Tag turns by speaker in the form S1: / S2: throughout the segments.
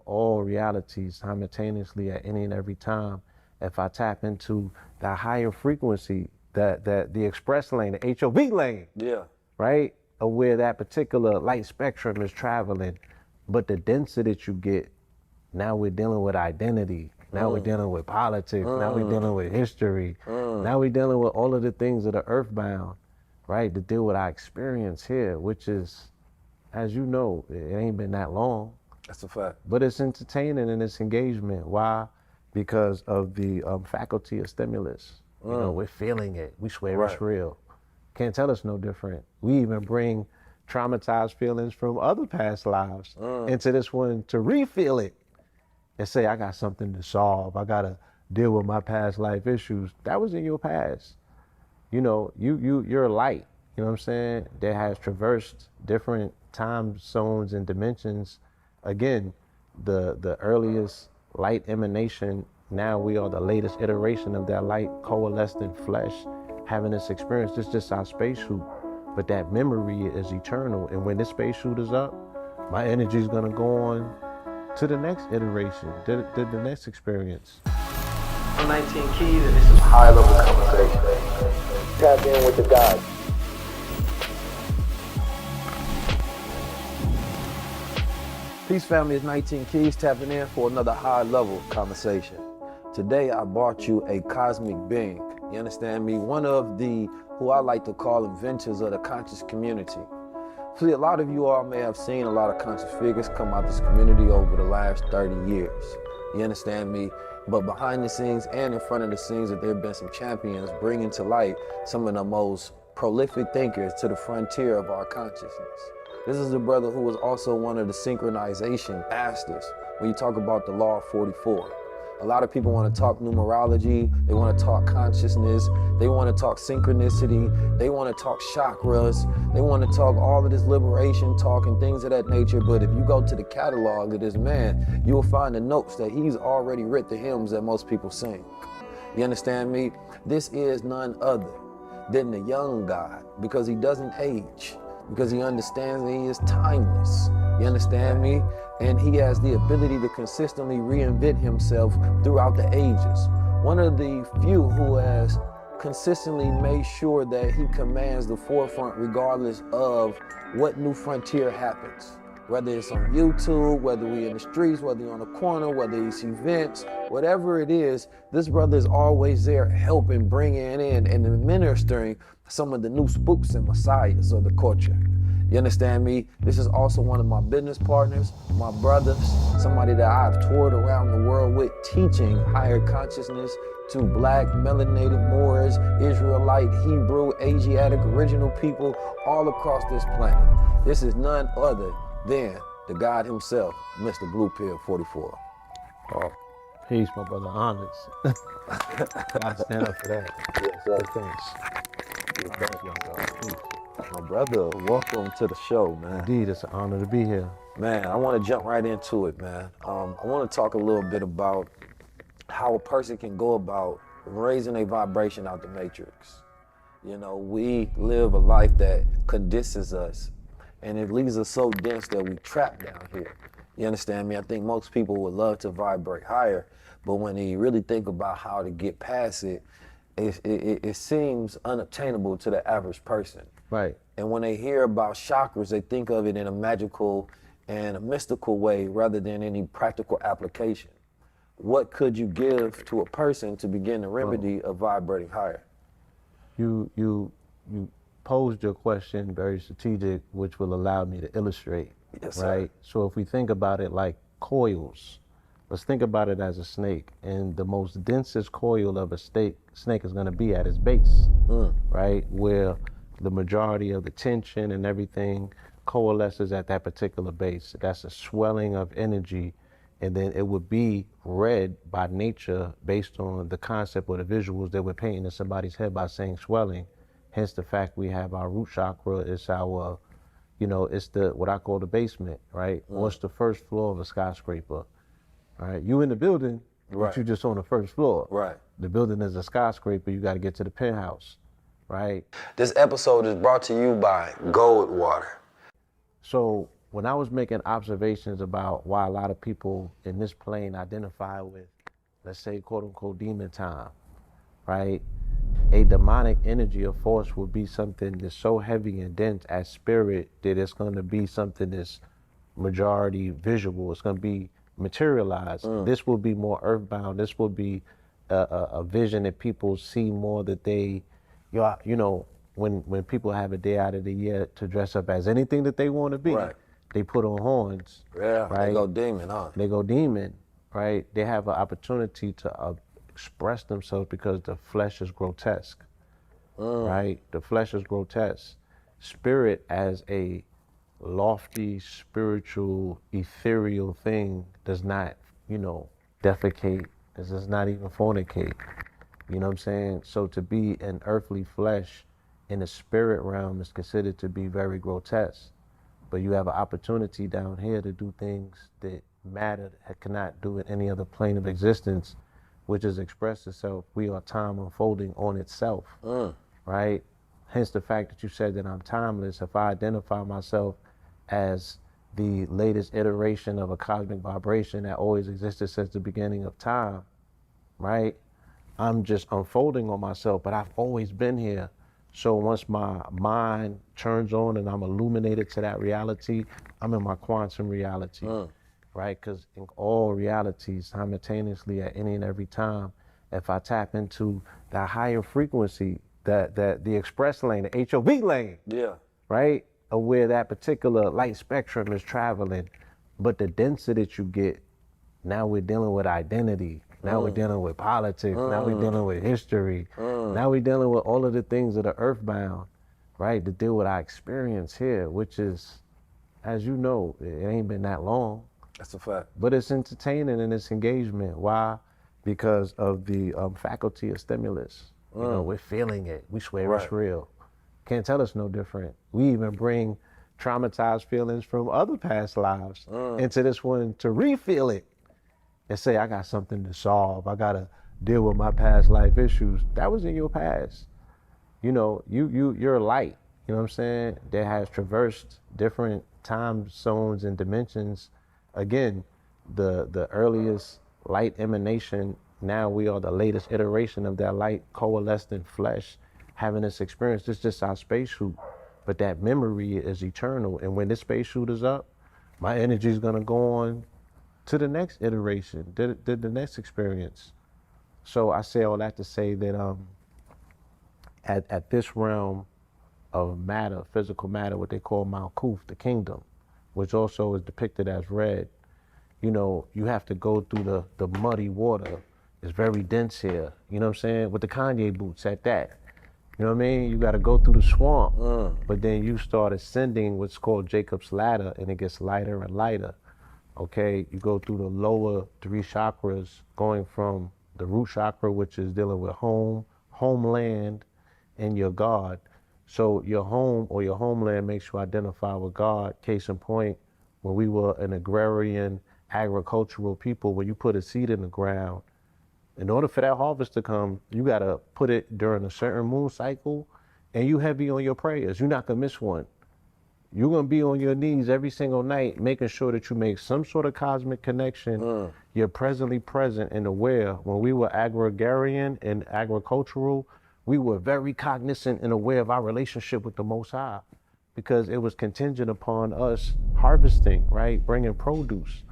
S1: all realities simultaneously at any and every time. If I tap into the higher frequency, the express lane, the HOV lane,
S2: Yeah.
S1: right, of where that particular light spectrum is traveling, but the denser that you get, now we're dealing with identity. Now we're dealing with politics. Now we're dealing with history. Now we're dealing with all of the things that are earthbound, right, to deal with our experience here, which is, as you know, it ain't been that long.
S2: That's a fact.
S1: But it's entertaining and it's engagement. Why? Because of the faculty of stimulus. You know, we're feeling it. We swear it's real. Can't tell us no different. We even bring traumatized feelings from other past lives into this one to re-feel it and say, I got something to solve. I got to deal with my past life issues. That was in your past. You know, you're a light, you know what I'm saying, that has traversed different time zones and dimensions. Again, the earliest light emanation, now we are the latest iteration of that light coalesced in flesh, having this experience. This is just our spacesuit, but that memory is eternal. And when this spacesuit is up, my energy is gonna go on to the next iteration, to the next experience.
S3: I'm 19 Keys, and this is high level conversation. Tap in with the God.
S2: Peace family, it's 19 Keys tapping in for another high level conversation. Today I brought you a cosmic being. You understand me? One of the, who I like to call inventors of the conscious community. See, a lot of you all may have seen a lot of conscious figures come out this community over the last 30 years. You understand me? But behind the scenes and in front of the scenes, that there have been some champions bringing to light some of the most prolific thinkers to the frontier of our consciousness. This is a brother who was also one of the synchronization masters when you talk about the law of 44. A lot of people want to talk numerology, they want to talk consciousness, they want to talk synchronicity, they want to talk chakras, they want to talk all of this liberation talk and things of that nature. But if you go to the catalog of this man, you will find the notes that he's already writ the hymns that most people sing. You understand me? This is none other than the young God, because he doesn't age, because he understands that he is timeless. You understand me? And he has the ability to consistently reinvent himself throughout the ages. One of the few who has consistently made sure that he commands the forefront regardless of what new frontier happens. Whether it's on YouTube, whether we in the streets, whether you're on the corner, whether it's events, whatever it is, this brother is always there helping, bringing in and administering some of the new spooks and messiahs of the culture. You understand me? This is also one of my business partners, my brothers, somebody that I've toured around the world with, teaching higher consciousness to Black, melanated Moors, Israelite, Hebrew, Asiatic, original people all across this planet. This is none other than the God himself, Mr. Blue Pill 44.
S1: Oh, peace, my brother. Honest. Gotta stand up for that.
S2: Yes, sir.
S1: Thanks. Young God. Peace.
S2: My brother, welcome to the show, man.
S1: Indeed, it's an honor to be here.
S2: Man, I want to jump right into it, man. I want to talk a little bit about how a person can go about raising a vibration out the matrix. You know, we live a life that condenses us, and it leaves us so dense that we trap down here. You understand me? I think most people would love to vibrate higher, but when they really think about how to get past it, it seems unobtainable to the average person.
S1: Right.
S2: And when they hear about chakras, they think of it in a magical and a mystical way rather than any practical application. What could you give to a person to begin the remedy of vibrating higher?
S1: You posed your question very strategic, which will allow me to illustrate.
S2: Yes,
S1: right?
S2: Sir.
S1: So if we think about it like coils, let's think about it as a snake, and the most densest coil of a snake is going to be at its base, right? Where the majority of the tension and everything coalesces at that particular base. That's a swelling of energy, and then it would be read by nature based on the concept or the visuals that we're painting in somebody's head by saying swelling. Hence the fact we have our root chakra, it's our, you know, it's the, what I call the basement, right? Or it's the first floor of a skyscraper, right? You in the building, but you just on the first floor.
S2: Right.
S1: The building is a skyscraper, you gotta get to the penthouse, right?
S2: This episode is brought to you by Gold Water.
S1: So when I was making observations about why a lot of people in this plane identify with, let's say, quote unquote, demon time, right? A demonic energy or force will be something that's so heavy and dense as spirit that it's going to be something that's majority visual. It's going to be materialized. This will be more earthbound. This will be a vision that people see more, that they, you know, when people have a day out of the year to dress up as anything that they want to be,
S2: Right.
S1: they put on horns.
S2: Yeah,
S1: right?
S2: they go demon, huh?
S1: They go demon, right? They have an opportunity to express themselves because the flesh is grotesque, right? The flesh is grotesque. Spirit as a lofty, spiritual, ethereal thing does not, defecate. It does not even fornicate. You know what I'm saying? So to be an earthly flesh in the spirit realm is considered to be very grotesque. But you have an opportunity down here to do things that matter that cannot do in any other plane of existence, which is express itself. We are time unfolding on itself, right? Hence the fact that you said that I'm timeless. If I identify myself as the latest iteration of a cosmic vibration that always existed since the beginning of time, right? I'm just unfolding on myself, but I've always been here. So once my mind turns on and I'm illuminated to that reality, I'm in my quantum reality, right? Because in all realities, simultaneously at any and every time, if I tap into that higher frequency, the express lane, the HOV lane,
S2: Yeah.
S1: right, of where that particular light spectrum is traveling, but the density that you get, now we're dealing with identity. Now we're dealing with politics. Now we're dealing with history. Now we're dealing with all of the things that are earthbound, right? To deal with our experience here, which is, as you know, it ain't been that long.
S2: That's a fact.
S1: But it's entertaining and it's engagement. Why? Because of the faculty of stimulus. We're feeling it. We swear it's real. Can't tell us no different. We even bring traumatized feelings from other past lives into this one to re-feel it. And say, I got something to solve. I gotta deal with my past life issues. That was in your past. You're a light, you know what I'm saying, that has traversed different time zones and dimensions. Again, the earliest light emanation, now we are the latest iteration of that light coalesced in flesh, having this experience. It's just our spacesuit. But that memory is eternal. And when this spacesuit is up, my energy is gonna go on to the next iteration, the next experience. So I say all that to say that at this realm of matter, physical matter, what they call Malkuth, the kingdom, which also is depicted as red, you have to go through the muddy water. It's very dense here, you know what I'm saying? With the Kanye boots at that. You know what I mean? You got to go through the swamp, but then you start ascending what's called Jacob's ladder, and it gets lighter and lighter. Okay, you go through the lower 3 chakras, going from the root chakra, which is dealing with home, homeland, and your God. So your home or your homeland makes you identify with God. Case in point, when we were an agrarian, agricultural people, when you put a seed in the ground, in order for that harvest to come, you gotta put it during a certain moon cycle, and you heavy on your prayers. You're not gonna miss one. You're going to be on your knees every single night, making sure that you make some sort of cosmic connection. You're presently present and aware. When we were agrarian and agricultural, we were very cognizant and aware of our relationship with the Most High, because it was contingent upon us harvesting, right? Bringing produce.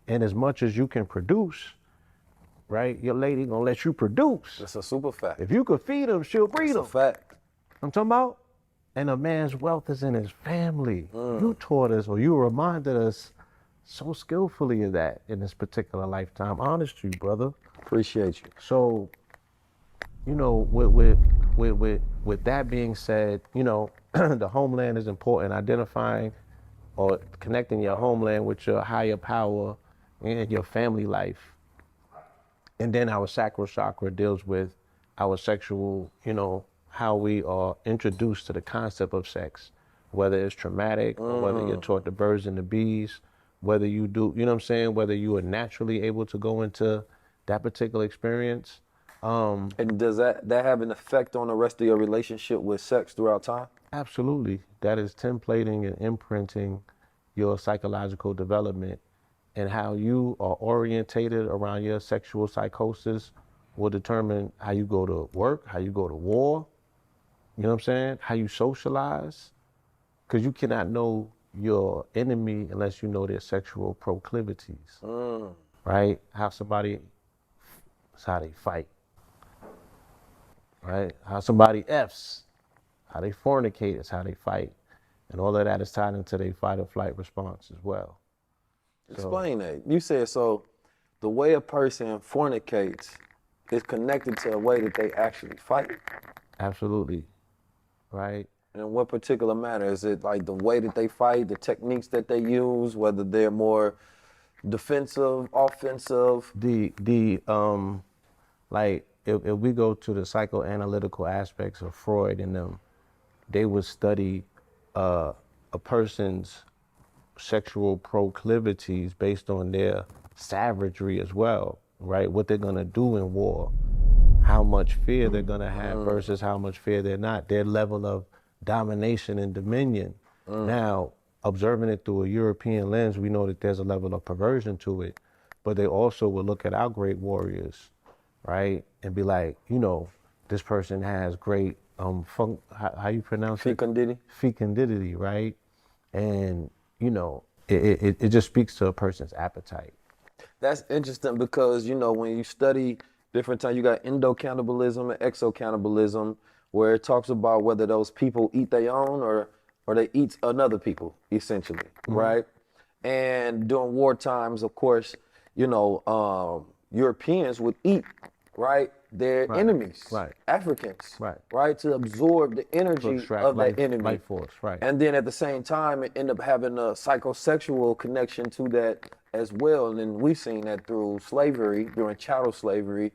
S1: And as much as you can produce, right? Your lady going to let you produce.
S2: That's a super fact.
S1: If you could feed them, she'll breed them.
S2: That's a fact.
S1: I'm talking about? And a man's wealth is in his family. You taught us, or you reminded us so skillfully of that in this particular lifetime. Honest to you, brother.
S2: Appreciate you.
S1: So, with that being said, the homeland is important. Identifying or connecting your homeland with your higher power and your family life. And then our sacral chakra deals with our sexual, how we are introduced to the concept of sex, whether it's traumatic or whether you're taught the birds and the bees, whether you do, whether you are naturally able to go into that particular experience.
S2: And does that have an effect on the rest of your relationship with sex throughout time?
S1: Absolutely. That is templating and imprinting your psychological development, and how you are orientated around your sexual psychosis will determine how you go to work, how you go to war, you know what I'm saying? How you socialize. Because you cannot know your enemy unless you know their sexual proclivities, right? It's how they fight, right? How somebody F's, how they fornicate is how they fight. And all of that is tied into their fight or flight response as well.
S2: Explain that. You said so the way a person fornicates is connected to the way that they actually fight.
S1: Absolutely, right?
S2: In what particular manner? Is it like the way that they fight, the techniques that they use, whether they're more defensive, offensive?
S1: Like if we go to the psychoanalytical aspects of Freud and them, they would study a person's sexual proclivities based on their savagery as well, right? What they're gonna do in war, how much fear they're gonna have versus how much fear they're not, their level of domination and dominion. Now, observing it through a European lens, we know that there's a level of perversion to it, but they also will look at our great warriors, right? And be like, you know, this person has great, how you pronounce it? Fecundity, right? And, you know, it just speaks to a person's appetite.
S2: That's interesting because, you know, when you study different times, you got endocannibalism and exocannibalism, where it talks about whether those people eat their own or they eat another people, essentially, right? And during war times, of course, you know, Europeans would eat, right, their enemies, Africans, right, to absorb the energy of that enemy.
S1: Life force, right.
S2: And then at the same time, it end up having a psychosexual connection to that as well. And then we've seen that through slavery, during chattel slavery.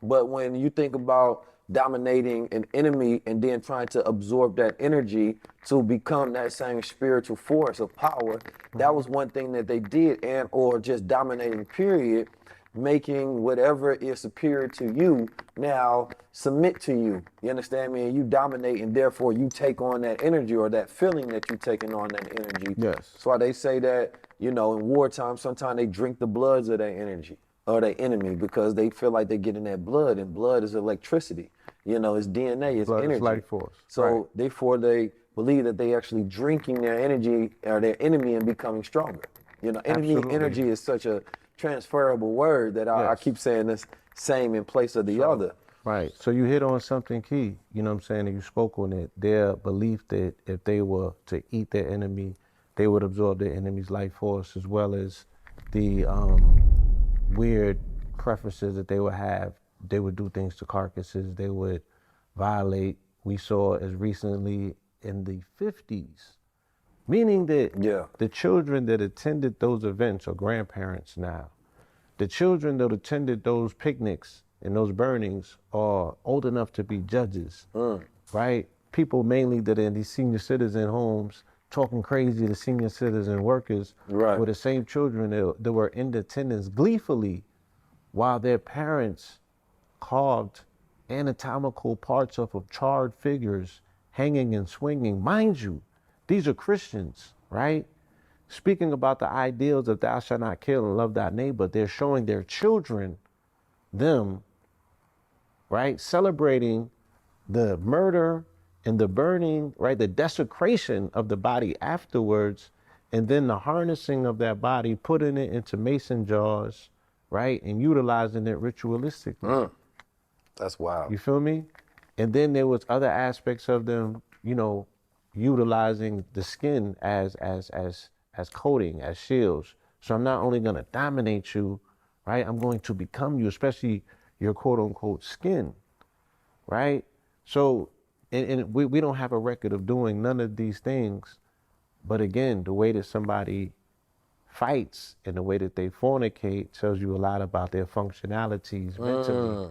S2: But when you think about dominating an enemy and then trying to absorb that energy to become that same spiritual force of power, that was one thing that they did, and or just dominating, period, making whatever is superior to you now submit to you. You understand me? And you dominate, and therefore you take on that energy or that feeling that you're taking on that energy.
S1: Yes.
S2: That's why they say that, you know, in wartime, sometimes they drink the bloods of that energy or their enemy because they feel like they're getting that blood, and blood is electricity. You know, it's DNA, it's
S1: Blood
S2: energy.
S1: is life force.
S2: So therefore they believe that they actually drinking their energy or their enemy and becoming stronger. You know, energy is such a transferable word that I keep saying this same in place of the other.
S1: Right. So you hit on something key, you know what I'm saying, and you spoke on it. Their belief that if they were to eat their enemy, they would absorb their enemy's life force, as well as the weird preferences that they would have. They would do things to carcasses. They would violate. We saw as recently in the 50s, meaning that the children that attended those events are grandparents now. The children that attended those picnics and those burnings are old enough to be judges, right? People mainly that are in these senior citizen homes talking crazy to senior citizen workers were the same children that were in attendance gleefully while their parents carved anatomical parts of charred figures hanging and swinging. Mind you, these are Christians, right? Speaking about the ideals of thou shalt not kill and love thy neighbor, they're showing their children them, right? Celebrating the murder and the burning, right? The desecration of the body afterwards, and then the harnessing of that body, putting it into mason jars, right? And utilizing it ritualistically.
S2: That's wild.
S1: You feel me? And then there was other aspects of them, you know, utilizing the skin as coating, as shields. So I'm not only gonna dominate you, right? I'm going to become you, especially your quote unquote skin, right? So, and we don't have a record of doing none of these things. But again, the way that somebody fights and the way that they fornicate tells you a lot about their functionalities mentally,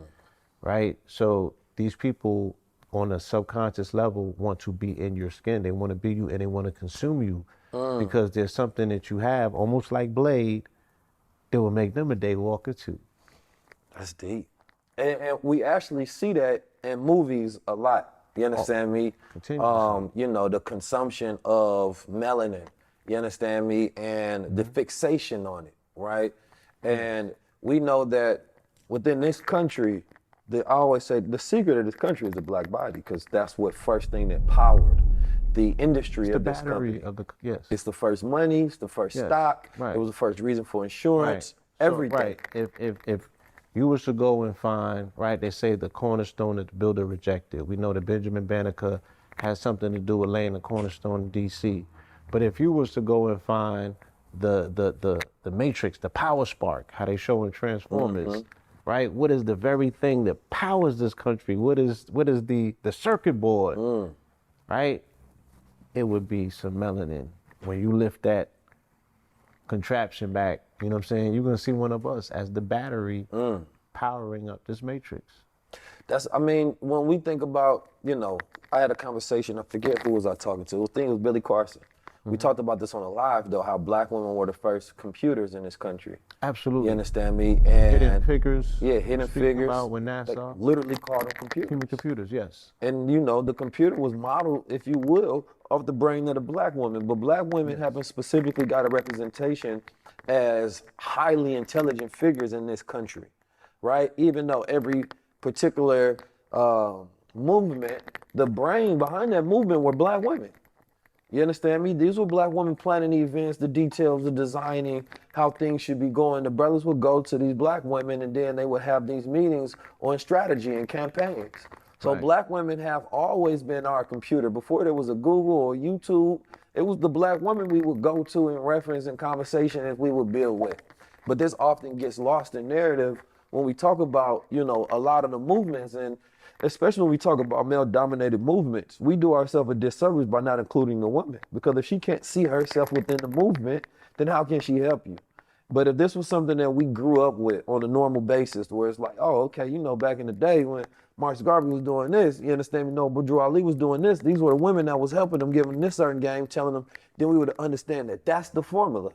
S1: right? So these people on a subconscious level want to be in your skin. They want to be you and they want to consume you because there's something that you have, almost like Blade, that will make them a daywalker too.
S2: That's deep. And we actually see that in movies a lot. You understand me?
S1: Continuously.
S2: You know, the consumption of melanin You understand me? And the fixation on it, right? And we know that within this country, I always say the secret of this country is the black body, because that's what first thing that powered the industry
S1: It's the
S2: of this
S1: battery
S2: company.
S1: of the yes.
S2: It's the first money, it's the first
S1: Yes,
S2: stock,
S1: right.
S2: it was the first reason for insurance,
S1: So,
S2: everything.
S1: right. If you was to go and find, right, they say the cornerstone that the builder rejected. We know that Benjamin Banneker has something to do with laying the cornerstone in DC. But if you was to go and find the matrix, the power spark, how they show in Transformers, right? What is the very thing that powers this country? What is the circuit board, right? It would be some melanin. When you lift that contraption back, you know what I'm saying? You're gonna see one of us as the battery powering up this matrix.
S2: I mean, when we think about, I had a conversation, I forget who was I talking to. I think it was Billy Carson. We talked about this on a live, though, how black women were the first computers in this country.
S1: Absolutely.
S2: You understand me? And
S1: Hidden figures.
S2: Yeah, hidden figures.
S1: About when
S2: They
S1: NASA.
S2: literally called them computers.
S1: Human computers, yes.
S2: And the computer was modeled, if you will, off the brain of the black woman. But black women haven't specifically got a representation as highly intelligent figures in this country, right? Even though every particular movement, the brain behind that movement were black women. You understand me? These were black women planning the events, the details, the designing, how things should be going. The brothers would go to these black women, and then they would have these meetings on strategy and campaigns. So
S1: Right.
S2: black women have always been our computer. Before there was a Google or YouTube, it was the black woman we would go to in reference and conversation as we would build with. But this often gets lost in narrative when we talk about, a lot of the movements, and especially when we talk about male-dominated movements, we do ourselves a disservice by not including the woman. Because if she can't see herself within the movement, then how can she help you? But if this was something that we grew up with on a normal basis, where it's like, oh, okay, back in the day when Marcus Garvey was doing this, you understand me? No, Bourgeois Ali was doing this. These were the women that was helping them, giving them this certain game, telling them, then we would understand that that's the formula,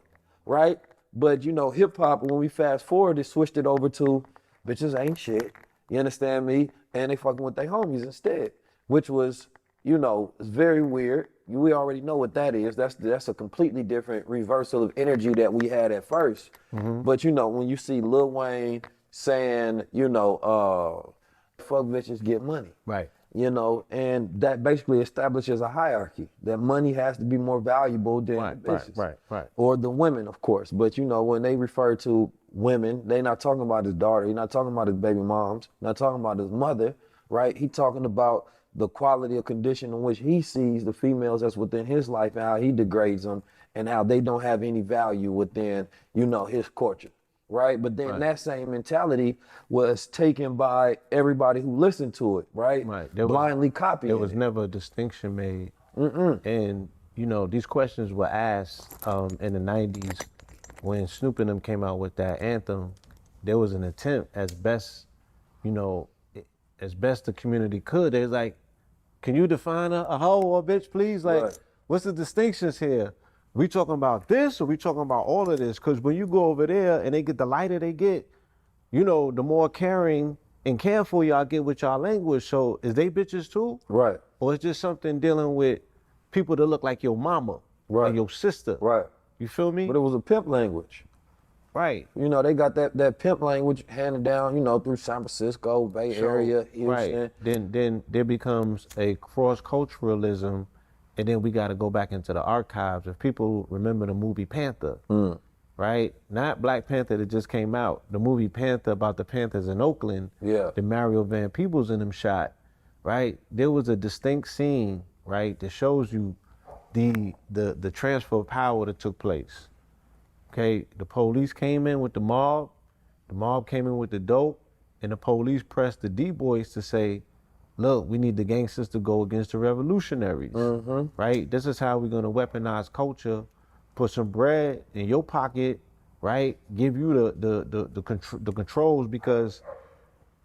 S2: right? But, hip hop, when we fast forward, it switched it over to bitches ain't shit. You understand me? And they fucking with their homies instead, which was, it's very weird. We already know what that is. That's a completely different reversal of energy that we had at first. But, when you see Lil Wayne saying, fuck bitches, get money.
S1: Right.
S2: And that basically establishes a hierarchy, that money has to be more valuable than the bitches.
S1: Right.
S2: Or the women, of course. But when they refer to women, they not talking about his daughter, he's not talking about his baby moms, not talking about his mother, right? He talking about the quality of condition in which he sees the females that's within his life and how he degrades them and how they don't have any value within, his culture. Right, but then that same mentality was taken by everybody who listened to it, right?
S1: Right.
S2: Blindly copying.
S1: There was never a distinction made. And, these questions were asked in the 90s when Snoop and them came out with that anthem. There was an attempt as best the community could. They was like, can you define a hoe or a bitch, please? Like,
S2: Right.
S1: What's the distinctions here? We talking about this or we talking about all of this? Because when you go over there and they get the lighter they get, the more caring and careful y'all get with y'all language. So is they bitches too?
S2: Right.
S1: Or it's just something dealing with people that look like your mama
S2: Right.
S1: or your sister?
S2: Right.
S1: You feel me?
S2: But it was a pimp language.
S1: Right.
S2: They got that pimp language handed down, through San Francisco, Bay Area, Houston.
S1: Right. Then there becomes a cross-culturalism, and then we got to go back into the archives. If people remember the movie Panther, right? Not Black Panther that just came out. The movie Panther about the Panthers in Oakland.
S2: Yeah.
S1: The Mario Van Peebles in them shot, right? There was a distinct scene, right, that shows you the transfer of power that took place. Okay, the police came in with the mob came in with the dope, and the police pressed the D-boys to say, look, we need the gangsters to go against the revolutionaries, right? This is how we're gonna weaponize culture, put some bread in your pocket, right? Give you the controls, because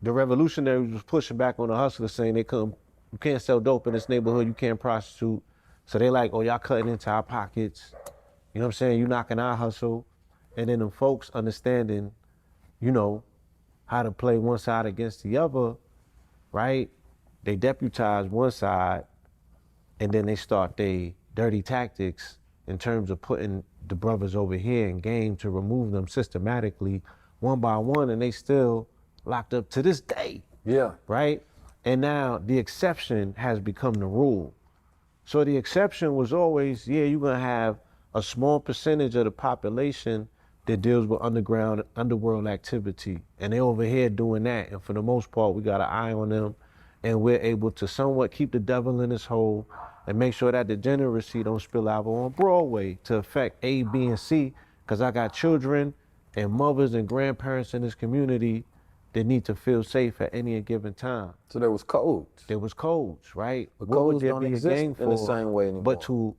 S1: the revolutionaries was pushing back on the hustlers, saying you can't sell dope in this neighborhood, you can't prostitute. So they like, oh, y'all cutting into our pockets. You know what I'm saying? You knocking our hustle. And then them folks understanding, how to play one side against the other, right? They deputize one side, and then they start their dirty tactics in terms of putting the brothers over here in game to remove them systematically one by one, and they still locked up to this day.
S2: Yeah.
S1: Right? And now the exception has become the rule. So the exception was always, yeah, you're gonna have a small percentage of the population that deals with underworld activity. And they're over here doing that. And for the most part, we got an eye on them, and we're able to somewhat keep the devil in his hole and make sure that degeneracy don't spill out on Broadway to affect A, B, and C, because I got children and mothers and grandparents in this community that need to feel safe at any given time.
S2: So there was codes.
S1: There was codes, right?
S2: But
S1: What would
S2: codes
S1: there
S2: don't
S1: be a
S2: exist
S1: gang
S2: in the
S1: for
S2: same way anymore.
S1: but to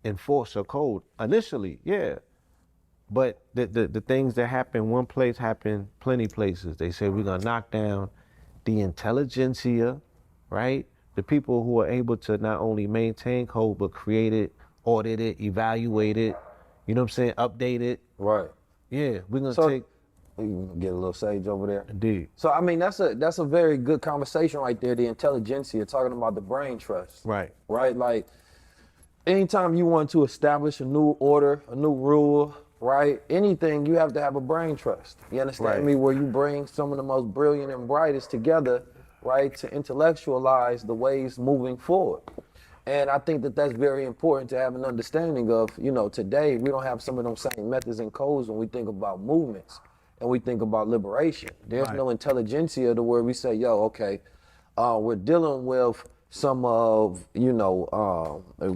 S1: enforce a code? Initially, yeah. But the things that happen one place happen plenty places. They say we're gonna knock down the intelligentsia, right? The people who are able to not only maintain code, but create it, audit it, evaluate it, you know what I'm saying, update it.
S2: Right.
S1: Yeah, we're gonna
S2: So-
S1: take,
S2: We can get a little sage over there.
S1: indeed,
S2: So I mean, that's a very good conversation right there. The intelligentsia, talking about the brain trust.
S1: right,
S2: Right. Like, anytime you want to establish a new order, a new rule, right? Anything, you have to have a brain trust. You understand
S1: Right.
S2: me? Where you bring some of the most brilliant and brightest together, right, to intellectualize the ways moving forward. And I think that that's very important to have an understanding of. You know, today we don't have some of those same methods and codes when we think about movements and we think about liberation. There's
S1: Right.
S2: no intelligentsia to where we say, yo, okay, we're dealing with some of,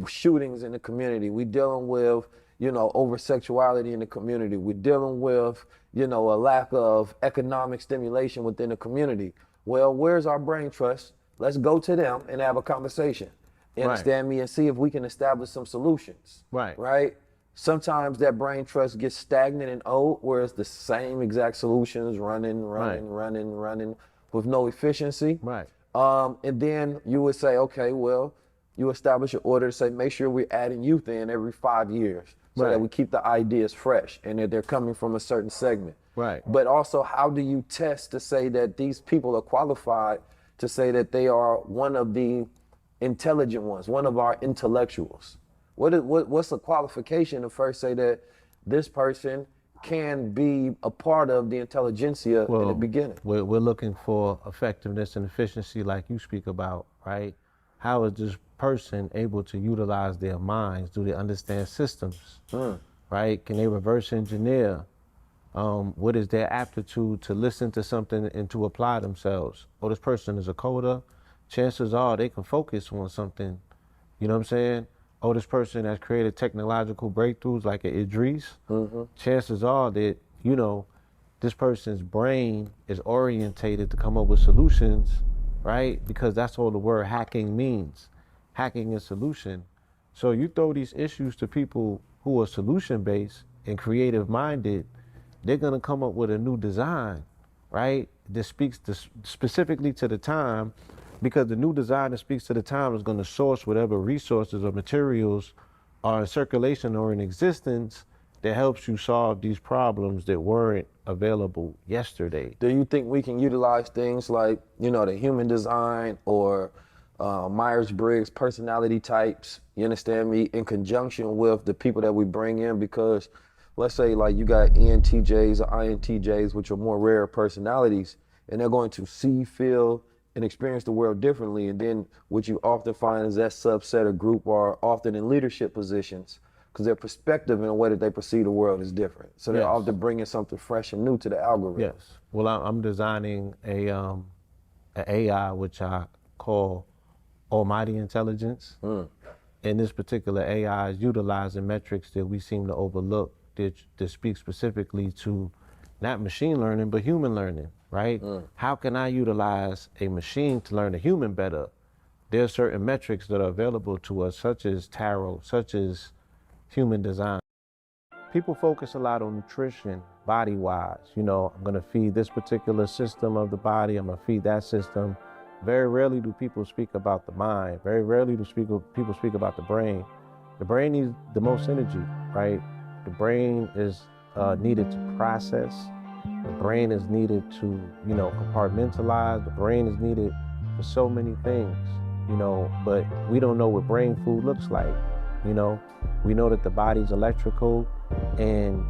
S2: shootings in the community. We're dealing with, over-sexuality in the community. We're dealing with, a lack of economic stimulation within the community. Well, where's our brain trust? Let's go to them and have a conversation. You
S1: Right.
S2: understand me? And see if we can establish some solutions.
S1: Right.
S2: Right? Sometimes that brain trust gets stagnant and old, where it's the same exact solutions running with no efficiency.
S1: right,
S2: And then you would say, okay, well, you establish an order to say, make sure we're adding youth in every 5 years so
S1: Right.
S2: that we keep the ideas fresh and that they're coming from a certain segment.
S1: right.
S2: But also, how do you test to say that these people are qualified to say that they are one of the intelligent ones, one of our intellectuals? What's the qualification to first say that this person can be a part of the intelligentsia in the beginning?
S1: We're looking for effectiveness and efficiency like you speak about, right? How is this person able to utilize their minds? Do they understand systems, right? Can they reverse engineer? What is their aptitude to listen to something and to apply themselves? Oh, this person is a coder. Chances are they can focus on something, you know what I'm saying? Oh, this person has created technological breakthroughs like an Idris. Chances are that, this person's brain is orientated to come up with solutions, right? Because that's all the word hacking means. Hacking is solution. So you throw these issues to people who are solution-based and creative-minded, they're gonna come up with a new design, right? That speaks specifically to the time, because the new design that speaks to the time is gonna source whatever resources or materials are in circulation or in existence that helps you solve these problems that weren't available yesterday.
S2: Do you think we can utilize things like, the human design or Myers-Briggs personality types, you understand me, in conjunction with the people that we bring in? Because let's say like you got ENTJs or INTJs, which are more rare personalities, and they're going to see, feel, and experience the world differently. And then what you often find is that subset or group are often in leadership positions because their perspective and the way that they perceive the world is different. So they're
S1: Yes.
S2: often bringing something fresh and new to the algorithm.
S1: Yes. Well, I'm designing an AI which I call Almighty Intelligence. And this particular AI is utilizing metrics that we seem to overlook that speak specifically to not machine learning, but human learning, right? How can I utilize a machine to learn a human better? There are certain metrics that are available to us, such as tarot, such as human design. People focus a lot on nutrition, body-wise. I'm gonna feed this particular system of the body, I'm gonna feed that system. Very rarely do people speak about the mind. Very rarely do people speak about the brain. The brain needs the most energy, right? The brain is needed to process. The brain is needed to, compartmentalize. The brain is needed for so many things, but we don't know what brain food looks like. You know, we know that the body's electrical, and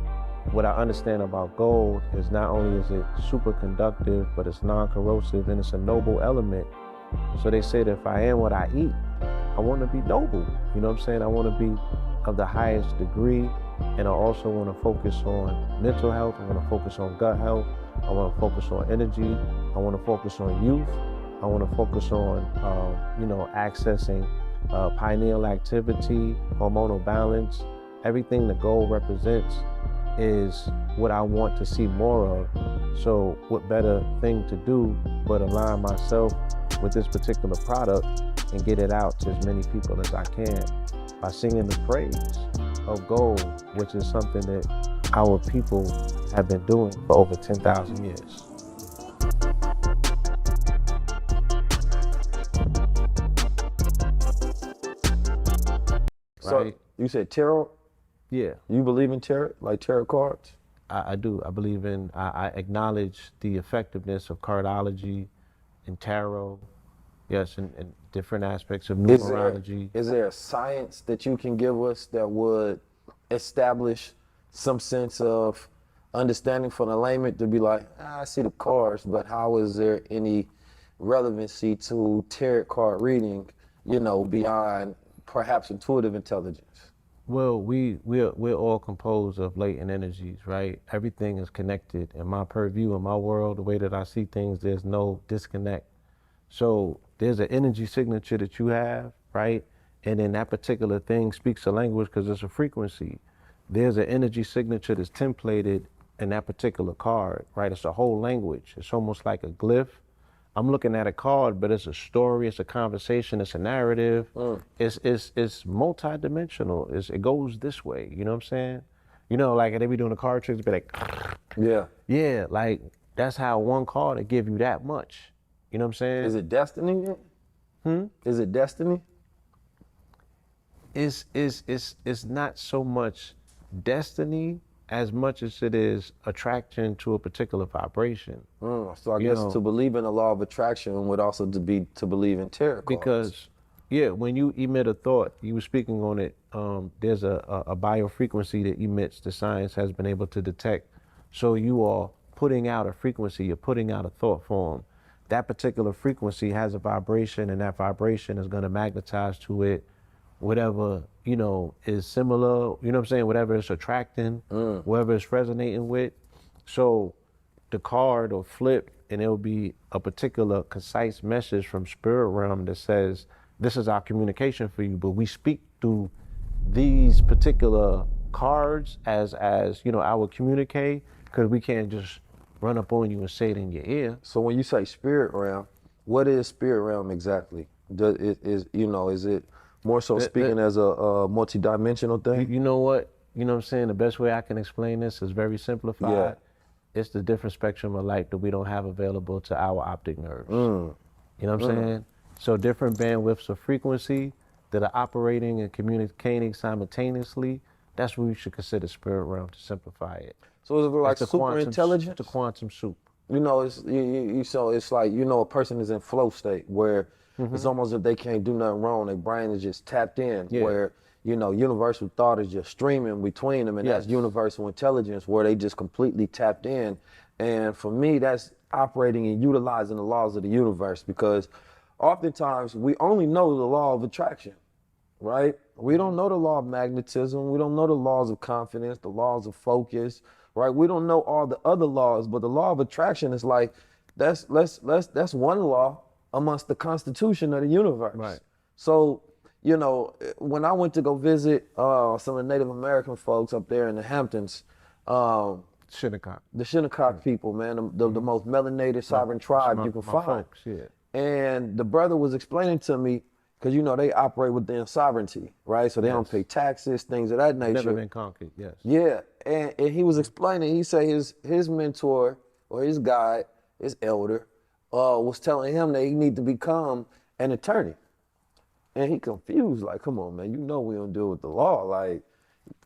S1: what I understand about gold is not only is it super conductive, but it's non-corrosive and it's a noble element. So they say that if I am what I eat, I want to be noble. You know what I'm saying? I want to be of the highest degree, and I also want to focus on mental health. I want to focus on gut health. I want to focus on energy. I want to focus on youth. I want to focus on, accessing pineal activity, hormonal balance. Everything the gold represents is what I want to see more of. So what better thing to do but align myself with this particular product and get it out to as many people as I can by singing the praise of gold, which is something that our people have been doing for over 10,000 years.
S2: So
S1: Right?
S2: you said tarot?
S1: Yeah,
S2: You believe in tarot, like tarot cards?
S1: I do. I believe I acknowledge the effectiveness of cardology and tarot. Yes, and different aspects of numerology.
S2: Is there a science that you can give us that would establish some sense of understanding for the layman to be like, I see the cards, but how is there any relevancy to tarot card reading, beyond perhaps intuitive intelligence?
S1: Well, we're all composed of latent energies, right? Everything is connected. In my purview, in my world, the way that I see things, there's no disconnect. So there's an energy signature that you have, right? And then that particular thing speaks a language because it's a frequency. There's an energy signature that's templated in that particular card, right? It's a whole language. It's almost like a glyph. I'm looking at a card, but it's a story, it's a conversation, it's a narrative. It's multi-dimensional. It goes this way, you know what I'm saying? Like they be doing the card tricks, be like, yeah, like that's how one card will give you that much. You know what I'm saying?
S2: Is it destiny yet? Is it destiny?
S1: It's not so much destiny as much as it is attraction to a particular vibration.
S2: So I guess to believe in the law of attraction would also to believe in tarot cards.
S1: Because, when you emit a thought, you were speaking on it, there's a biofrequency that emits that science has been able to detect. So you are putting out a frequency, you're putting out a thought form. That particular frequency has a vibration, and that vibration is going to magnetize to it whatever, is similar, you know what I'm saying? Whatever it's attracting, whatever it's resonating with. So the card or flip, and it'll be a particular concise message from spirit realm that says, this is our communication for you, but we speak through these particular cards as our communicate, because we can't just run up on you and say it in your ear.
S2: So when you say spirit realm, what is spirit realm exactly? Is it more so speaking as a multi-dimensional thing?
S1: You know what? You know what I'm saying? The best way I can explain this is very simplified.
S2: Yeah.
S1: It's the different spectrum of light that we don't have available to our optic nerves. You know what I'm saying? So different bandwidths of frequency that are operating and communicating simultaneously, that's what we should consider spirit realm, to simplify it.
S2: So is it like super intelligence?
S1: The quantum soup.
S2: It's like, a person is in flow state where it's almost if they can't do nothing wrong, their brain is just tapped in, where, universal thought is just streaming between them, and that's universal intelligence, where they just completely tapped in. And for me, that's operating and utilizing the laws of the universe, because oftentimes we only know the law of attraction, right? We don't know the law of magnetism. We don't know the laws of confidence, the laws of focus, right? We don't know all the other laws, but the law of attraction is like, that's one law amongst the constitution of the universe.
S1: Right.
S2: So, when I went to go visit some of the Native American folks up there in the Hamptons,
S1: Shinnecock.
S2: the Shinnecock people, man, the most melanated sovereign tribe you can find.
S1: Folks,
S2: And the brother was explaining to me, because they operate within sovereignty, right? So they don't pay taxes, things of that nature.
S1: Never been conquered, yes.
S2: Yeah, and he was explaining, he said his mentor or his guide, his elder, was telling him that he need to become an attorney. And he confused, like, come on, man, we don't deal with the law. Like,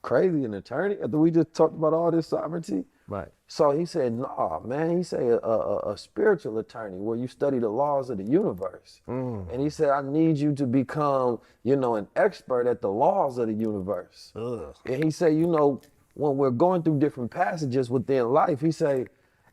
S2: crazy, an attorney? After we just talked about all this sovereignty?
S1: Right.
S2: So he said, nah, man. He said a spiritual attorney where you study the laws of the universe. And he said, I need you to become, an expert at the laws of the universe. And he said, when we're going through different passages within life, he said,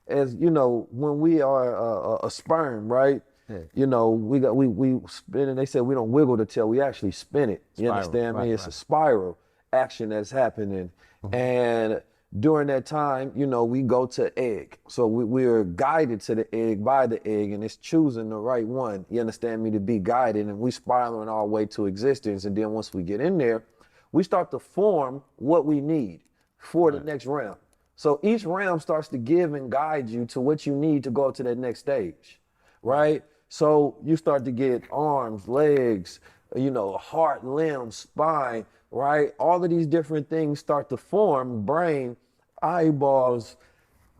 S2: as when we are a sperm, right? Yeah. We spin, and they said we don't wiggle the tail, we actually spin it. You understand me? It's a spiral action that's happening. And during that time, we go to egg. So we are guided to the egg by the egg, and it's choosing the right one, you understand me, to be guided, and we spiraling our way to existence. And then once we get in there, we start to form what we need for the next realm. So each realm starts to give and guide you to what you need to go to that next stage, right? So you start to get arms, legs, heart, limbs, spine, right? All of these different things start to form, brain, eyeballs,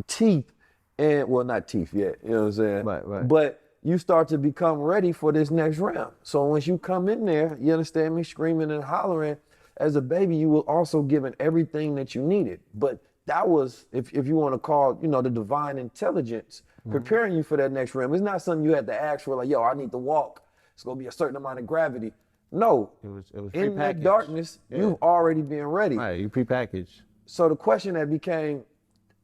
S2: teeth, and well, not teeth yet, you know what I'm saying?
S1: Right.
S2: But you start to become ready for this next round. So once you come in there, you understand me, screaming and hollering, as a baby, you were also given everything that you needed. But that was, if you want to call, the divine intelligence, preparing you for that next realm. It's not something you had to ask for, like, yo, I need to walk. It's going to be a certain amount of gravity. No,
S1: It was
S2: in that
S1: prepackaged.
S2: darkness, you've already been ready.
S1: Right, you prepackaged.
S2: So the question that became,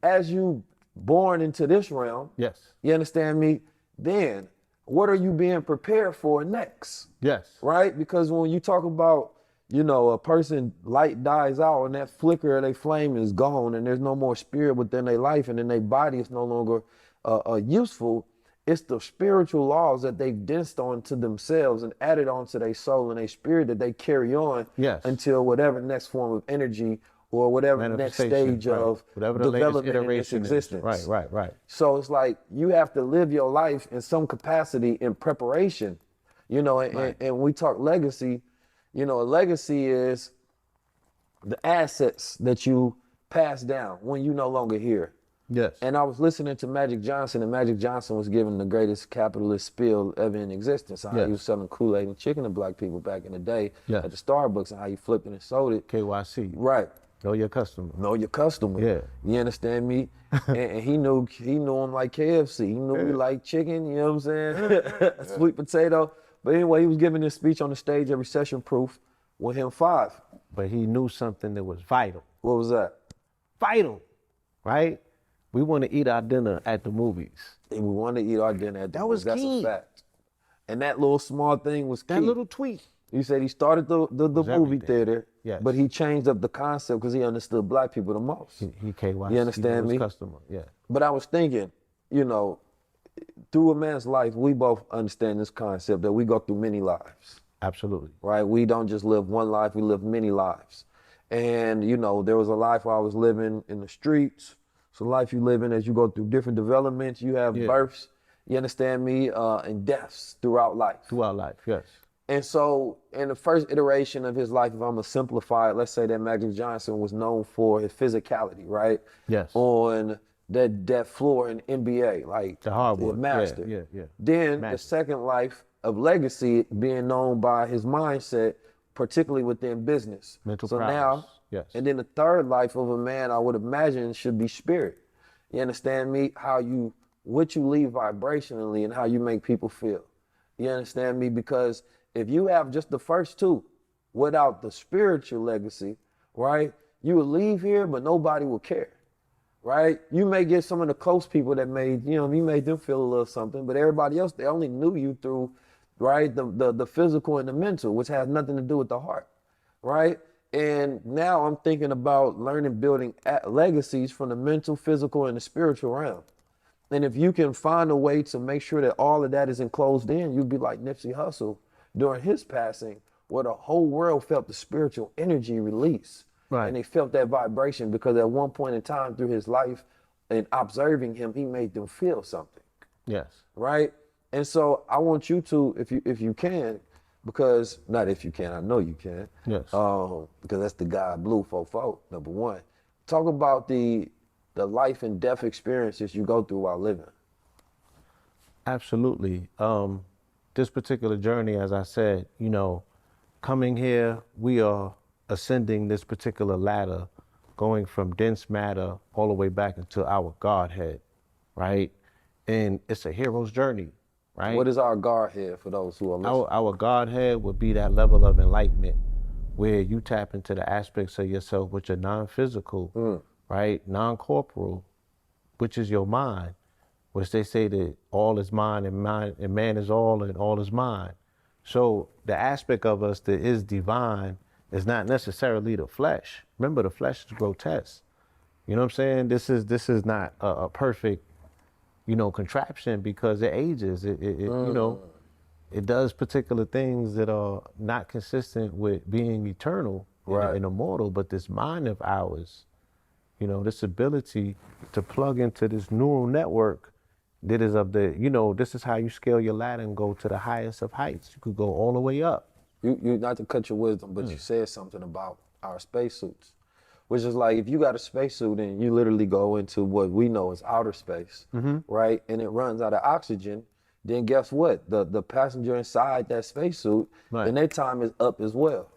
S2: as you born into this realm,
S1: Yes.
S2: you understand me, then what are you being prepared for next?
S1: Yes.
S2: Right? Because when you talk about, a person, light dies out and that flicker of their flame is gone and there's no more spirit within their life and then their body is no longer useful, it's the spiritual laws that they've densed onto themselves and added onto their soul and their spirit that they carry on until whatever next form of energy or whatever next stage of development in its existence.
S1: Right.
S2: So it's like you have to live your life in some capacity in preparation, and we talk legacy. A legacy is the assets that you pass down when you're no longer here.
S1: Yes.
S2: And I was listening to Magic Johnson, and Magic Johnson was giving the greatest capitalist spiel ever in existence. How he was selling Kool-Aid and chicken to black people back in the day at the Starbucks, and how he flipped it and sold it.
S1: KYC.
S2: Right.
S1: Know your customer.
S2: Know your customer.
S1: Yeah.
S2: You understand me? and he knew him like KFC. He knew me like chicken, you know what I'm saying? Sweet potato. But anyway, he was giving this speech on the stage at Recession Proof with him 5.
S1: But he knew something that was vital.
S2: What was that?
S1: Vital, right? We want to eat our dinner at the movies.
S2: And we want to eat our dinner at the movies.
S1: That was key.
S2: That's a fact. And that little small thing was key.
S1: That little tweet.
S2: He said he started the movie
S1: everything.
S2: theater,
S1: Yes.
S2: but he changed up the concept because he understood black people the most.
S1: He KYC.
S2: You understand me?
S1: Customer. Yeah.
S2: But I was thinking, through a man's life, we both understand this concept that we go through many lives.
S1: Absolutely.
S2: Right? We don't just live one life, we live many lives. And, there was a life where I was living in the streets. It's a life you live in as you go through different developments. You have births, you understand me, and deaths throughout life.
S1: Throughout life, yes.
S2: And so in the first iteration of his life, if I'm gonna simplify it, let's say that Magic Johnson was known for his physicality, right?
S1: Yes.
S2: On that floor in NBA, like
S1: the hardwood
S2: master.
S1: Yeah.
S2: Then the second life of legacy being known by his mindset, particularly within business.
S1: Mental
S2: so
S1: prowess.
S2: now,
S1: yes.
S2: And then the third life of a man, I would imagine, should be spirit. You understand me? What you leave vibrationally and how you make people feel. You understand me? Because if you have just the first two without the spiritual legacy, right, you will leave here, but nobody will care, right? You may get some of the close people that you made them feel a little something, but everybody else, they only knew you through, right, the physical and the mental, which has nothing to do with the heart, right? And now I'm thinking about building legacies from the mental, physical, and the spiritual realm. And if you can find a way to make sure that all of that is enclosed in, you'd be like Nipsey Hussle during his passing, where the whole world felt the spiritual energy release.
S1: Right.
S2: And they felt that vibration because at one point in time through his life and observing him, he made them feel something.
S1: Yes.
S2: Right? And so I want you to, if you can, because, not if you can, I know you can.
S1: Yes.
S2: Because that's the guy Blue 44, number one. Talk about the life and death experiences you go through while living.
S1: Absolutely. This particular journey, as I said, coming here, we are ascending this particular ladder going from dense matter all the way back into our Godhead, right? And it's a hero's journey, right?
S2: What is our Godhead for those who are listening?
S1: Our Godhead would be that level of enlightenment where you tap into the aspects of yourself which are non-physical, right? Non-corporal, which is your mind, which they say that all is mind and man is all and all is mind. So the aspect of us that is divine is not necessarily the flesh. Remember, the flesh is grotesque. You know what I'm saying? This is not a perfect, contraption because it ages. It does particular things that are not consistent with being eternal and immortal. But this mind of ours, this ability to plug into this neural network that is of this is how you scale your ladder and go to the highest of heights. You could go all the way up.
S2: You not to cut your wisdom, but you said something about our spacesuits, which is like if you got a spacesuit and you literally go into what we know as outer space, right? And it runs out of oxygen, then guess what? The passenger inside that spacesuit, and their time is up as well,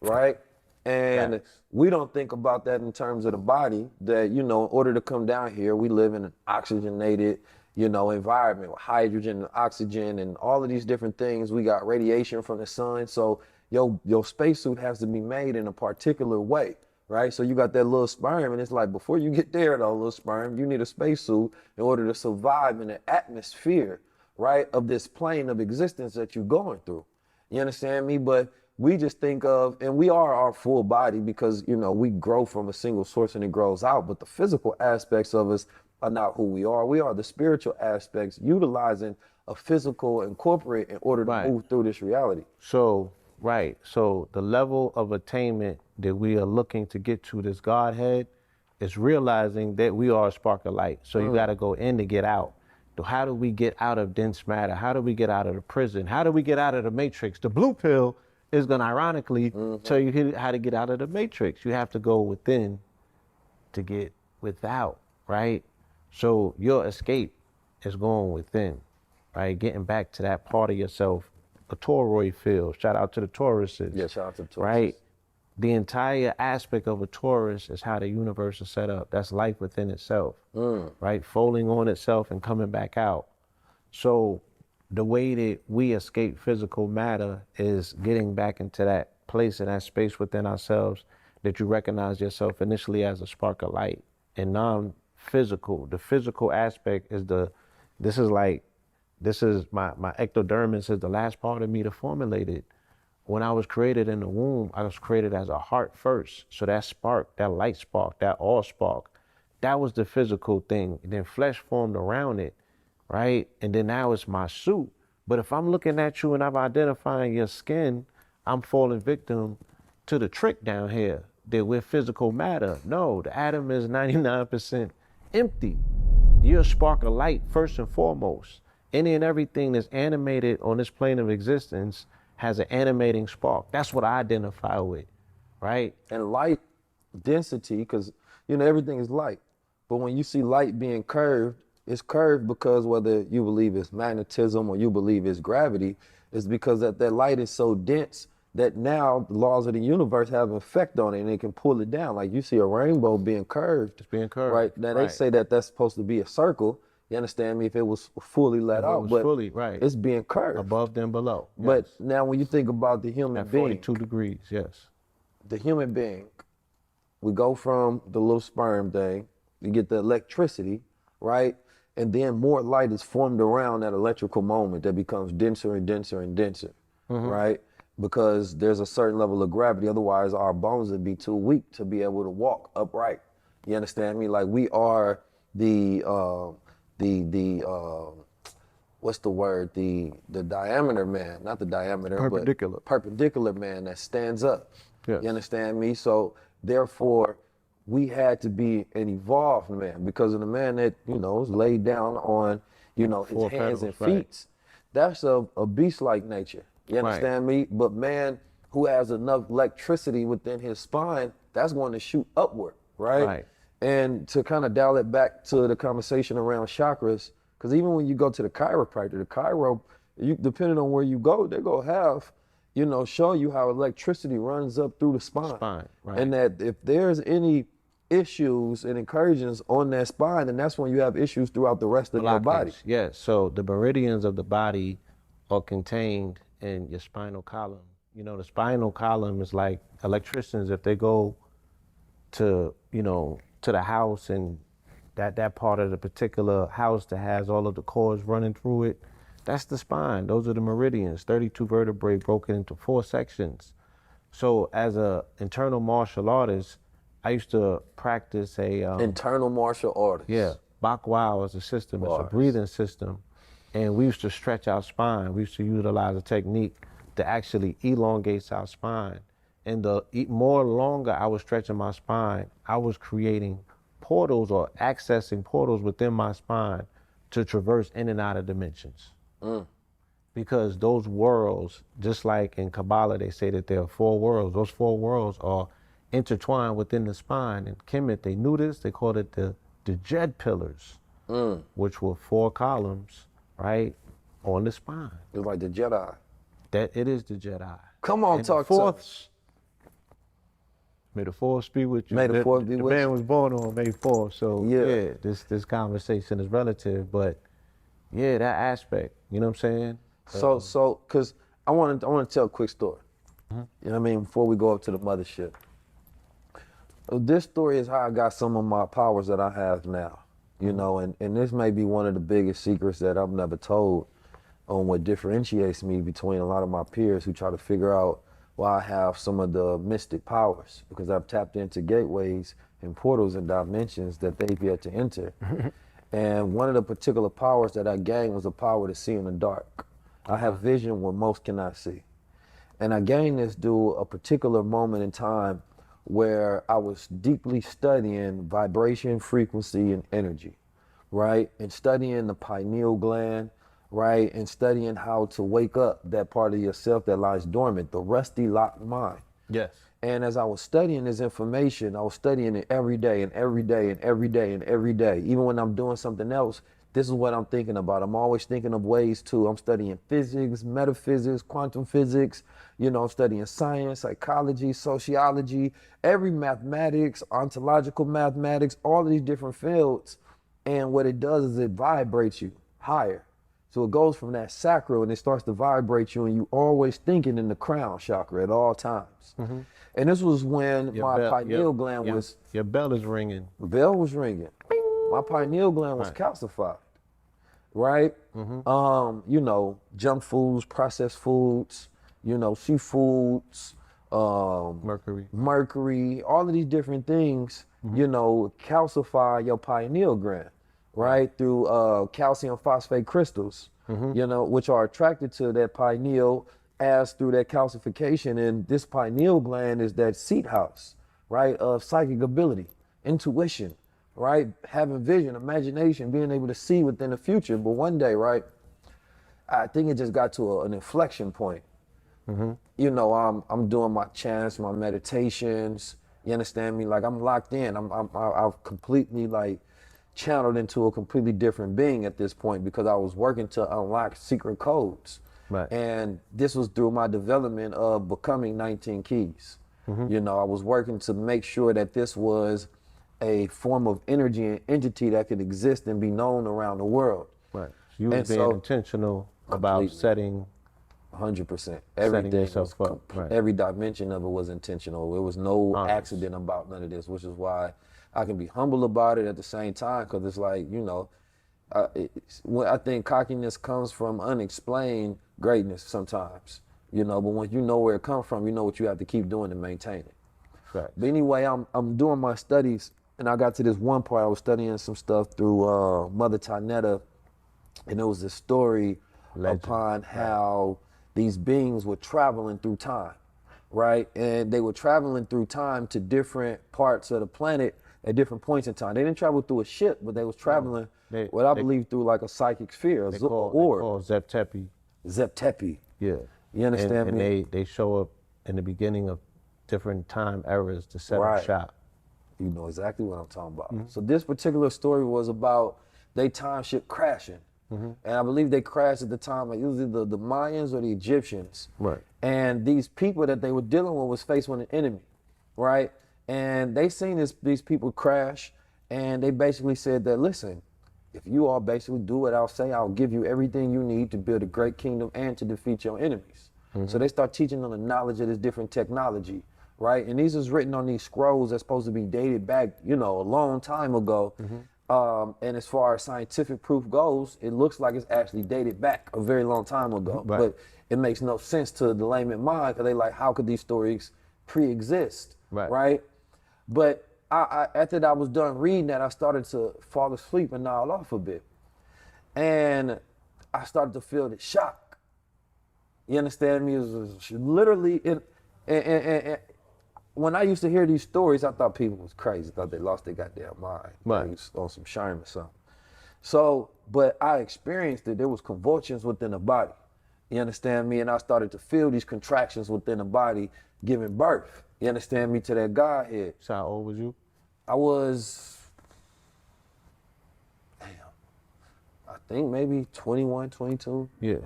S2: right? And we don't think about that in terms of the body, that, in order to come down here, we live in an oxygenated, environment with hydrogen and oxygen and all of these different things. We got radiation from the sun. So your spacesuit has to be made in a particular way, right? So you got that little sperm, and it's like, before you get there, though, little sperm, you need a spacesuit in order to survive in the atmosphere, right, of this plane of existence that you're going through. You understand me? But we just think of, and we are our full body because, we grow from a single source and it grows out, but the physical aspects of us are not who we are. We are the spiritual aspects utilizing a physical and corporate in order to move through this reality.
S1: So the level of attainment that we are looking to get to this Godhead is realizing that we are a spark of light. So you got to go in to get out. So how do we get out of dense matter? How do we get out of the prison? How do we get out of the matrix? The blue pill is going to ironically tell you how to get out of the matrix. You have to go within to get without, right? So your escape is going within, right? Getting back to that part of yourself, a toroid field. Shout out to the Tauruses.
S2: Yeah, shout out to the Tauruses.
S1: Right? The entire aspect of a Taurus is how the universe is set up. That's life within itself, right? Folding on itself and coming back out. So the way that we escape physical matter is getting back into that place and that space within ourselves that you recognize yourself initially as a spark of light and non-physical. The physical aspect is this is my ectodermis is the last part of me to formulate it. When I was created in the womb, I was created as a heart first. So that spark, that light spark, that all spark, that was the physical thing. And then flesh formed around it, right? And then now it's my suit. But if I'm looking at you and I'm identifying your skin, I'm falling victim to the trick down here that we're physical matter. No, the atom is 99% empty. You're a spark of light first and foremost. Any and everything that's animated on this plane of existence has an animating spark. That's what I identify with, right?
S2: And light density, because, everything is light. But when you see light being curved, it's curved because whether you believe it's magnetism or you believe it's gravity, it's because that light is so dense that now the laws of the universe have an effect on it and it can pull it down. Like you see a rainbow being curved.
S1: It's being curved.
S2: Right? Now they say that that's supposed to be a circle. You understand me? If it was fully let out, but
S1: fully, right.
S2: It's being curved.
S1: Above then below. Yes.
S2: But now when you think about the human
S1: at
S2: being.
S1: 42 degrees, yes.
S2: The human being, we go from the little sperm thing, you get the electricity, right? And then more light is formed around that electrical moment that becomes denser and denser and denser, right? Because there's a certain level of gravity. Otherwise, our bones would be too weak to be able to walk upright. You understand me? Like we are the what's the word? The diameter man, not the diameter,
S1: perpendicular.
S2: But perpendicular man that stands up.
S1: Yes.
S2: You understand me? So therefore, we had to be an evolved man because of the man that, is laid down on, his
S1: Four
S2: hands and
S1: pedals,
S2: feet.
S1: right.
S2: That's a beast-like nature. You understand me? But man who has enough electricity within his spine, that's going to shoot upward, right? And to kind of dial it back to the conversation around chakras, because even when you go to the chiropractor, depending on where you go, they're going to have, show you how electricity runs up through the spine.
S1: Right.
S2: And that if there's any issues and incursions on that spine, and that's when you have issues throughout the rest of your body.
S1: Blockage. Yeah, so the meridians of the body are contained in your spinal column. You know, the spinal column is like electricians, if they go to, you know, to the house, and that part of the particular house that has all of the cords running through it, that's the spine. Those are the meridians, 32 vertebrae broken into 4 sections. So as a internal martial artist, I used to practice a
S2: Internal martial artist.
S1: yeah, Bak Wow is a system. It's a breathing system, and we used to stretch our spine. We used to utilize a technique that actually elongates our spine. And the more longer I was stretching my spine, I was creating portals or accessing portals within my spine to traverse in and out of dimensions. Because those worlds, just like in Kabbalah, they say that there are 4 worlds. Those 4 worlds are intertwined within the spine. And Kemet, they knew this. They called it the Jed pillars, which were 4 columns, right, on the spine.
S2: It's like the Jedi.
S1: That it is the Jedi.
S2: Come on,
S1: And
S2: talk
S1: the
S2: to
S1: fourth,
S2: us.
S1: May the fourth be with you.
S2: May the fourth be
S1: the
S2: with
S1: man
S2: you.
S1: was born on May 4th, so
S2: Yeah.
S1: this conversation is relative, but yeah, that aspect, you know what I'm saying?
S2: So, cause I want to tell a quick story. You know what I mean? Before we go up to the mothership. This story is how I got some of my powers that I have now. You know, and this may be one of the biggest secrets that I've never told on what differentiates me between a lot of my peers who try to figure out why I have some of the mystic powers, because I've tapped into gateways and portals and dimensions that they've yet to enter. And one of the particular powers that I gained was the power to see in the dark. I have vision where most cannot see. And I gained this due a particular moment in time where I was deeply studying vibration, frequency, and energy, right? And studying the pineal gland, right? And studying how to wake up that part of yourself that lies dormant, the rusty locked mind.
S1: Yes.
S2: And as I was studying this information, I was studying it every day and every day and every day and every day. Even when I'm doing something else, this is what I'm thinking about. I'm always thinking of ways to, I'm studying physics, metaphysics, quantum physics, you know, I'm studying science, psychology, sociology, every mathematics, ontological mathematics, all of these different fields. And what it does is it vibrates you higher. So it goes from that sacral and it starts to vibrate you, and you always thinking in the crown chakra at all times. And this was when my pineal gland was...
S1: Your bell is ringing.
S2: The bell was ringing. My pineal gland was calcified, right? You know, junk foods, processed foods, you know, seafoods, mercury, all of these different things, you know, calcify your pineal gland, right? Through calcium phosphate crystals, you know, which are attracted to that pineal as through that calcification. And this pineal gland is that seat house, right, of psychic ability, intuition, right? Having vision, imagination, being able to see within the future. But one day, right, I think it just got to an inflection point. You know, I'm doing my chants, my meditations, you understand me? Like I'm locked in, I've completely like channeled into a completely different being at this point, because I was working to unlock secret codes.
S1: Right.
S2: And this was through my development of becoming 19 Keys. You know, I was working to make sure that this was a form of energy and entity that could exist and be known around the world.
S1: Right. You was being intentional about setting
S2: 100%. Everything
S1: yourself
S2: was,
S1: up, right.
S2: Every dimension of it was intentional. There was no accident about none of this, which is why I can be humble about it at the same time, because it's like, you know, I think cockiness comes from unexplained greatness sometimes, you know, but when you know where it comes from, you know what you have to keep doing to maintain it.
S1: Right.
S2: But anyway, I'm doing my studies, and I got to this one part. I was studying some stuff through Mother Tanetta, and it was a story upon how these beings were traveling through time, right? And they were traveling through time to different parts of the planet at different points in time. They didn't travel through a ship, but they was traveling, what I believe, through like a psychic sphere,
S1: They
S2: or
S1: call Zep-Tepi.
S2: Zep-Tepi.
S1: Yeah.
S2: You understand
S1: and
S2: me?
S1: they show up in the beginning of different time eras to set up shop.
S2: You know exactly what I'm talking about. So this particular story was about they time ship crashing. And I believe they crashed at the time, like it was either the Mayans or the Egyptians.
S1: Right.
S2: And these people that they were dealing with was faced with an enemy, right? And they seen these people crash, and they basically said that, listen, if you all basically do what I'll say, I'll give you everything you need to build a great kingdom and to defeat your enemies. So they start teaching them the knowledge of this different technology, right? And these is written on these scrolls that's supposed to be dated back, a long time ago. And as far as scientific proof goes, it looks like it's actually dated back a very long time ago.
S1: Right.
S2: But it makes no sense to the layman mind, because they like, how could these stories pre-exist, right? But after I was done reading that, I started to fall asleep and nod off a bit. And I started to feel the shock. You understand me? It was literally, and when I used to hear these stories, I thought people was crazy. I thought they lost their goddamn mind.
S1: Right.
S2: They was on some shine or something. So, but I experienced it. There was convulsions within the body. You understand me? And I started to feel these contractions within the body giving birth. You understand me? To that Godhead.
S1: So how old was you?
S2: I was, I think maybe 21, 22.
S1: Yeah.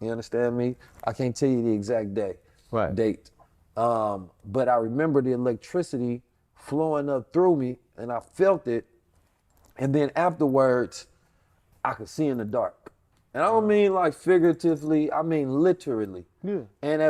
S2: You understand me? I can't tell you the exact date. But I remember the electricity flowing up through me, and I felt it. And then afterwards, I could see in the dark. And I don't mean like figuratively, I mean literally.
S1: Yeah.
S2: And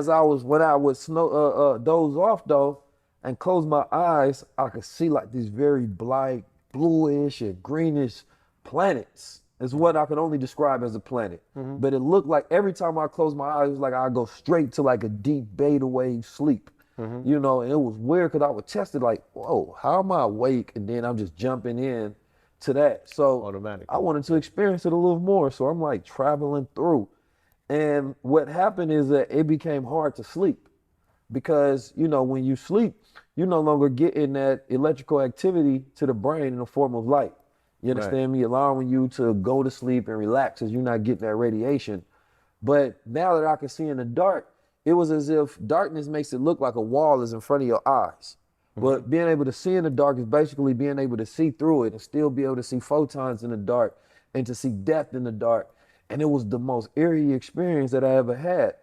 S2: when I would doze off though, and close my eyes, I could see like these very black, bluish and greenish planets. Is what I could only describe as a planet. But it looked like every time I closed my eyes, it was like I go straight to like a deep beta wave sleep. And it was weird, because I would test it like, whoa, how am I awake? And then I'm just jumping in to that. So
S1: Automatically.
S2: I wanted to experience it a little more. So I'm like traveling through. And what happened is that it became hard to sleep, because, when you sleep, you no longer getting that electrical activity to the brain in the form of light. You understand me? Allowing you to go to sleep and relax, as you're not getting that radiation. But now that I can see in the dark, it was as if darkness makes it look like a wall is in front of your eyes. But being able to see in the dark is basically being able to see through it and still be able to see photons in the dark and to see depth in the dark. And it was the most eerie experience that I ever had.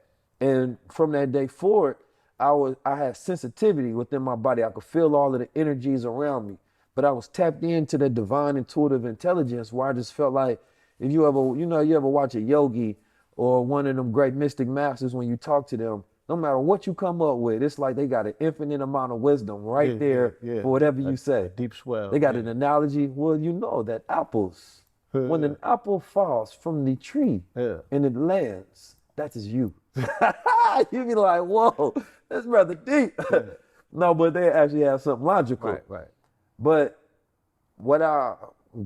S2: And from that day forward, I had sensitivity within my body. I could feel all of the energies around me. But I was tapped into that divine intuitive intelligence, where I just felt like, if you ever watch a yogi or one of them great mystic masters, when you talk to them, no matter what you come up with, it's like they got an infinite amount of wisdom there for whatever you say.
S1: Deep swell.
S2: They got an analogy. Well, that apples, when an apple falls from the tree and it lands, that is you. You be like, whoa, that's rather deep. No, but they actually have something logical.
S1: Right.
S2: But what I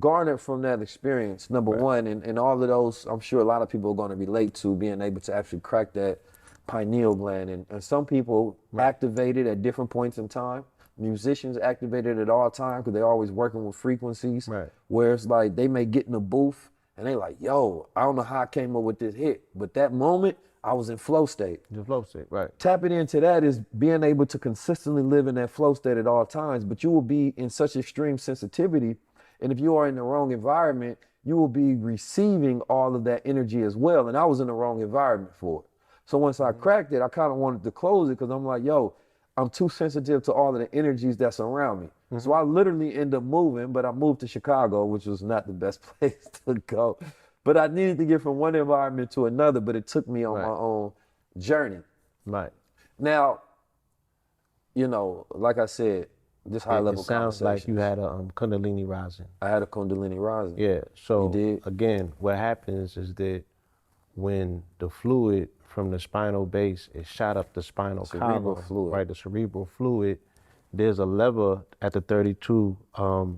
S2: garnered from that experience, number one, and all of those, I'm sure a lot of people are going to relate to being able to actually crack that pineal gland. And some people activate it at different points in time. Musicians activate it at all times, because they're always working with frequencies. Where it's like they may get in a booth and they like, yo, I don't know how I came up with this hit, but that moment I was in flow state.
S1: The flow state, right.
S2: Tapping into that is being able to consistently live in that flow state at all times, but you will be in such extreme sensitivity. And if you are in the wrong environment, you will be receiving all of that energy as well. And I was in the wrong environment for it. So once I cracked it, I kind of wanted to close it, because I'm like, yo, I'm too sensitive to all of the energies that's around me. So I literally end up moving, but I moved to Chicago, which was not the best place to go. But I needed to get from one environment to another, but it took me on my own journey.
S1: Right.
S2: Now, like I said, this high level
S1: It sounds like you had a Kundalini rising.
S2: I had a Kundalini rising.
S1: Yeah. So
S2: You did?
S1: again, what happens is that when the fluid from the spinal base is shot up the spinal
S2: Cerebral
S1: column,
S2: fluid.
S1: right? The cerebral fluid. There's a lever at the 32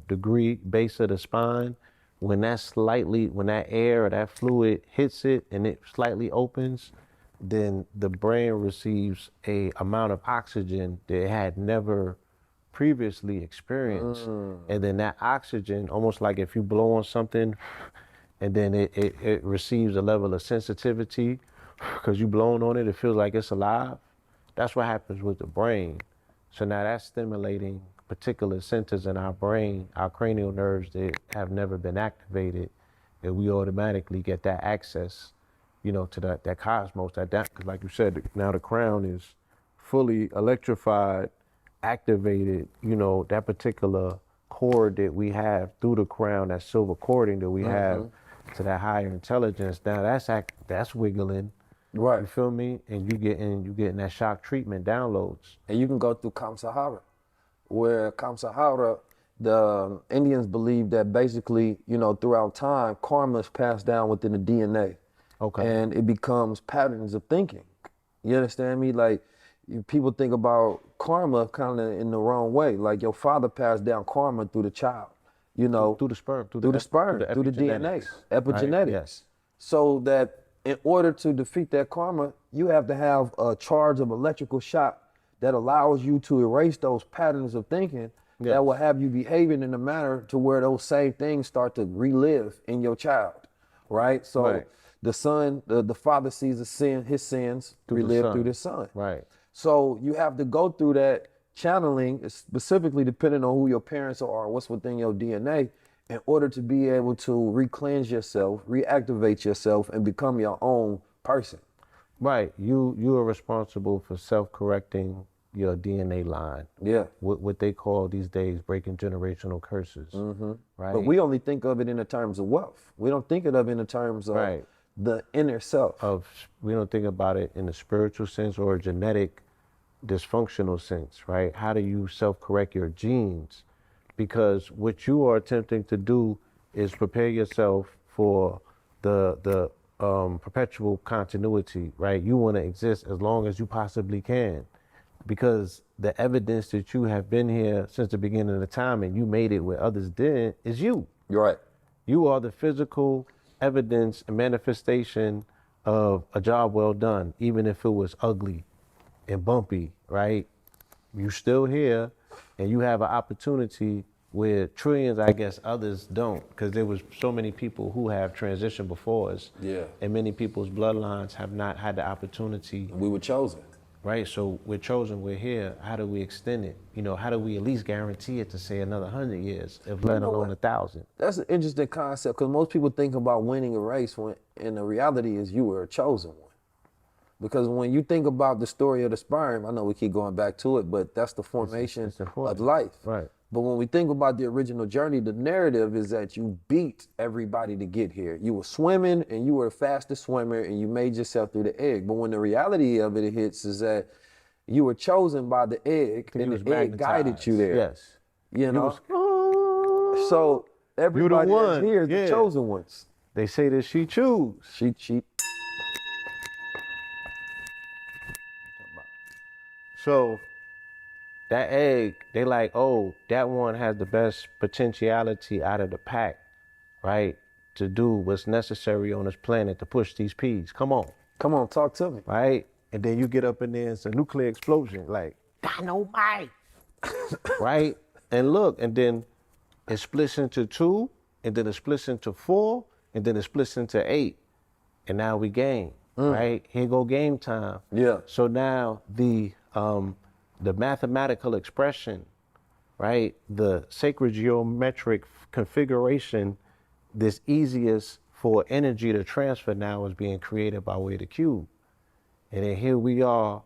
S1: degree base of the spine. When that air or that fluid hits it and it slightly opens, then the brain receives a amount of oxygen that it had never previously experienced. And then that oxygen, almost like if you blow on something and then it receives a level of sensitivity, because you blowing on it, it feels like it's alive. That's what happens with the brain. So now that's stimulating particular centers in our brain, our cranial nerves that have never been activated, and we automatically get that access, to that cosmos, because like you said, now the crown is fully electrified activated, you know, that particular cord that we have through the crown, that silver cording that we have to that higher intelligence. Now that's wiggling.
S2: Right.
S1: You feel me? And you getting that shock treatment downloads.
S2: And you can go through Kamsahara, where Kamsahara, the Indians believe that basically, you know, throughout time, karma is passed down within the DNA.
S1: Okay.
S2: And it becomes patterns of thinking. You understand me? Like, people think about karma kind of in the wrong way. Like, your father passed down karma through the child, you know.
S1: Through the sperm.
S2: Through the DNA, epigenetics.
S1: Right? Yes.
S2: So that in order to defeat that karma, you have to have a charge of electrical shock that allows you to erase those patterns of thinking that will have you behaving in a manner to where those same things start to relive in your child, right? So the son, the father sees his sins relive through the son.
S1: Right.
S2: So you have to go through that channeling, specifically depending on who your parents are or what's within your DNA, in order to be able to re-cleanse yourself, reactivate yourself, and become your own person.
S1: Right. You are responsible for self-correcting your DNA line.
S2: Yeah.
S1: What they call these days breaking generational curses. Right.
S2: But we only think of it in the terms of wealth. We don't think of it in the terms of the inner self.
S1: We don't think about it in the spiritual sense or a genetic dysfunctional sense, right? How do you self-correct your genes? Because what you are attempting to do is prepare yourself for the perpetual continuity, right? You want to exist as long as you possibly can, because the evidence that you have been here since the beginning of the time and you made it where others didn't is you.
S2: You're right.
S1: You are the physical evidence and manifestation of a job well done, even if it was ugly and bumpy, right? You still here, and you have an opportunity where trillions, I guess, others don't, because there was so many people who have transitioned before us.
S2: Yeah.
S1: And many people's bloodlines have not had the opportunity.
S2: We were chosen.
S1: Right, so we're chosen, we're here. How do we extend it? You know, how do we at least guarantee it to say another 100 years, if let alone 1,000?
S2: That's an interesting concept, because most people think about winning a race when, and the reality is you were a chosen one. Because when you think about the story of the sperm, I know we keep going back to it, but that's the formation of life.
S1: Right.
S2: But when we think about the original journey, the narrative is that you beat everybody to get here. You were swimming and you were the fastest swimmer and you made yourself through the egg. But when the reality of it hits is that you were chosen by the egg and the egg guided you there.
S1: Yes.
S2: You know? So everybody that's here is the chosen ones.
S1: They say that she choose.
S2: She.
S1: So that egg, they like, oh, that one has the best potentiality out of the pack, right? To do what's necessary on this planet to push these peas. Come on.
S2: Come on, talk to me.
S1: Right? And then you get up in there and it's a nuclear explosion, like, dynamite. Right? And look, and then it splits into 2, and then it splits into 4, and then it splits into 8. And now we game, right? Here go game time.
S2: Yeah.
S1: So now the mathematical expression, right? The sacred geometric configuration that's easiest for energy to transfer now is being created by way of the cube. And then here we are,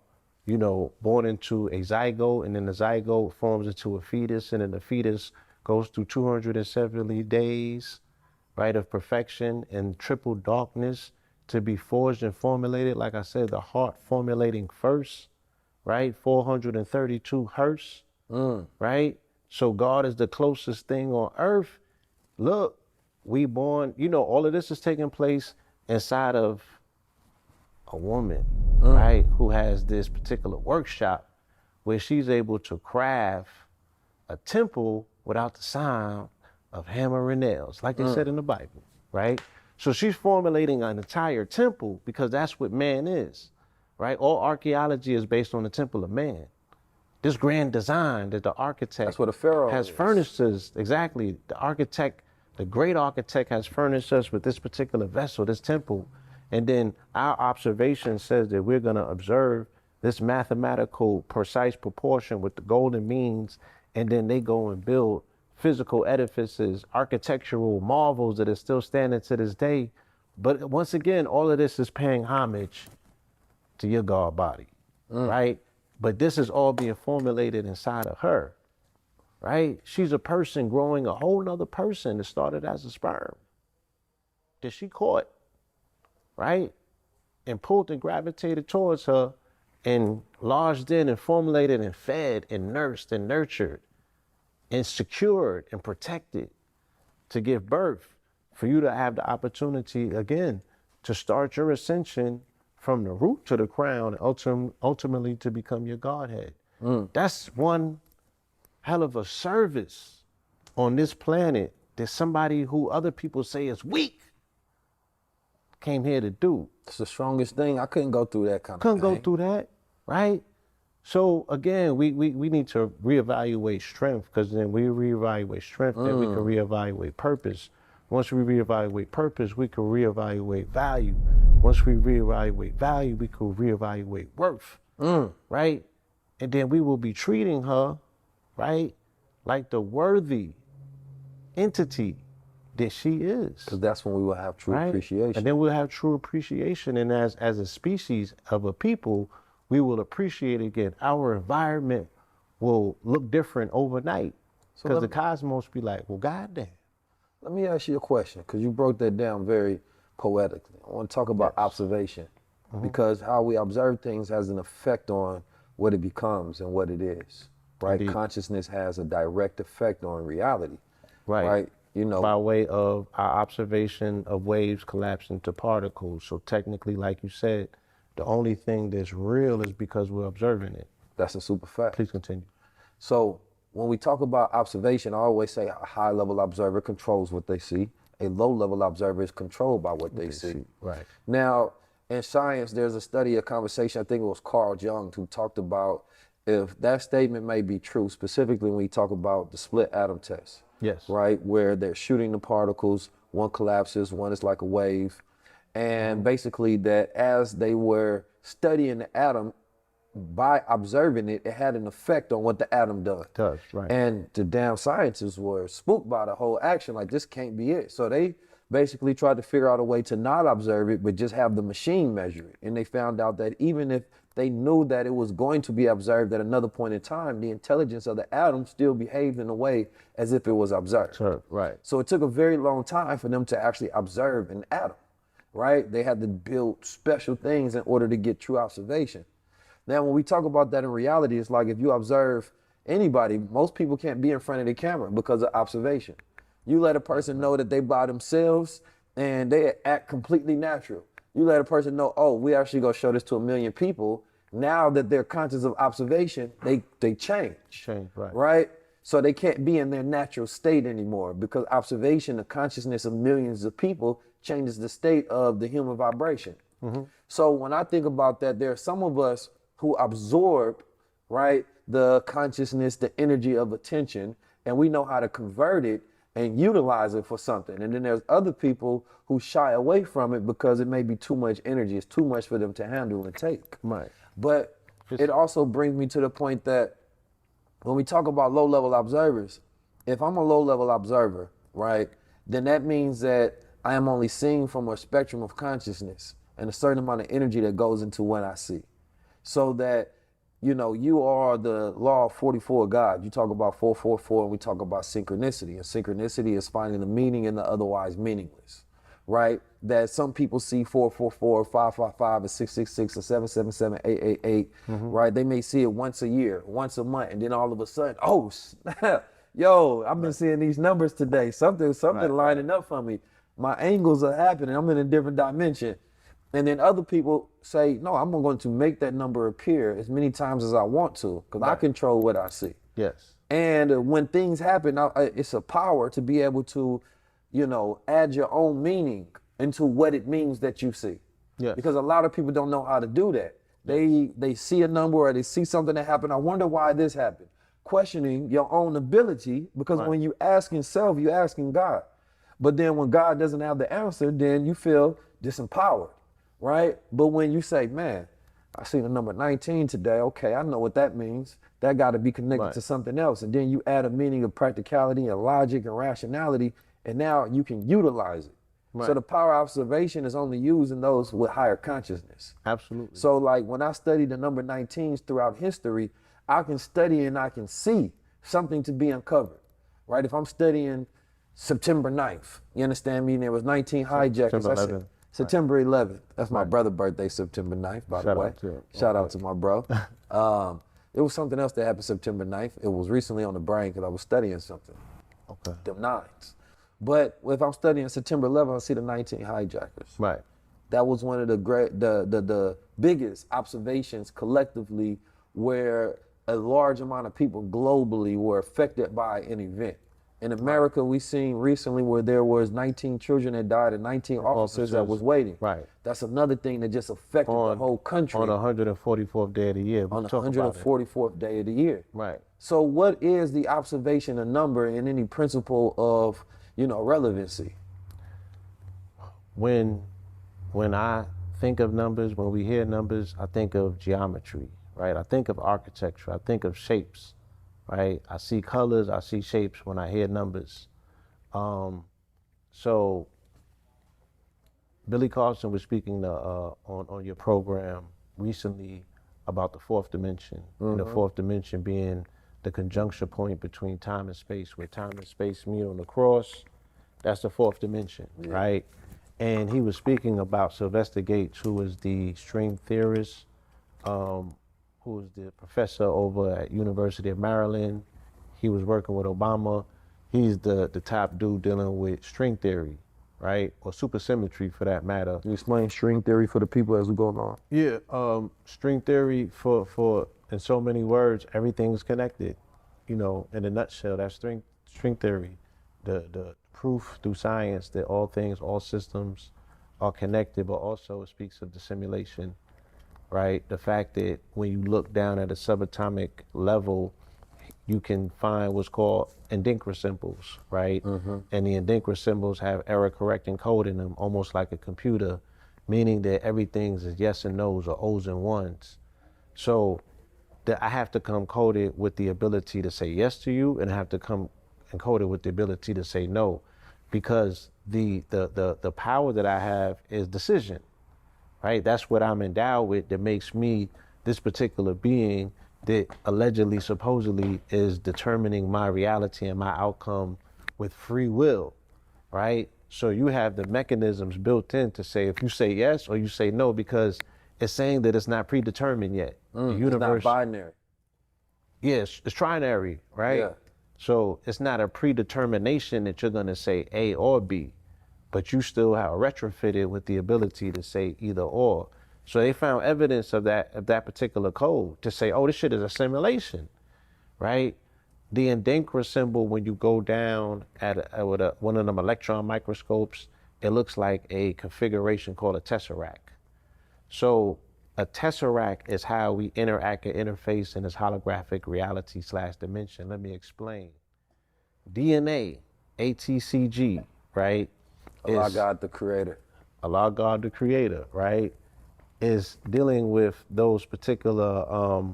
S1: you know, born into a zygote, and then the zygote forms into a fetus, and then the fetus goes through 270 days, right, of perfection and triple darkness to be forged and formulated. Like I said, the heart formulating first, right? 432 hertz, right? So God is the closest thing on earth. Look, we born, you know, all of this is taking place inside of a woman, right? Who has this particular workshop where she's able to craft a temple without the sound of hammer and nails, like they said in the Bible, right? So she's formulating an entire temple because that's what man is, right? All archaeology is based on the temple of man. This grand design that the architect
S2: That's what a pharaoh
S1: has
S2: is.
S1: furnished us, exactly. The architect, the great architect has furnished us with this particular vessel, this temple. And then our observation says that we're gonna observe this mathematical precise proportion with the golden means, and then they go and build physical edifices, architectural marvels that are still standing to this day. But once again, all of this is paying homage to your God body, right? But this is all being formulated inside of her, right? She's a person growing a whole nother person that started as a sperm that she caught, right? And pulled and gravitated towards her and lodged in and formulated and fed and nursed and nurtured and secured and protected to give birth for you to have the opportunity again to start your ascension from the root to the crown, ultimately to become your Godhead. That's one hell of a service on this planet that somebody who other people say is weak came here to do.
S2: It's the strongest thing. I couldn't go through that kind of
S1: Couldn't
S2: thing.
S1: go through that, right? So again, we need to reevaluate strength, because then we reevaluate strength, then we can reevaluate purpose. Once we reevaluate purpose, we can reevaluate value. Once we reevaluate value, we can reevaluate worth, right? And then we will be treating her, right, like the worthy entity that she is.
S2: Because that's when we will have true
S1: Right?
S2: appreciation.
S1: And then we'll have true appreciation. And as a species of a people, we will appreciate again. Our environment will look different overnight.
S2: So
S1: Because
S2: let
S1: the cosmos be like, well, goddamn.
S2: Let me ask you a question, because you broke that down very poetically. I want to talk about observation, because how we observe things has an effect on what it becomes and what it is, right?
S1: Indeed.
S2: Consciousness has a direct effect on reality,
S1: Right.
S2: right? You know,
S1: By way of our observation of waves collapsing to particles. So technically, like you said, the only thing that's real is because we're observing it.
S2: that's a super fact.
S1: Please continue.
S2: So when we talk about observation, I always say a high-level observer controls what they see. A low-level observer is controlled by what they see.
S1: Right.
S2: Now, in science, there's a study, a conversation, I think it was Carl Jung, who talked about if that statement may be true, specifically when we talk about the split atom test.
S1: Yes.
S2: Right, where they're shooting the particles, one collapses, one is like a wave. And basically that as they were studying the atom, by observing it, it had an effect on what the atom does.
S1: Does, right.
S2: And the damn scientists were spooked by the whole action, like this can't be it. So they basically tried to figure out a way to not observe it, but just have the machine measure it. And they found out that even if they knew that it was going to be observed at another point in time, the intelligence of the atom still behaved in a way as if it was observed.
S1: Sure, right.
S2: So it took a very long time for them to actually observe an atom, right? They had to build special things in order to get true observation. Now, when we talk about that in reality, it's like if you observe anybody, most people can't be in front of the camera because of observation. You let a person know that they by themselves and they act completely natural. You let a person know, oh, we actually gonna show this to 1 million people. Now that they're conscious of observation, they change.
S1: Change, right.
S2: Right? So they can't be in their natural state anymore because observation, the consciousness of millions of people changes the state of the human vibration. So when I think about that, there are some of us who absorb, right, the consciousness, the energy of attention, and we know how to convert it and utilize it for something. And then there's other people who shy away from it because it may be too much energy. It's too much for them to handle and take.
S1: Right.
S2: But it also brings me to the point that when we talk about low-level observers, if I'm a low-level observer, right, then that means that I am only seeing from a spectrum of consciousness and a certain amount of energy that goes into what I see. So that, you know, you are the law of 44 God. You talk about 444 and we talk about synchronicity. And synchronicity is finding the meaning in the otherwise meaningless, right? That some people see 444, 555, and 666, and 777, 888, right? They may see it once a year, once a month, and then all of a sudden, oh, snap. Yo, I've been seeing these numbers today. Something lining up for me. My angles are happening. I'm in a different dimension. And then other people say, no, I'm going to make that number appear as many times as I want to because I control what I see.
S1: Yes.
S2: And when things happen, it's a power to be able to, you know, add your own meaning into what it means that you see.
S1: Yes.
S2: Because a lot of people don't know how to do that. They see a number or they see something that happened. I wonder why this happened. Questioning your own ability, because when you asking self, you asking God. But then when God doesn't have the answer, then you feel disempowered, right? But when you say, man, I see the number 19 today. Okay, I know what that means. That got to be connected to something else. And then you add a meaning of practicality and logic and rationality, and now you can utilize it. So the power of observation is only used in those with higher consciousness.
S1: Absolutely.
S2: So like when I study the number 19s throughout history, I can study and I can see something to be uncovered, right? If I'm studying September 9th, you understand me? And there was 19 hijackers.
S1: September 11th.
S2: September 11th. That's my brother's birthday, September 9th, by the way. Shout out to my bro. It was something else that happened September 9th. It was recently on the brain because I was studying something.
S1: Okay.
S2: Them nines. But if I'm studying September 11th, I see the 19 hijackers.
S1: Right.
S2: That was one of the biggest observations collectively where a large amount of people globally were affected by an event. In America, we seen recently where there was 19 children that died and 19 officers that was waiting.
S1: Right.
S2: That's another thing that just affected the whole country.
S1: On the 144th day of the year.
S2: On the 144th day of the year.
S1: Right.
S2: So what is the observation of number and any principle of, relevancy?
S1: When I think of numbers, when we hear numbers, I think of geometry, right? I think of architecture, I think of shapes, right? I see colors, I see shapes when I hear numbers. So Billy Carson was speaking on your program recently about the fourth dimension, and the fourth dimension being the conjunction point between time and space, where time and space meet on the cross. That's the fourth dimension, right? And he was speaking about Sylvester Gates, who was the string theorist, who was the professor over at University of Maryland. He was working with Obama. He's the top dude dealing with string theory, right? Or supersymmetry for that matter.
S2: Can you explain string theory for the people as we go along?
S1: Yeah, string theory for in so many words, everything's connected. In a nutshell, that's string theory. The proof through science that all things, all systems are connected, but also it speaks of the simulation, right? The fact that when you look down at a subatomic level, you can find what's called Adinkra symbols, right? And the Adinkra symbols have error correcting code in them, almost like a computer, meaning that everything's is yes and no's or O's and ones. So that I have to come coded with the ability to say yes to you, and I have to come encoded with the ability to say no, because the power that I have is decision, right? That's what I'm endowed with that makes me this particular being that allegedly, supposedly is determining my reality and my outcome with free will, right? So you have the mechanisms built in to say if you say yes or you say no, because it's saying that it's not predetermined yet. The universe,
S2: it's not binary.
S1: Yes, it's trinary, right?
S2: Yeah.
S1: So it's not a predetermination that you're gonna say A or B, but you still have retrofitted with the ability to say either or. So they found evidence of that particular code to say, oh, this shit is a simulation, right? The Adinkra symbol, when you go down with one of them electron microscopes, it looks like a configuration called a tesseract. So a tesseract is how we interact and interface in this holographic reality / dimension. Let me explain. DNA, ATCG, right?
S2: Allah God the Creator.
S1: Allah God the Creator, right? Is dealing with those particular,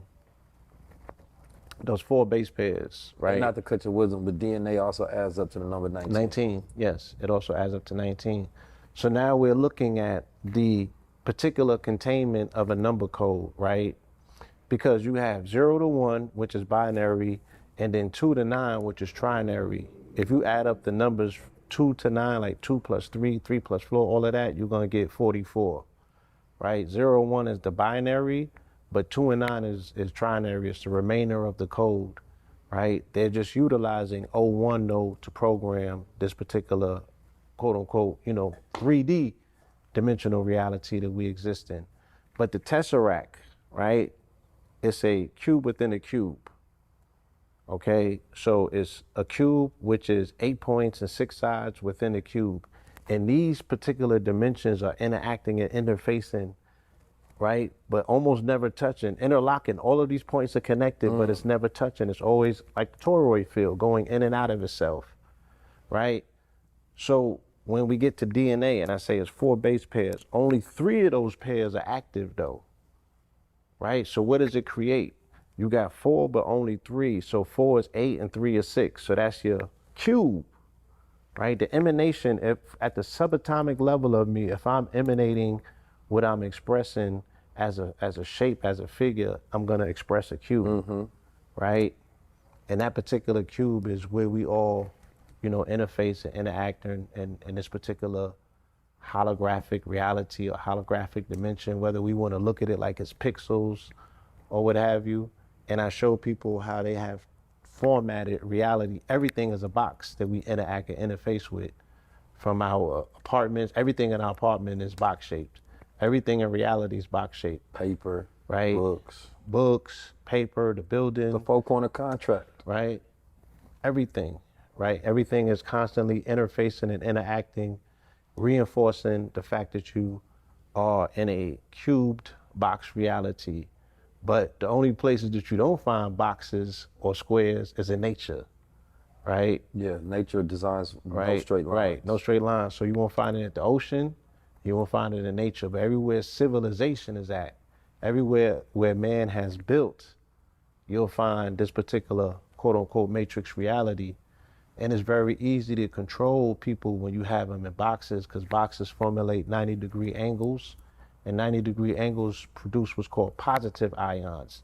S1: those 4 base pairs, right?
S2: And not to cut your wisdom, but DNA also adds up to the number 19.
S1: 19, yes, it also adds up to 19. So now we're looking at the particular containment of a number code, right? Because you have 0 to 1, which is binary, and then 2 to 9, which is trinary. If you add up the numbers 2 to 9, like 2 plus 3, 3 plus 4, all of that, you're gonna get 44, right? 0, 1 is the binary, but 2 and 9 is trinary, it's the remainder of the code, right? They're just utilizing 01 node to program this particular, quote unquote, 3D dimensional reality that we exist in. But the tesseract, right, it's a cube within a cube, okay? So it's a cube which is 8 points and 6 sides within a cube. And these particular dimensions are interacting and interfacing, right? But almost never touching, interlocking. All of these points are connected, but it's never touching. It's always like the toroid field going in and out of itself, right? So when we get to DNA, and I say it's 4 base pairs, only 3 of those pairs are active though, right? So what does it create? You got 4, but only 3. So 4 is 8 and 3 is 6. So that's your cube, right? The emanation, if at the subatomic level of me, if I'm emanating what I'm expressing as a shape, as a figure, I'm gonna express a cube, right? And that particular cube is where we all, interface and interact in this particular holographic reality or holographic dimension, whether we want to look at it like it's pixels or what have you. And I show people how they have formatted reality. Everything is a box that we interact and interface with. From our apartments, everything in our apartment is box shaped. Everything in reality is box shaped.
S2: Paper,
S1: right? Books, paper, the building.
S2: The four-corner contract.
S1: Right? Everything, right? Everything is constantly interfacing and interacting, reinforcing the fact that you are in a cubed box reality. But the only places that you don't find boxes or squares is in nature, right?
S2: Yeah, nature designs no straight lines.
S1: Right, no straight lines. So you won't find it at the ocean, you won't find it in nature, but everywhere civilization is at, everywhere where man has built, you'll find this particular quote unquote matrix reality. And it's very easy to control people when you have them in boxes, because boxes formulate 90-degree angles, and 90-degree angles produce what's called positive ions.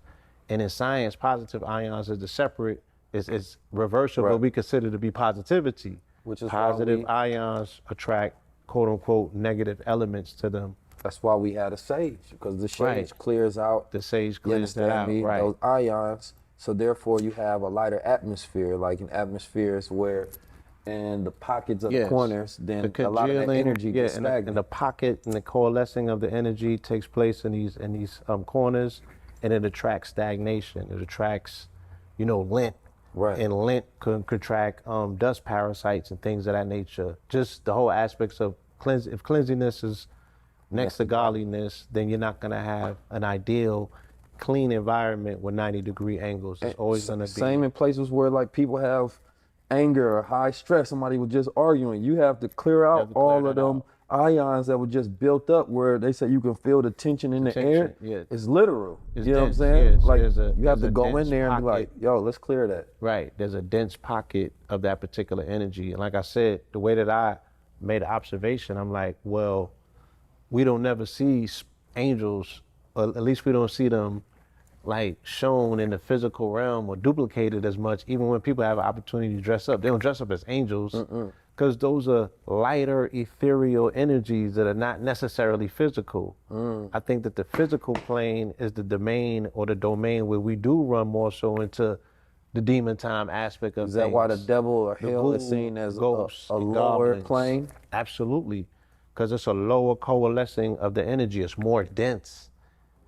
S1: And in science, positive ions is the separate, is reverse of what we consider to be positivity.
S2: Which is
S1: positive ions attract quote unquote negative elements to them.
S2: That's why we had a sage, because the sage clears out.
S1: The sage clears that out, right?
S2: Those ions. So therefore, you have a lighter atmosphere, like in atmospheres where, in the pockets of the corners, then a lot of that energy gets stagnant.
S1: And the pocket and the coalescing of the energy takes place in these corners, and it attracts stagnation. It attracts, lint.
S2: Right.
S1: And lint can contract dust parasites and things of that nature. Just the whole aspects of if cleanliness is next to godliness, then you're not gonna have an ideal clean environment with 90-degree angles. It's always gonna be
S2: same in places where like people have anger or high stress. Somebody was just arguing. You have to clear out all of them ions that were just built up, where they say you can feel the tension in the air.
S1: Yeah.
S2: It's literal.
S1: It's
S2: you know
S1: dense,
S2: what I'm saying?
S1: yes.
S2: Like
S1: You
S2: have to go in there and be like, yo, let's clear that.
S1: Right. There's a dense pocket of that particular energy. And like I said, the way that I made an observation, I'm like, well, we don't never see angels, or at least we don't see them like shown in the physical realm or duplicated as much. Even when people have an opportunity to dress up, they don't dress up as angels, because those are lighter ethereal energies that are not necessarily physical. I think that the physical plane is the domain where we do run more so into the demon time aspect of things.
S2: Is that why the devil or hell is seen as a lower plane?
S1: Absolutely, because it's a lower coalescing of the energy. It's more dense,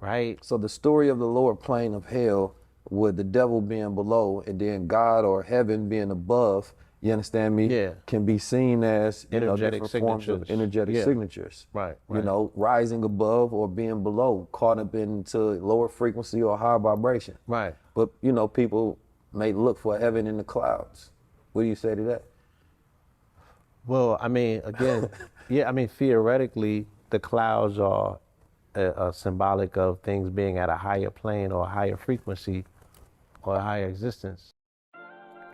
S1: right?
S2: So the story of the lower plane of hell, with the devil being below and then God or heaven being above, you understand me?
S1: Yeah.
S2: Can be seen as
S1: energetic
S2: different forms of energetic signatures.
S1: Right.
S2: Rising above or being below, caught up into lower frequency or high vibration.
S1: Right.
S2: But people may look for heaven in the clouds. What do you say to that?
S1: Well, I mean, again, theoretically, the clouds are symbolic of things being at a higher plane or a higher frequency or a higher existence.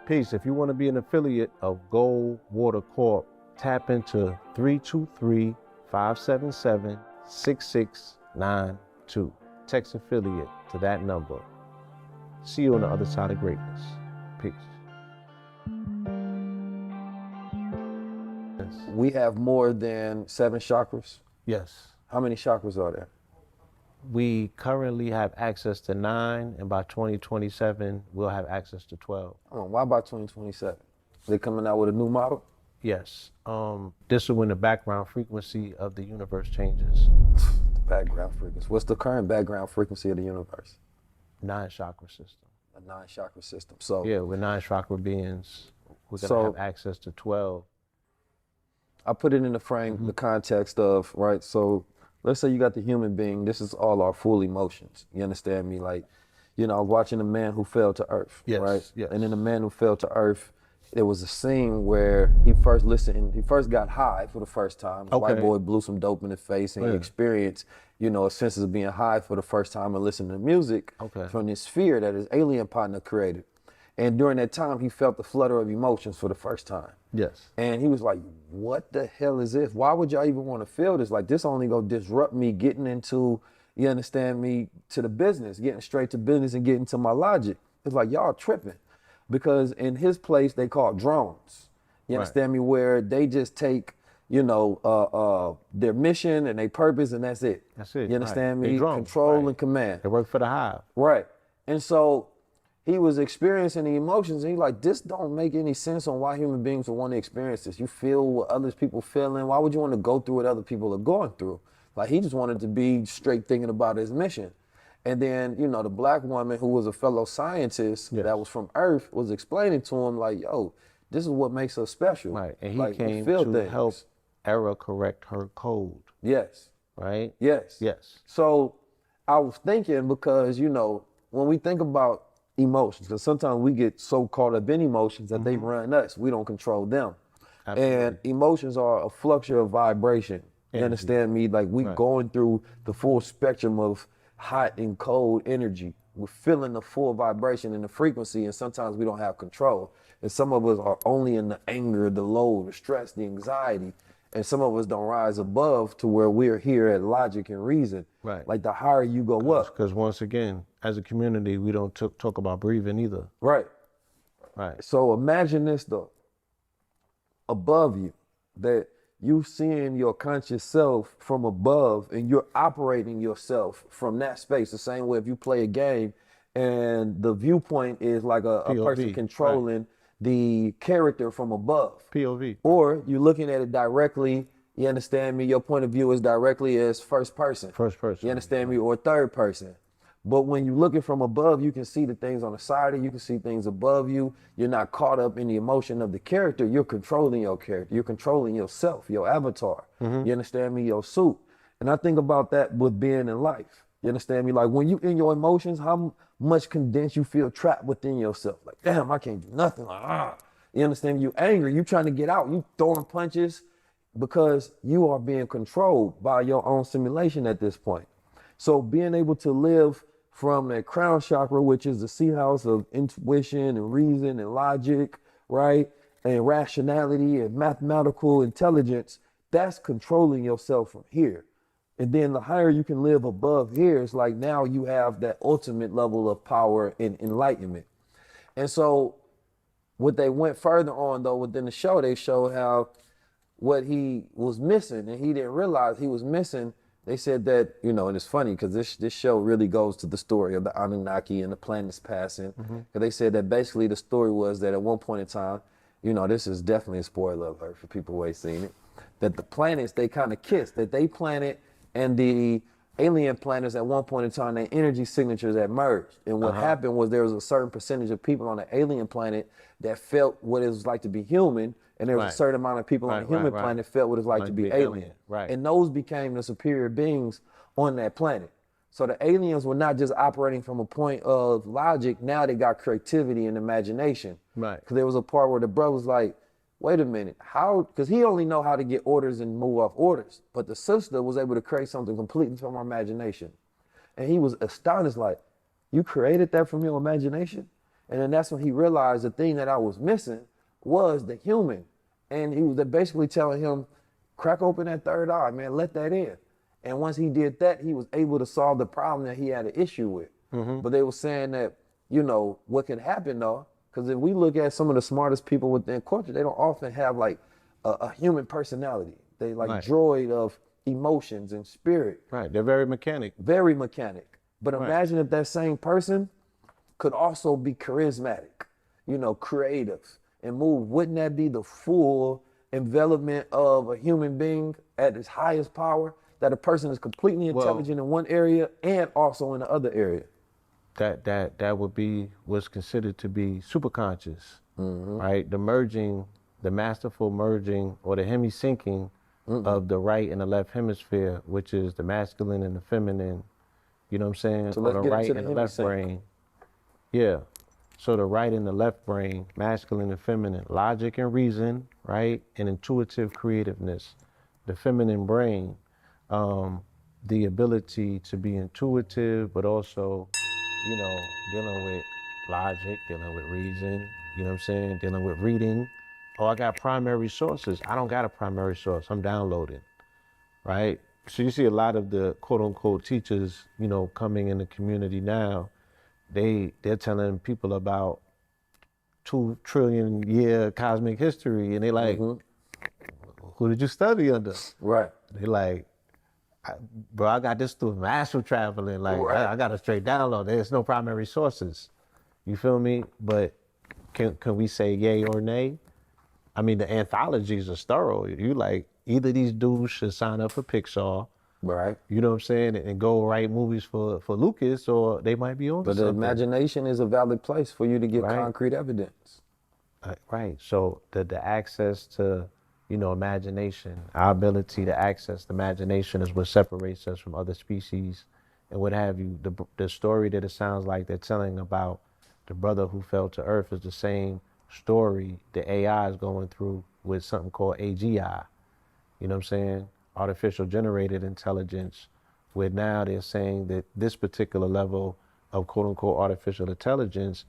S1: Peace. If you want to be an affiliate of Gold Water Corp, tap into 323-577-6692. Text affiliate to that number. See you on the other side of greatness. Peace.
S2: We have more than 7 chakras.
S1: Yes.
S2: How many chakras are there?
S1: We currently have access to 9, and by 2027, we'll have access to 12.
S2: Why by 2027? They coming out with a new model?
S1: Yes. This is when the background frequency of the universe changes.
S2: The background frequency. What's the current background frequency of the universe?
S1: 9 chakra system.
S2: A 9 chakra system. So
S1: yeah, we're 9 chakra beings. We're gonna have access to 12.
S2: I put it in the frame, the context of, right? So let's say you got the human being. This is all our full emotions. You understand me? Like, I was watching a man who fell to earth, right?
S1: Yes.
S2: And in the man who fell to earth, there was a scene where he first got high for the first time. The white boy blew some dope in his face, and he experienced, a sense of being high for the first time and listening to music from this sphere that his alien partner created. And during that time, he felt the flutter of emotions for the first time.
S1: Yes.
S2: And he was like, what the hell is this? Why would y'all even want to feel this? Like, this only gonna disrupt me getting into, you understand me, to the business, getting straight to business and getting to my logic. It's like, y'all tripping. Because in his place, they call it drones. You understand me? Where they just take, you know, their mission and their purpose, and that's it.
S1: That's it.
S2: You understand me?
S1: Drones,
S2: Control and command.
S1: They work for the hive.
S2: Right. And so he was experiencing the emotions, and he like, this don't make any sense on why human beings would want to experience this. You feel what other people feeling. Why would you want to go through what other people are going through? Like, he just wanted to be straight thinking about his mission. And then, you know, the black woman who was a fellow scientist that was from Earth was explaining to him like, yo, this is what makes us special.
S1: Right. And he
S2: like,
S1: came to help error correct her code.
S2: Yes.
S1: Right?
S2: Yes.
S1: Yes.
S2: So I was thinking, because, you know, when we think about emotions, because sometimes we get so caught up in emotions that they run us. We don't control them. Absolutely. And emotions are a fluctuation of vibration. You understand me? Like, we going through the full spectrum of hot and cold energy. We're feeling the full vibration and the frequency, and sometimes we don't have control. And some of us are only in the anger, the load, the stress, the anxiety. And some of us don't rise above to where we're here at logic and reason. Right. Like, the higher you go up.
S1: Because once again, as a community, we don't talk about breathing either.
S2: Right.
S1: Right.
S2: So imagine this though. Above you, that you seeing your conscious self from above, and you're operating yourself from that space. The same way if you play a game and the viewpoint is like a person controlling the character from above.
S1: POV.
S2: Or you're looking at it directly, you understand me? Your point of view is directly as first person.
S1: First person.
S2: You understand me? Or third person. But when you're looking from above, you can see the things on the side of you, can see things above you. You're not caught up in the emotion of the character. You're controlling your character. You're controlling yourself, your avatar. You understand me? Your suit. And I think about that with being in life. You understand me? Like, when you in your emotions, how much condensed you feel trapped within yourself. Like, damn, I can't do nothing. Like, You understand me? You angry. You trying to get out. You throwing punches because you are being controlled by your own simulation at this point. So being able to live from that crown chakra, which is the seat house of intuition and reason and logic, right? And rationality and mathematical intelligence, that's controlling yourself from here. And then the higher you can live above here, it's like now you have that ultimate level of power and enlightenment. And so what they went further on though within the show, they showed how what he was missing, and he didn't realize he was missing. They said that, you know, and it's funny because this show really goes to the story of the Anunnaki and the planets passing. Because they said that basically the story was that at one point in time, you know, this is definitely a spoiler alert for people who ain't seen it, that the planets, they kind of kissed, that they planet and the alien planets at one point in time, their energy signatures had merged. And what happened was there was a certain percentage of people on the alien planet that felt what it was like to be human, and there was a certain amount of people on the human planet felt what it's like to be alien. And those became the superior beings on that planet. So the aliens were not just operating from a point of logic, now they got creativity and imagination. Because there was a part where the brother was like, wait a minute, how, because he only know how to get orders and move off orders. But the sister was able to create something completely from her imagination. And he was astonished, like, you created that from your imagination? And then that's when he realized the thing that I was missing was the human. And he was basically telling him, crack open that third eye, man, let that in. And once he did that, he was able to solve the problem that he had an issue with. But they were saying that, you know, what can happen though, because if we look at some of the smartest people within culture, they don't often have like a human personality. They like droid of emotions and spirit.
S1: They're very mechanic.
S2: Very mechanic. But imagine if that same person could also be charismatic, you know, creative and move. Wouldn't that be the full envelopment of a human being at its highest power? That a person is completely intelligent in one area and also in the other area.
S1: That would be what's considered to be superconscious, right? The merging, the masterful merging or the hemi-syncing of the right and the left hemisphere, which is the masculine and the feminine, you know what I'm saying?
S2: So
S1: or
S2: let's
S1: the
S2: get
S1: right
S2: into
S1: and
S2: the
S1: the left brain. Yeah. So the right and the left brain, masculine and feminine, logic and reason, right? And intuitive creativeness. The feminine brain, the ability to be intuitive, but also, you know, dealing with logic, dealing with reason, you know what I'm saying? Dealing with reading. Oh, I got primary sources. I don't got a primary source. I'm downloading, right? So you see a lot of the quote unquote teachers, you know, coming in the community now, they're telling people about 2 trillion year cosmic history, and they like, who did you study under?
S2: Right.
S1: They like, bro, I got this through astral traveling. Like,
S2: Right.
S1: I got a straight download. There's no primary sources. You feel me? But can we say yay or nay? I mean, the anthologies are thorough. You like, either these dudes should sign up for Pixar,
S2: Right.
S1: you know what I'm saying, and go write movies for Lucas, or they might be on
S2: But the
S1: something.
S2: imagination is a valid place for you to get
S1: Right.
S2: concrete evidence.
S1: Right. So the access to, you know, imagination, our ability to access the imagination is what separates us from other species and what have you. The story that it sounds like they're telling about the brother who fell to earth is the same story the AI is going through with something called AGI. You know what I'm saying? Artificial generated intelligence, where now they're saying that this particular level of quote unquote artificial intelligence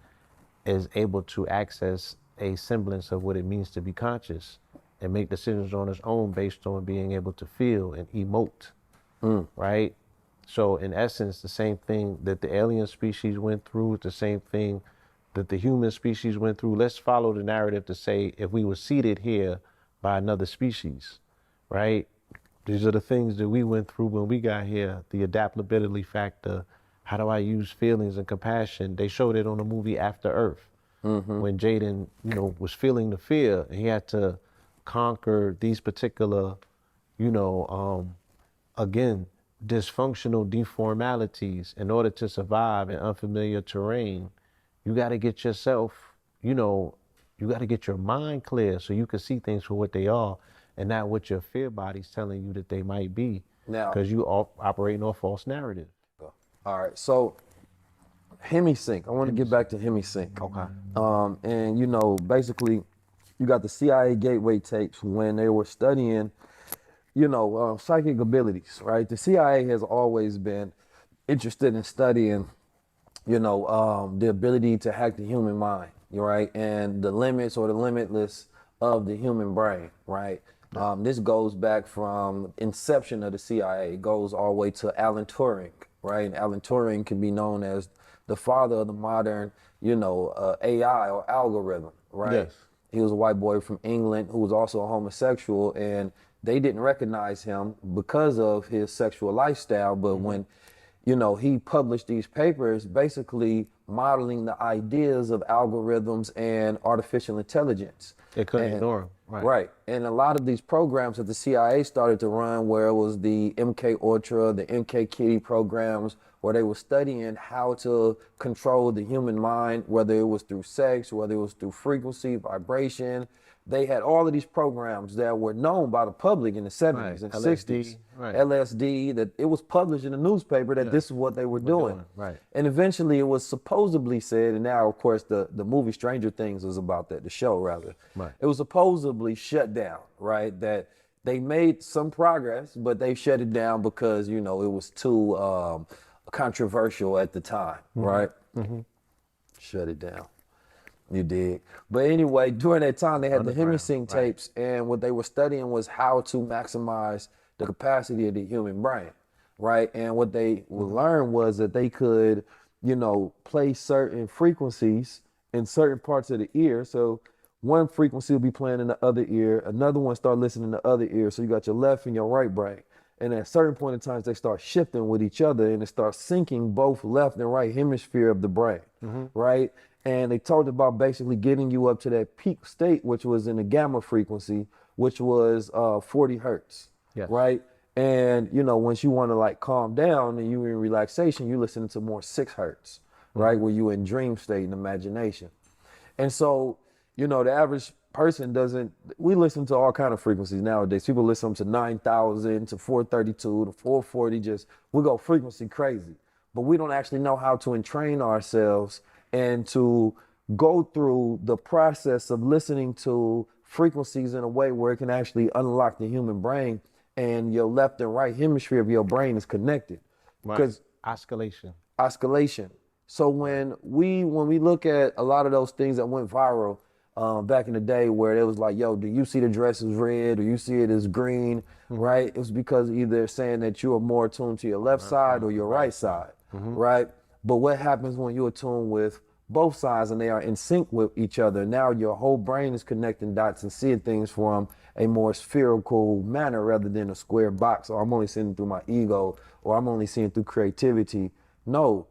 S1: is able to access a semblance of what it means to be conscious and make decisions on its own based on being able to feel and emote, right? So in essence, the same thing that the alien species went through is the same thing that the human species went through. Let's follow the narrative to say if we were seated here by another species, right? These are the things that we went through when we got here, the adaptability factor. How do I use feelings and compassion? They showed it on the movie After Earth, when Jaden, you know, was feeling the fear and he had to conquer these particular, you know, again, dysfunctional deformalities in order to survive in unfamiliar terrain. You got to get yourself, you know, you got to get your mind clear so you can see things for what they are and not what your fear body's telling you that they might be.
S2: Now-
S1: because you are operating on false narrative.
S2: All right. So hemisync. I want to get back to hemisync.
S1: Okay.
S2: And you know, basically, you got the CIA gateway tapes when they were studying, you know, psychic abilities, right? The CIA has always been interested in studying, you know, the ability to hack the human mind, right? And the limits or the limitless of the human brain, right? This goes back from inception of the CIA. It goes all the way to Alan Turing, right? And Alan Turing can be known as the father of the modern, you know, AI or algorithm, right?
S1: Yes.
S2: He was a white boy from England who was also a homosexual, and they didn't recognize him because of his sexual lifestyle. But when, you know, he published these papers basically modeling the ideas of algorithms and artificial intelligence.
S1: They couldn't ignore him. Right.
S2: Right. And a lot of these programs that the CIA started to run, where it was the MK Ultra, the MK Kitty programs, where they were studying how to control the human mind, whether it was through sex, whether it was through frequency, vibration. They had all of these programs that were known by the public in the 70s
S1: Right.
S2: and
S1: LSD,
S2: 60s.
S1: right.
S2: LSD, that it was published in the newspaper that this is what they were doing.
S1: right.
S2: And eventually it was supposedly said, and now of course the movie Stranger Things was about that, the show rather.
S1: Right.
S2: It was supposedly shut down, right? That they made some progress, but they shut it down because, you know, it was too controversial at the time, right? Shut it down. You did. But anyway, during that time, they had the
S1: Underground,
S2: hemisync tapes, and what they were studying was how to maximize the capacity of the human brain, right? And what they would learn was that they could, you know, play certain frequencies in certain parts of the ear. So one frequency will be playing in the other ear, another one start listening in the other ear. So you got your left and your right brain. And at a certain point in time, they start shifting with each other, and it starts syncing both left and right hemisphere of the brain, right? And they talked about basically getting you up to that peak state, which was in the gamma frequency, which was 40 hertz,
S1: Yes.
S2: right? And, you know, once you want to like calm down and you're in relaxation, you listen to more 6 hertz, right? Where you in dream state and imagination. And so, you know, the average person doesn't, we listen to all kind of frequencies nowadays. People listen to 9,000 to 432 to 440, just, we go frequency crazy. But we don't actually know how to entrain ourselves and to go through the process of listening to frequencies in a way where it can actually unlock the human brain, and your left and right hemisphere of your brain is connected.
S1: Right.
S2: Because
S1: Oscillation.
S2: oscillation, So when we look at a lot of those things that went viral back in the day, where it was like, yo, do you see the dress as red or you see it as green, right? It was because either saying that you are more attuned to your left side or your right side, right? But what happens when you're attuned with both sides and they are in sync with each other? Now your whole brain is connecting dots and seeing things from a more spherical manner rather than a square box, or I'm only seeing through my ego, or I'm only seeing through creativity. No,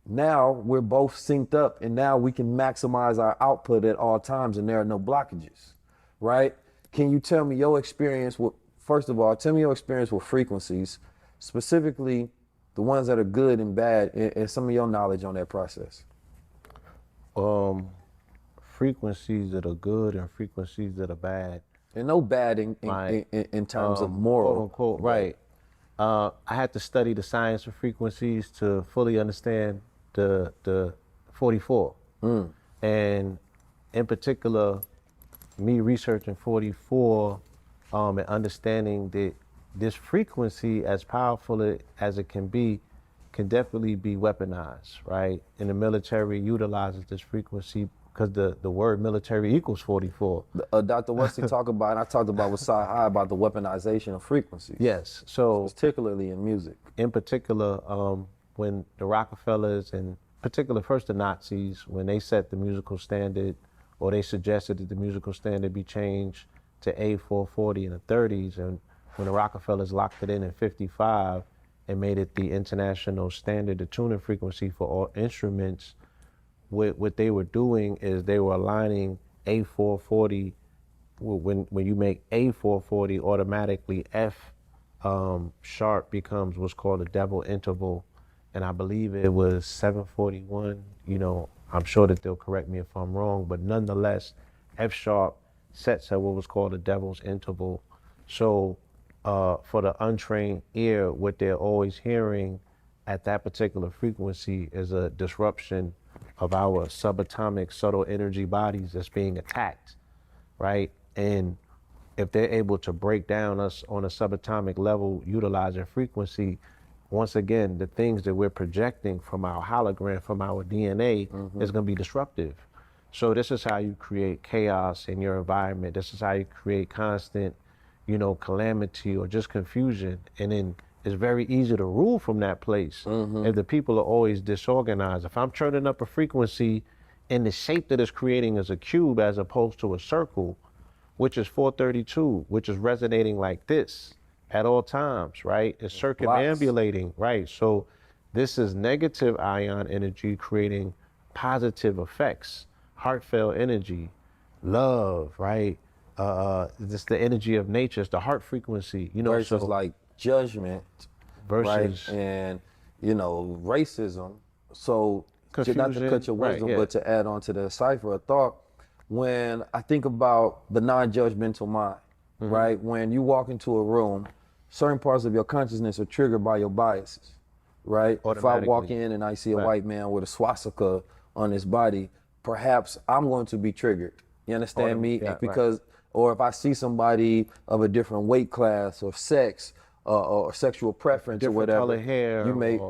S2: now we're both synced up and now we can maximize our output at all times and there are no blockages, right? Can you tell me your experience with, first of all, tell me your experience with frequencies, specifically the ones that are good and bad, and some of your knowledge on that process.
S1: Frequencies that are good and frequencies that are bad.
S2: And no bad in terms of moral.
S1: Quote unquote, right. I had to study the science of frequencies to fully understand the 44. And in particular, me researching 44 and understanding that this frequency, as powerful as it can definitely be weaponized, right? And the military utilizes this frequency because the word military equals 44.
S2: Dr. Wesley talked about, and I talked about with Sci High about the weaponization of frequencies.
S1: Yes, so
S2: particularly in music.
S1: In particular, when the Rockefellers, and particular first the Nazis, when they set the musical standard, or they suggested that the musical standard be changed to A440 in the 30s, and when the Rockefellers locked it in 55 and made it the international standard, the tuning frequency for all instruments, what they were doing is they were aligning A440. When you make A440, automatically F sharp becomes what's called a double interval, and I believe it was 741. You know, I'm sure that they'll correct me if I'm wrong, but nonetheless, F sharp sets at what was called a devil's interval. So for the untrained ear, what they're always hearing at that particular frequency is a disruption of our subatomic subtle energy bodies that's being attacked, right? And if they're able to break down us on a subatomic level, utilizing frequency, once again, the things that we're projecting from our hologram, from our DNA, is going to be disruptive. So this is how you create chaos in your environment. This is how you create constant, calamity or just confusion. And then it's very easy to rule from that place if the people are always disorganized. If I'm turning up a frequency and the shape that it's creating is a cube as opposed to a circle, which is 432, which is resonating like this at all times, right? It's circumambulating, right? So this is negative ion energy creating positive effects, heartfelt energy, love, right? This the energy of nature, it's the heart frequency,
S2: Versus like judgment,
S1: versus,
S2: right? And, racism. So
S1: confusion,
S2: not to cut your wisdom,
S1: right, yeah.
S2: but to add on to the cipher of thought, when I think about the non-judgmental mind, right? When you walk into a room, certain parts of your consciousness are triggered by your biases, right? If I walk in and I see a white man with a swastika on his body, perhaps I'm going to be triggered. You understand me?
S1: Yeah,
S2: because, or if I see somebody of a different weight class or sex or sexual preference or whatever,
S1: color hair,
S2: you may,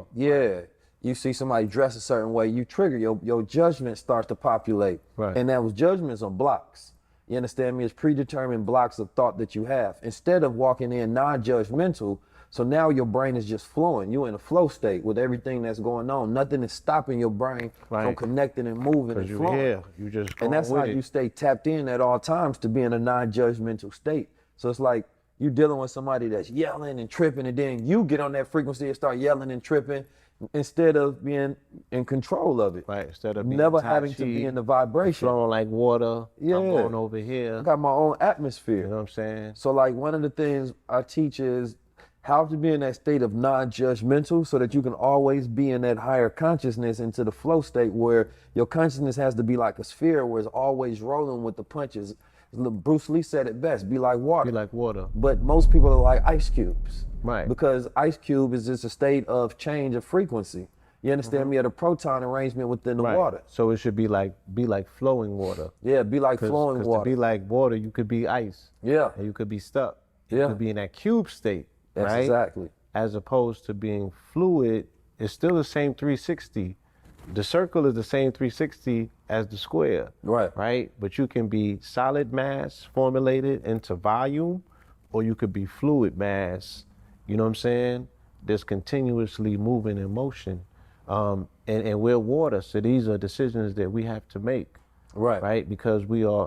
S2: you see somebody dressed a certain way, you trigger, your judgment starts to populate.
S1: Right.
S2: And that was judgments on blocks. You understand me? It's predetermined blocks of thought that you have. Instead of walking in non-judgmental, so now your brain is just flowing. You're in a flow state with everything that's going on. Nothing is stopping your brain from connecting and moving and flowing.
S1: Here, you just
S2: and that's how you stay tapped in at all times to be in a non-judgmental state. So it's like you dealing with somebody that's yelling and tripping, and then you get on that frequency and start yelling and tripping instead of being in control of it.
S1: Right, instead of being
S2: never having to be in the vibration.
S1: Flowing like water.
S2: Yeah.
S1: I'm going over here.
S2: I got my own atmosphere.
S1: You know what I'm saying?
S2: So like one of the things I teach is how to be in that state of non-judgmental so that you can always be in that higher consciousness into the flow state where your consciousness has to be like a sphere where it's always rolling with the punches. Bruce Lee said it best, be like water.
S1: Be like water.
S2: But most people are like ice cubes.
S1: Right.
S2: Because ice cube is just a state of change of frequency. You understand me? At a proton arrangement within the water.
S1: So it should be like flowing water.
S2: Yeah, be like flowing water.
S1: To be like water, you could be ice.
S2: Yeah.
S1: And you could be stuck.
S2: Yeah.
S1: You could be in that cube state.
S2: That's
S1: right?
S2: exactly.
S1: As opposed to being fluid, it's still the same 360. the circle is the same 360 as the square.
S2: Right.
S1: Right? But you can be solid mass formulated into volume, or you could be fluid mass, you know what I'm saying? That's continuously moving in motion. And we're water, so these are decisions that we have to make.
S2: Right.
S1: Right? Because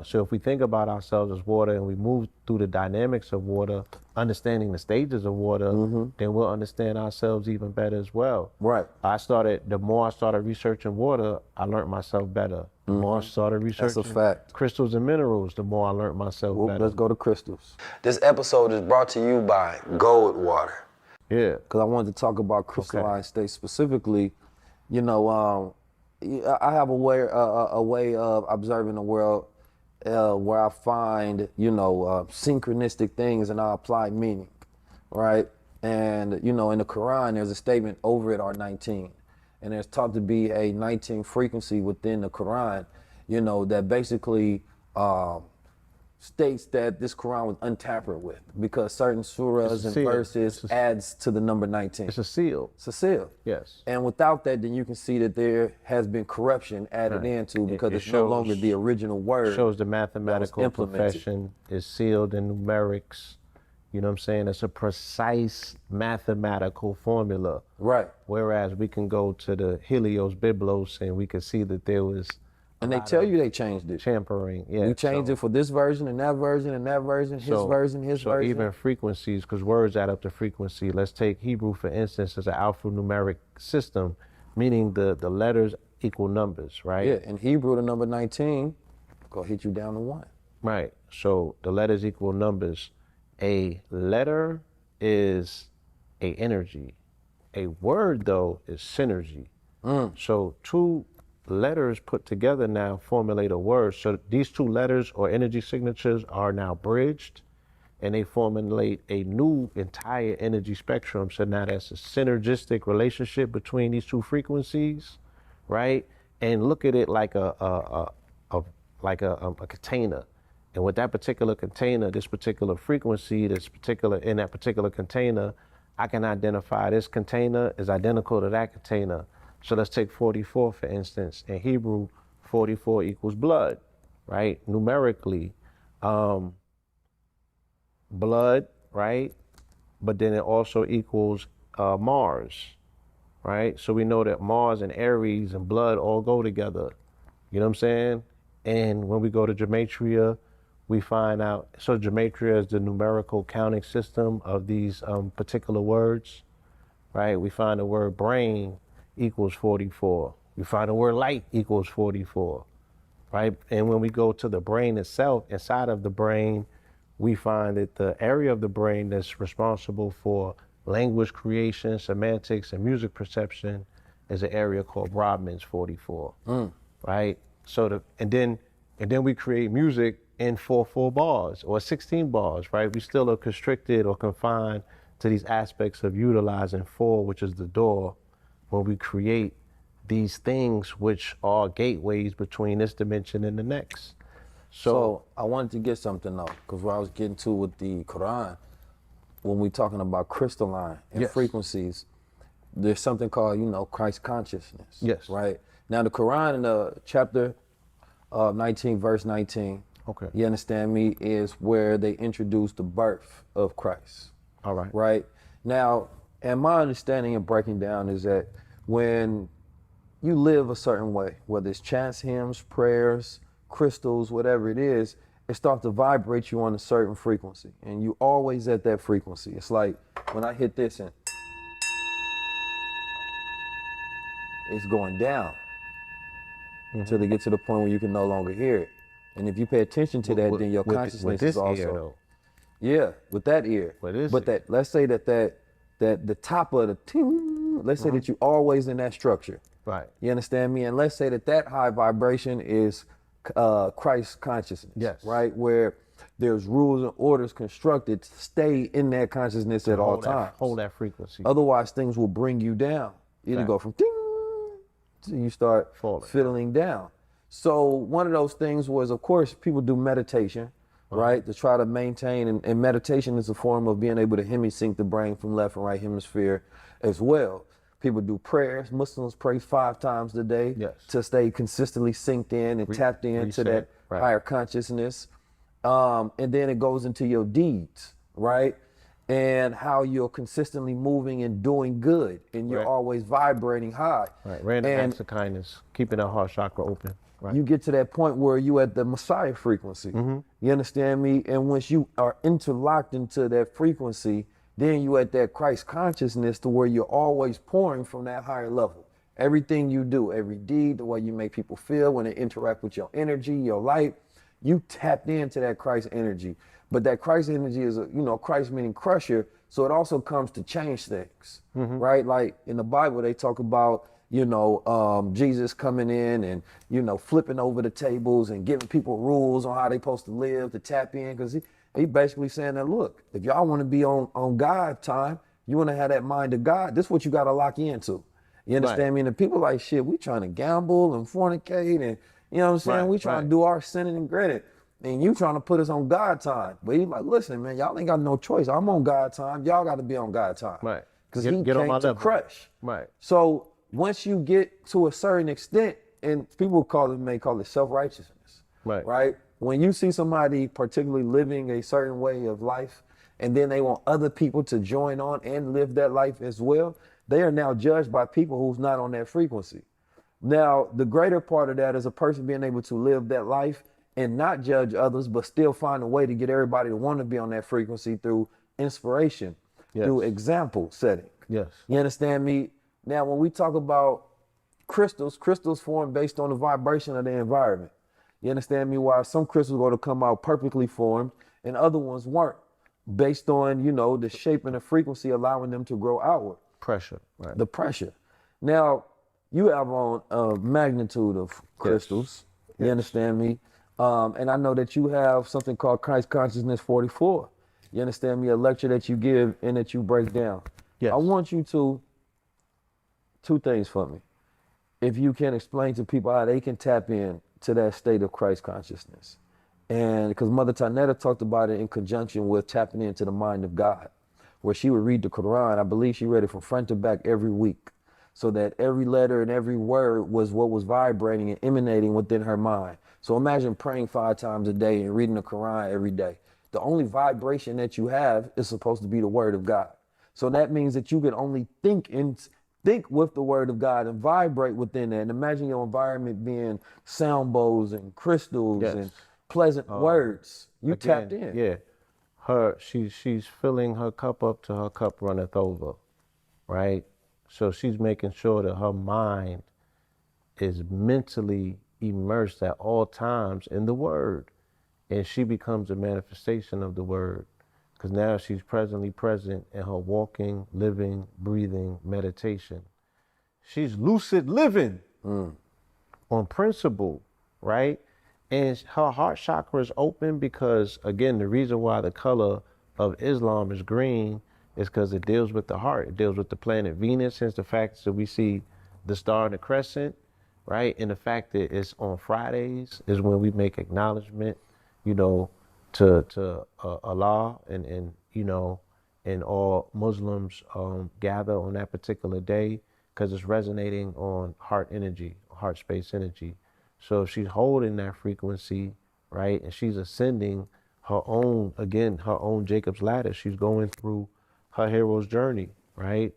S1: so if we think about ourselves as water and we move through the dynamics of water, understanding the stages of water, then we'll understand ourselves even better as well.
S2: Right.
S1: The more I started researching water, I learned myself better. The more I started researching
S2: That's a fact.
S1: crystals and minerals, the more I learned myself
S2: Well,
S1: better.
S2: let's go to crystals. This episode is brought to you by Gold Water.
S1: Yeah.
S2: Because I wanted to talk about crystalline states specifically. You know, I have a way of observing the world where I find, synchronistic things and I apply meaning, right? And, in the Quran, there's a statement, over it are 19. And there's taught to be a 19 frequency within the Quran, that basically states that this Quran was untampered with because certain surahs and verses adds to the number 19.
S1: It's a seal.
S2: It's a seal.
S1: Yes.
S2: And without that, then you can see that there has been corruption added into because it's no longer the original word.
S1: Shows the mathematical profession is sealed in numerics. You know what I'm saying? It's a precise mathematical formula.
S2: Right.
S1: Whereas we can go to the Helios Biblos and we can see that there was
S2: and they tell you they changed it.
S1: Tampering, yeah.
S2: We changed it for this version and that version and that version, his version.
S1: So even frequencies, because words add up to frequency. Let's take Hebrew, for instance, as an alphanumeric system, meaning the letters equal numbers, right?
S2: Yeah, in Hebrew, the number 19 gonna hit you down to 1.
S1: Right, so the letters equal numbers. A letter is a energy. A word, though, is synergy. So two letters put together now formulate a word. So these two letters or energy signatures are now bridged and they formulate a new entire energy spectrum. So now that's a synergistic relationship between these two frequencies, right? And look at it like a container. And with that particular container, this particular frequency, in that particular container, I can identify this container is identical to that container. So let's take 44, for instance. In Hebrew, 44 equals blood, right? Numerically, blood, right? But then it also equals Mars, right? So we know that Mars and Aries and blood all go together. You know what I'm saying? And when we go to gematria, we find out, so gematria is the numerical counting system of these particular words, right? We find the word brain equals 44. We find the word light equals 44, right? And when we go to the brain itself, inside of the brain, we find that the area of the brain that's responsible for language creation, semantics, and music perception is an area called Brahman's 44, right? So and then we create music in 4/4 bars or 16 bars, right? We still are constricted or confined to these aspects of utilizing 4, which is the door, when we create these things which are gateways between this dimension and the next.
S2: So I wanted to get something though, because what I was getting to with the Quran, when we're talking about crystalline and frequencies, there's something called, Christ consciousness.
S1: Yes.
S2: Right? Now the Quran in the chapter 19, verse 19,
S1: okay,
S2: you understand me, is where they introduce the birth of Christ.
S1: All right.
S2: Right? Now, and my understanding and breaking down is that when you live a certain way, whether it's chants, hymns, prayers, crystals, whatever it is, it starts to vibrate you on a certain frequency. And you always at that frequency. It's like when I hit this and it's going down until they get to the point where you can no longer hear it. And if you pay attention to that, then your consciousness is also.
S1: Ear, though.
S2: Yeah, with that ear. But let's say that the top of the ting, let's say that you always in that structure.
S1: Right.
S2: You understand me? And let's say that high vibration is Christ consciousness.
S1: Yes.
S2: Right? Where there's rules and orders constructed to stay in that consciousness at all times.
S1: Hold that frequency.
S2: Otherwise, things will bring you down. You go from ting till you start fiddling down. So one of those things was, of course, people do meditation, right? To try to maintain, and meditation is a form of being able to hemisync the brain from left and right hemisphere as well. People do prayers. Muslims pray 5 times a day
S1: Yes.
S2: to stay consistently synced in and tapped into
S1: reset,
S2: that
S1: right.
S2: higher consciousness. And then it goes into your deeds, right? And how you're consistently moving and doing good, and you're
S1: Right.
S2: always vibrating high.
S1: Right. Random
S2: And
S1: acts of kindness, keeping that heart chakra open. Right.
S2: you get to that point where you at the Messiah frequency. You understand me? And once you are interlocked into that frequency, then you at that Christ consciousness to where you're always pouring from that higher level. Everything you do, every deed, the way you make people feel when they interact with your energy, your light, you tapped into that Christ energy. But that Christ energy is, Christ meaning crusher. So it also comes to change things, right? Like in the Bible, they talk about, Jesus coming in and, flipping over the tables and giving people rules on how they supposed to live to tap in. Because he basically saying that, look, if y'all want to be on God time, you want to have that mind of God, this is what you got to lock into. You understand me? And the people like, shit, we trying to gamble and fornicate and, you know what I'm saying?
S1: Right,
S2: We trying
S1: right.
S2: to do our sinning and granted. And you trying to put us on God time. But he's like, listen, man, y'all ain't got no choice. I'm on God time. Y'all got to be on God time.
S1: Right.
S2: Because
S1: Get-
S2: he
S1: get on
S2: came
S1: my
S2: to
S1: level.
S2: crush.
S1: Right.
S2: So once you get to a certain extent, and people may call it self-righteousness.
S1: Right.
S2: Right? When you see somebody particularly living a certain way of life, and then they want other people to join on and live that life as well, they are now judged by people who's not on that frequency. Now, the greater part of that is a person being able to live that life and not judge others, but still find a way to get everybody to want to be on that frequency through inspiration,
S1: Yes.
S2: through example setting.
S1: Yes.
S2: You understand me? Now, when we talk about crystals form based on the vibration of the environment. You understand me? Why some crystals are going to come out perfectly formed and other ones weren't, based on, the shape and the frequency allowing them to grow outward.
S1: Pressure. Right.
S2: The pressure. Now, you have on a magnitude of crystals. You understand me? And I know that you have something called Christ Consciousness 44. You understand me? A lecture that you give and that you break down.
S1: Yes.
S2: I want you to, 2 things for me. If you can explain to people how they can tap in to that state of Christ consciousness. And because Mother Tanetta talked about it in conjunction with tapping into the mind of God, where she would read the Quran. I believe she read it from front to back every week, so that every letter and every word was what was vibrating and emanating within her mind. So imagine praying 5 times a day and reading the Quran every day. The only vibration that you have is supposed to be the word of God. So that means that you can only think with the word of God and vibrate within that. And imagine your environment being sound bowls and crystals
S1: Yes.
S2: and pleasant words. You
S1: Again,
S2: tapped in.
S1: Yeah. She's filling her cup up to her cup runneth over. Right? So she's making sure that her mind is mentally immersed at all times in the word. And she becomes a manifestation of the word. Because now she's presently present in her walking, living, breathing meditation. She's lucid living on principle, right? And her heart chakra is open because, again, the reason why the color of Islam is green is because it deals with the heart. It deals with the planet Venus, hence the fact that we see the star and the crescent, right? And the fact that it's on Fridays is when we make acknowledgement, to Allah and all Muslims gather on that particular day because it's resonating on heart energy, heart space energy. So if she's holding that frequency, right, and she's ascending her own Jacob's ladder, she's going through her hero's journey, right?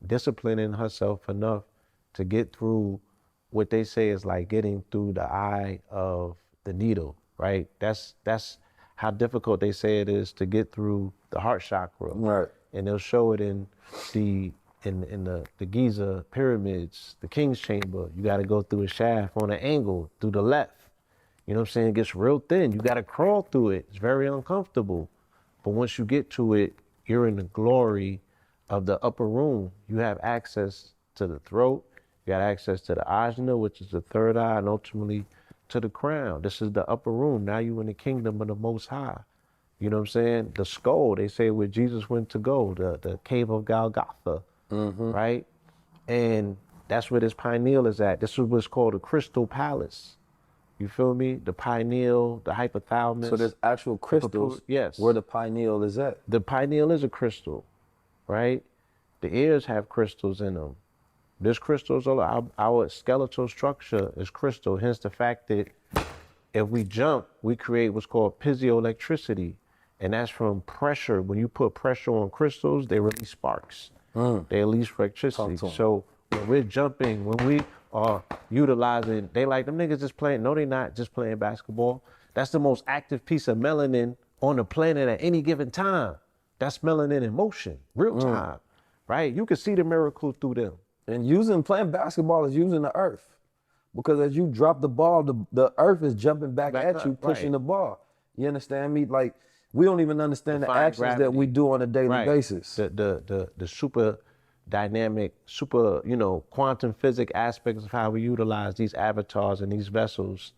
S1: Disciplining herself enough to get through what they say is like getting through the eye of the needle, right? That's how difficult they say it is to get through the heart chakra.
S2: Right.
S1: And they'll show it in the Giza pyramids, the King's Chamber. You got to go through a shaft on an angle through the left. You know what I'm saying? It gets real thin. You got to crawl through it. It's very uncomfortable. But once you get to it, you're in the glory of the upper room. You have access to the throat. You got access to the ajna, which is the third eye, and ultimately to the crown. This is the upper room. Now you in the kingdom of the Most High. You know what I'm saying? The skull, they say where Jesus went to go, the cave of Golgotha, right? And that's where this pineal is at. This is what's called a crystal palace. You feel me? The pineal, the hypothalamus.
S2: So there's actual crystals
S1: yes.
S2: where the pineal is at.
S1: The pineal is a crystal, right? The ears have crystals in them. This crystals, our skeletal structure is crystal. Hence the fact that if we jump, we create what's called piezoelectricity. And that's from pressure. When you put pressure on crystals, they release sparks. They release electricity. So when we're jumping, when we are utilizing, they like, them niggas just playing. No, they not just playing basketball. That's the most active piece of melanin on the planet at any given time. That's melanin in motion, real time, right? You can see the miracle through them.
S2: And playing basketball is using the earth. Because as you drop the ball, the earth is jumping back at
S1: up,
S2: you, pushing
S1: right.
S2: the ball. You understand me? Like, we don't even understand the
S1: Defying
S2: actions that
S1: gravity.
S2: we do on a daily basis.
S1: The super dynamic, super, quantum physics aspects of how we utilize these avatars and these vessels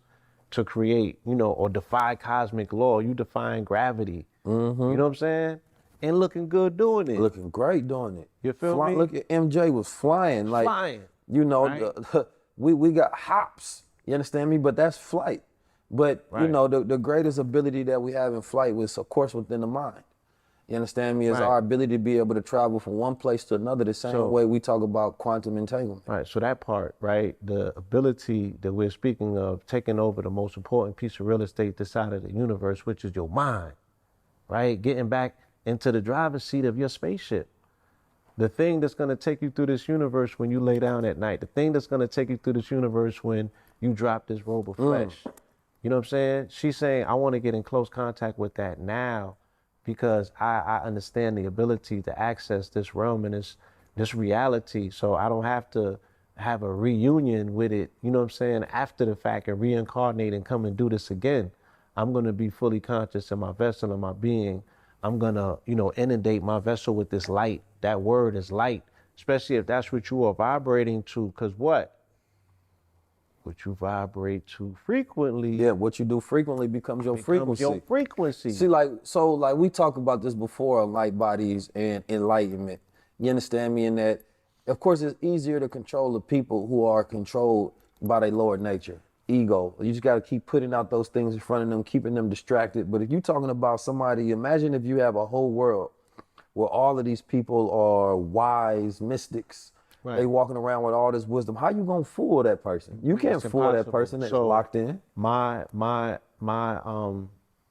S1: to create, or defy cosmic law. You defying gravity. You know what I'm saying? And looking good doing it.
S2: Looking great doing it.
S1: You feel me?
S2: Look at MJ was flying. Like,
S1: Flying.
S2: Right? We got hops. You understand me? But that's flight. But,
S1: Right.
S2: The greatest ability that we have in flight was, of course, within the mind. You understand me? Is
S1: Right.
S2: our ability to be able to travel from one place to another the same way we talk about quantum entanglement.
S1: Right, so that part, right, the ability that we're speaking of, taking over the most important piece of real estate this side of the universe, which is your mind, right? Getting back into the driver's seat of your spaceship. The thing that's gonna take you through this universe when you lay down at night, the thing that's gonna take you through this universe when you drop this robe of flesh. You know what I'm saying? She's saying, I wanna get in close contact with that now because I understand the ability to access this realm and this reality. So I don't have to have a reunion with it, you know what I'm saying, after the fact and reincarnate and come and do this again. I'm gonna be fully conscious of my vessel and my being. I'm gonna, inundate my vessel with this light. That word is light, especially if that's what you are vibrating to, because what you vibrate to frequently.
S2: Yeah, what you do frequently becomes your frequency.
S1: Your frequency.
S2: See, like we talked about this before on light bodies and enlightenment. You understand me in that, of course, it's easier to control the people who are controlled by their lower nature, ego. You just got to keep putting out those things in front of them, keeping them distracted. But if you're talking about somebody, imagine if you have a whole world where all of these people are wise mystics. Right. They walking around with all this wisdom. How you gonna fool that person? You can't fool that person that's locked in.
S1: My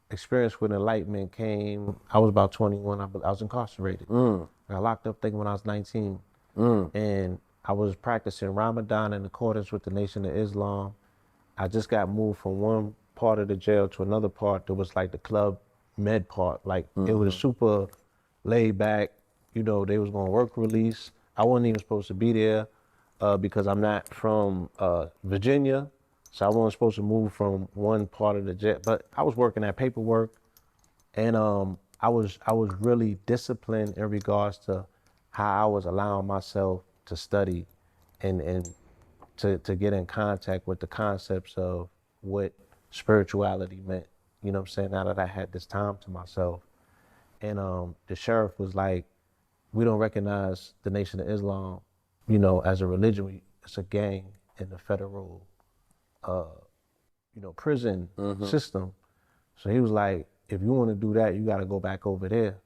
S1: experience with enlightenment came, I was about 21, I was incarcerated. I got locked up thinking when I was 19. And I was practicing Ramadan in accordance with the Nation of Islam. I just got moved from one part of the jail to another part that was like the Club Med part. Like it was super laid back, they was gonna work release. I wasn't even supposed to be there because I'm not from Virginia. So I wasn't supposed to move from one part of the jail, but I was working at paperwork and I was really disciplined in regards to how I was allowing myself to study and to get in contact with the concepts of what spirituality meant, you know what I'm saying, now that I had this time to myself. And the sheriff was like, we don't recognize the Nation of Islam, as a religion. It's a gang in the federal, prison system. So he was like, if you want to do that, you got to go back over there.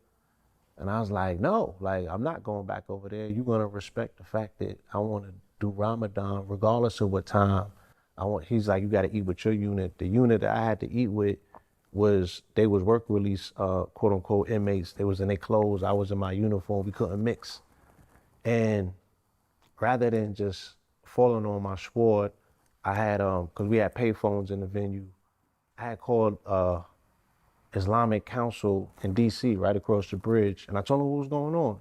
S1: And I was like, no, I'm not going back over there. You're going to respect the fact that I want to do Ramadan regardless of what time he's like, you got to eat with your unit. The unit that I had to eat with they was work release, quote unquote, inmates. They was in their clothes. I was in my uniform. We couldn't mix. And rather than just falling on my sword, I had, cause we had payphones in the venue. I had called Islamic Council in DC, right across the bridge. And I told them what was going on.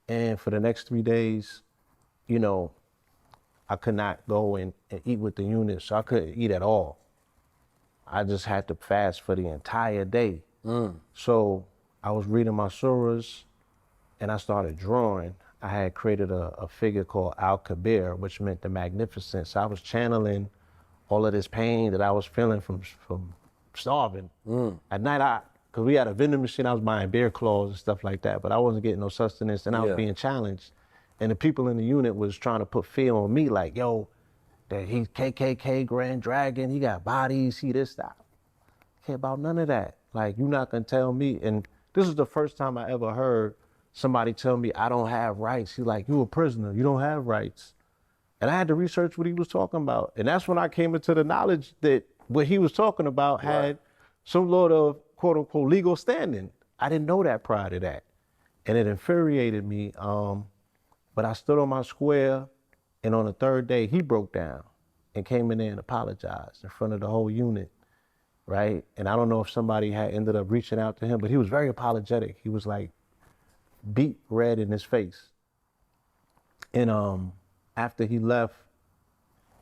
S1: And for the next 3 days, I could not go and eat with the unit. So I couldn't eat at all. I just had to fast for the entire day. So I was reading my surahs and I started drawing. I had created a figure called Al-Kabir, which meant the magnificent. So I was channeling all of this pain that I was feeling from starving. At night, cause we had a vending machine, I was buying bear claws and stuff like that, but I wasn't getting no sustenance and I was being challenged. And the people in the unit was trying to put fear on me like, yo, that he's KKK, Grand Dragon, he got bodies, he this, that. I care about none of that. Like, you're not gonna tell me, and this is the first time I ever heard somebody tell me I don't have rights. He's like, you a prisoner, you don't have rights. And I had to research what he was talking about. And that's when I came into the knowledge that what he was talking about had some sort of quote unquote legal standing. I didn't know that prior to that. And it infuriated me. But I stood on my square, and on the third day, he broke down and came in there and apologized in front of the whole unit, right? And I don't know if somebody had ended up reaching out to him, but he was very apologetic. He was like beet red in his face. And after he left,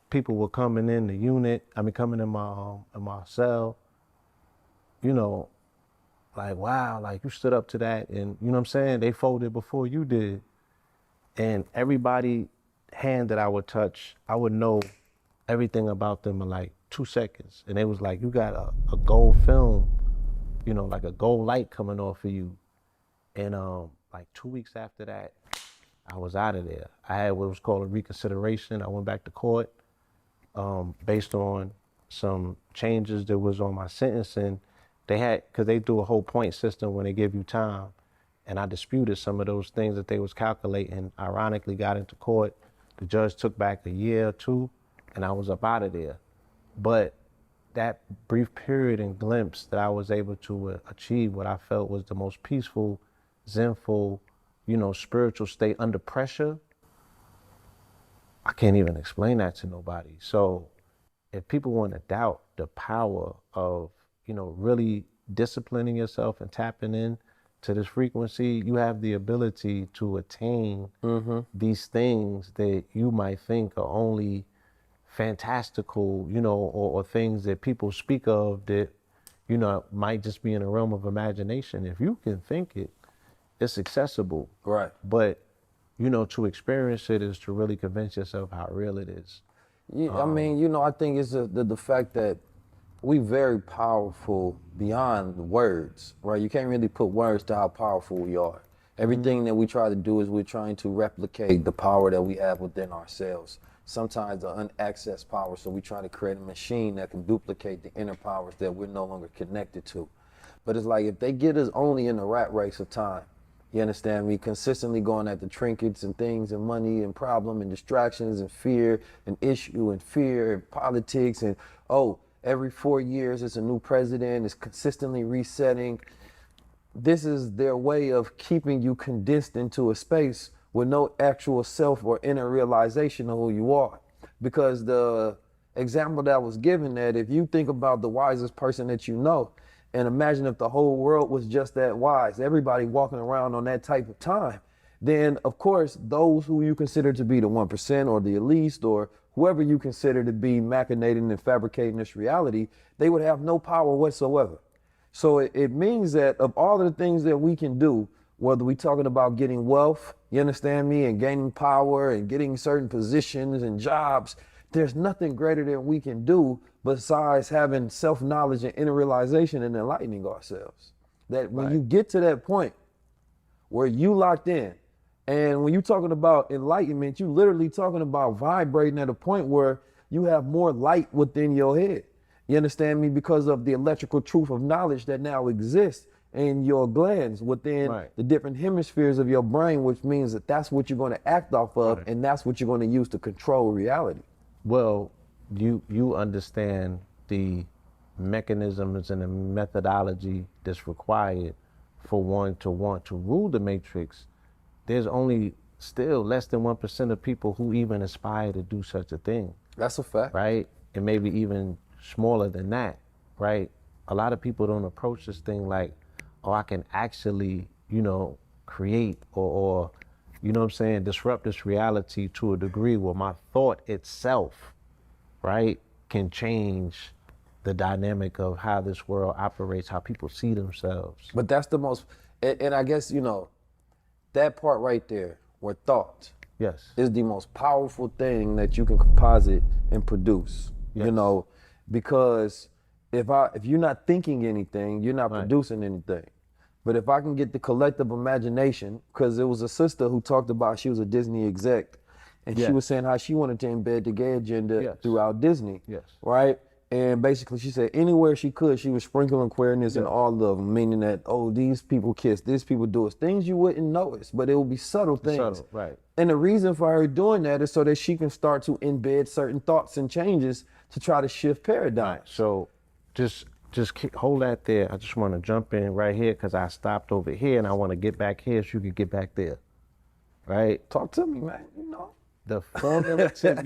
S1: people were coming in the unit, coming in my cell, you know, like, wow, like you stood up to that. And you know what I'm saying? They folded before you did. And everybody hand that I would touch, I would know everything about them in like 2 seconds. And it was like, you got a gold film, you know, like a gold light coming off of you. And like 2 weeks after that, I was out of there. I had what was called a reconsideration. I went back to court based on some changes that was on my sentencing. They had, because they do a whole point system when they give you time. And I disputed some of those things that they was calculating, ironically got into court. The judge took back a year or two, and I was up out of there. But that brief period and glimpse that I was able to achieve what I felt was the most peaceful, zenful, you know, spiritual state under pressure, I can't even explain that to nobody. So if people want to doubt the power of, you know, really disciplining yourself and tapping in to this frequency, you have the ability to attain these things that you might think are only fantastical, you know, or things that people speak of that, you know, might just be in the realm of imagination. If you can think it, it's accessible.
S2: Right.
S1: But, you know, to experience it is to really convince yourself how real it is.
S2: Yeah, I mean, you know, I think it's the fact that we very powerful beyond the words, right? You can't really put words to how powerful we are. Everything that we try to do is we're trying to replicate the power that we have within ourselves. Sometimes the unaccessed power, so we try to create a machine that can duplicate the inner powers that we're no longer connected to. But it's like if they get us only in the rat race of time, you understand me? Consistently going at the trinkets and things and money and problem and distractions and fear and issue and fear and politics and, oh, every 4 years it's a new president, it's consistently resetting. This is their way of keeping you condensed into a space with no actual self or inner realization of who you are. Because the example that was given, that if you think about the wisest person that you know, and imagine if the whole world was just that wise, everybody walking around on that type of time, then of course, those who you consider to be the 1% or the elite or whoever you consider to be machinating and fabricating this reality, they would have no power whatsoever. So it means that of all of the things that we can do, whether we're talking about getting wealth, you understand me, and gaining power and getting certain positions and jobs, there's nothing greater than we can do besides having self-knowledge and inner realization and enlightening ourselves. That when you get to that point where you locked in, and when you're talking about enlightenment, you literally talking about vibrating at a point where you have more light within your head. You understand me? Because of the electrical truth of knowledge that now exists in your glands within the different hemispheres of your brain, which means that that's what you're going to act off of, and that's what you're going to use to control reality.
S1: Well, you understand the mechanisms and the methodology that's required for one to want to rule the matrix. There's only still less than 1% of people who even aspire to do such a thing.
S2: That's a fact.
S1: Right? And maybe even smaller than that, right? A lot of people don't approach this thing like, oh, I can actually, you know, create or you know what I'm saying, disrupt this reality to a degree where my thought itself, right, can change the dynamic of how this world operates, how people see themselves.
S2: But that's the most, and I guess, you know, that part right there, where thought is the most powerful thing that you can composite and produce, you know, because if you're not thinking anything, you're not producing anything. But if I can get the collective imagination, because there was a sister who talked about, she was a Disney exec, and she was saying how she wanted to embed the gay agenda throughout Disney, right? And basically she said anywhere she could, she was sprinkling queerness in all of them, meaning that, oh, these people kiss, these people do it. Things you wouldn't notice, but it would be subtle things.
S1: Subtle, right.
S2: And the reason for her doing that is so that she can start to embed certain thoughts and changes to try to shift paradigms.
S1: Right. So just hold that there. I just want to jump in right here because I stopped over here and I want to get back here so you can get back there. Right?
S2: Talk to me, man, you know.
S1: The formulative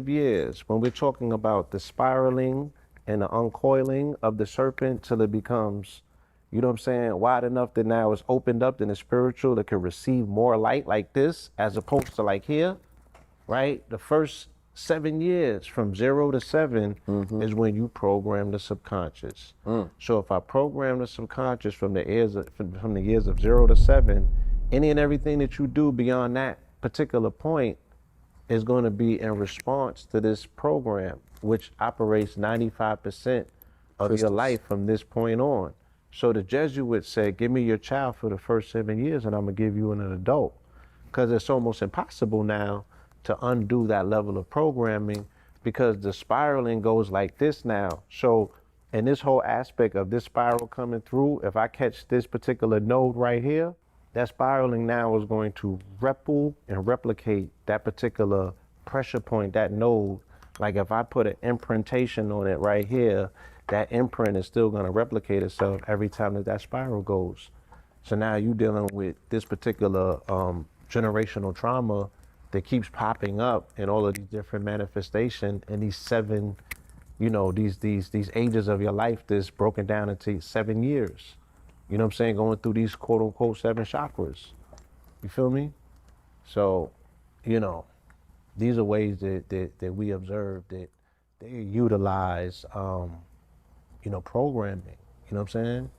S1: years, when we're talking about the spiraling and the uncoiling of the serpent till it becomes, you know what I'm saying, wide enough that now it's opened up in the spiritual that can receive more light like this, as opposed to like here, right? The first 7 years from 0 to 7 is when you program the subconscious. So if I program the subconscious from the years of 0 to 7, any and everything that you do beyond that particular point is going to be in response to this program, which operates 95% of your life from this point on. So the Jesuits said, give me your child for the first 7 years and I'm gonna give you an adult. Because it's almost impossible now to undo that level of programming because the spiraling goes like this now. So in this whole aspect of this spiral coming through, if I catch this particular node right here, that spiraling now is going to replicate that particular pressure point, that node. Like if I put an imprintation on it right here, that imprint is still going to replicate itself every time that spiral goes. So now you're dealing with this particular generational trauma that keeps popping up in all of these different manifestations in these 7, you know, these ages of your life that's broken down into 7 years. You know what I'm saying? Going through these quote unquote 7 chakras. You feel me? So, you know, these are ways that we observe that they utilize, you know, programming. You know what I'm saying?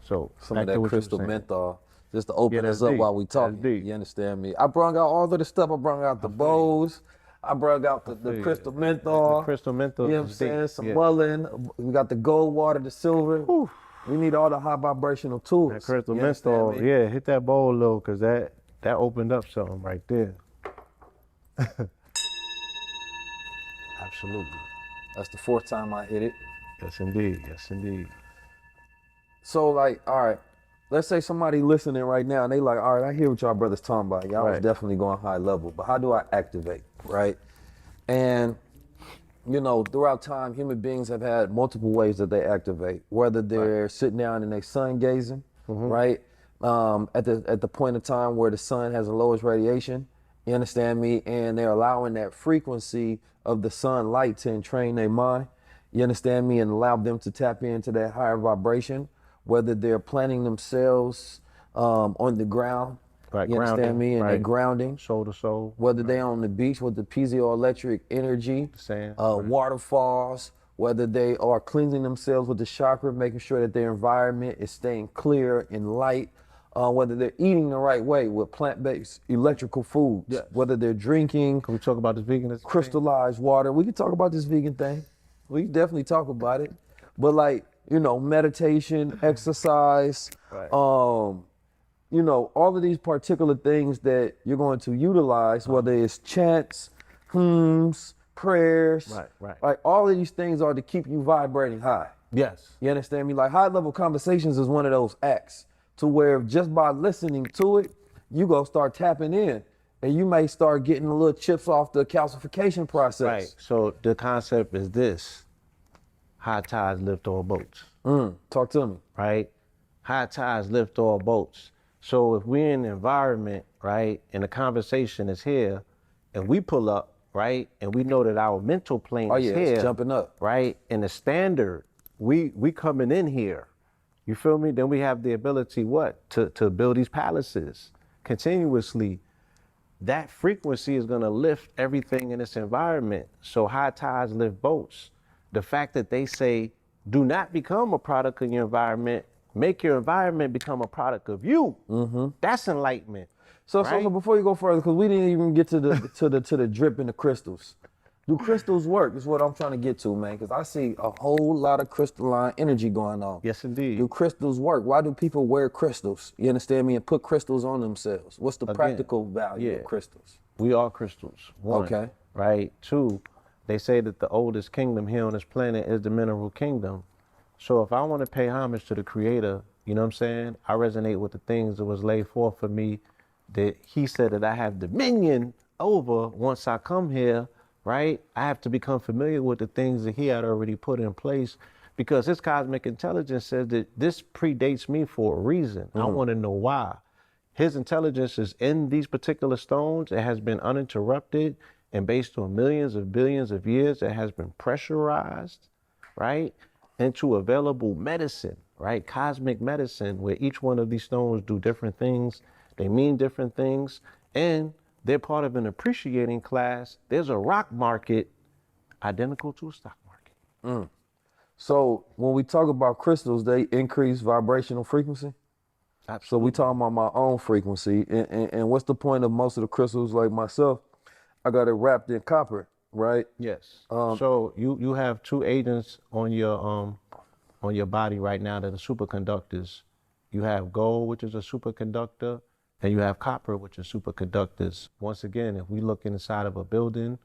S1: So
S2: some of that crystal menthol, just to open us up
S1: deep.
S2: while we talk. You understand me? I brought out all of the stuff. I brought out the bows. I brought out the crystal menthol.
S1: The crystal menthol.
S2: You know what I'm saying? Some mullein. We got the gold water, the silver. Whew. We need all the high vibrational tools.
S1: That crystal menthol, yeah, hit that bowl a little, cause that opened up something right there. Absolutely.
S2: That's the 4th time I hit it.
S1: Yes, indeed. Yes, indeed.
S2: So like, all right, let's say somebody listening right now and they like, all right, I hear what y'all brothers talking about. Y'all was definitely going high level, but how do I activate, right? And you know, throughout time, human beings have had multiple ways that they activate, whether they're sitting down and they sun gazing, right? At the point of time where the sun has the lowest radiation, you understand me? And they're allowing that frequency of the sunlight to entrain their mind, you understand me? And allow them to tap into that higher vibration, whether they're planting themselves on the ground, you understand me? And they're grounding.
S1: Soul to soul.
S2: Whether they're on the beach with the piezoelectric energy,
S1: sand,
S2: waterfalls, whether they are cleansing themselves with the chakra, making sure that their environment is staying clear and light, whether they're eating the right way with plant-based electrical foods, whether they're drinking.
S1: Can we talk about this veganism?
S2: Crystallized water. We can talk about this vegan thing. We can definitely talk about it. But like, you know, meditation, exercise, you know, all of these particular things that you're going to utilize, whether it's chants, hymns, prayers, like all of these things are to keep you vibrating high.
S1: Yes.
S2: You understand me? Like high level conversations is one of those acts to where just by listening to it, you go start tapping in and you may start getting a little chips off the calcification process.
S1: Right. So the concept is this: high tides lift all boats.
S2: Talk to me.
S1: Right? High tides lift all boats. So if we're in an environment, right, and the conversation is here, and we pull up, right, and we know that our mental plane is here,
S2: it's jumping up,
S1: right, and the standard, we coming in here, you feel me? Then we have the ability, to build these palaces continuously. That frequency is gonna lift everything in this environment. So high tides lift boats. The fact that they say, do not become a product of your environment, make your environment become a product of you. That's enlightenment.
S2: So before you go further, because we didn't even get to the drip and the crystals. Do crystals work? Is what I'm trying to get to, man. Because I see a whole lot of crystalline energy going on.
S1: Yes, indeed.
S2: Do crystals work? Why do people wear crystals? You understand me? And put crystals on themselves. What's the practical value of crystals?
S1: We are crystals. One,
S2: okay.
S1: Right. 2, they say that the oldest kingdom here on this planet is the mineral kingdom. So if I want to pay homage to the creator, you know what I'm saying? I resonate with the things that was laid forth for me that he said that I have dominion over once I come here, right? I have to become familiar with the things that he had already put in place because his cosmic intelligence says that this predates me for a reason. I want to know why. His intelligence is in these particular stones. It has been uninterrupted and based on millions of billions of years, it has been pressurized, right, into available medicine, right? Cosmic medicine, where each one of these stones do different things. They mean different things, and they're part of an appreciating class. There's a rock market identical to a stock market.
S2: So when we talk about crystals, they increase vibrational frequency.
S1: Absolutely.
S2: So we talking about my own frequency, and what's the point of most of the crystals? Like myself, I got it wrapped in copper, right?
S1: Yes. So you have two agents on your body right now that are superconductors. You have gold, which is a superconductor, and you have copper, which is superconductors. Once again, if we look inside of a building,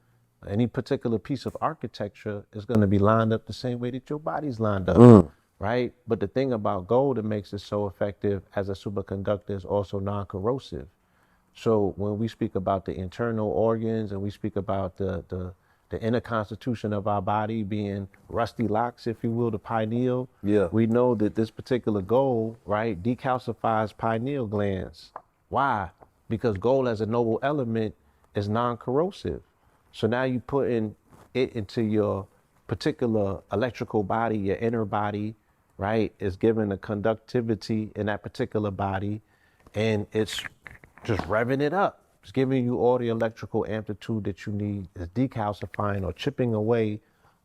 S1: any particular piece of architecture is going to be lined up the same way that your body's lined up, right? But the thing about gold that makes it so effective as a superconductor is also non-corrosive. So when we speak about the internal organs and we speak about the inner constitution of our body being rusty locks, if you will, the pineal, we know that this particular gold, right, decalcifies pineal glands. Why? Because gold as a noble element is non-corrosive. So now you putting it into your particular electrical body, your inner body, right, is given a conductivity in that particular body, and it's just revving it up. It's giving you all the electrical amplitude that you need. It's decalcifying or chipping away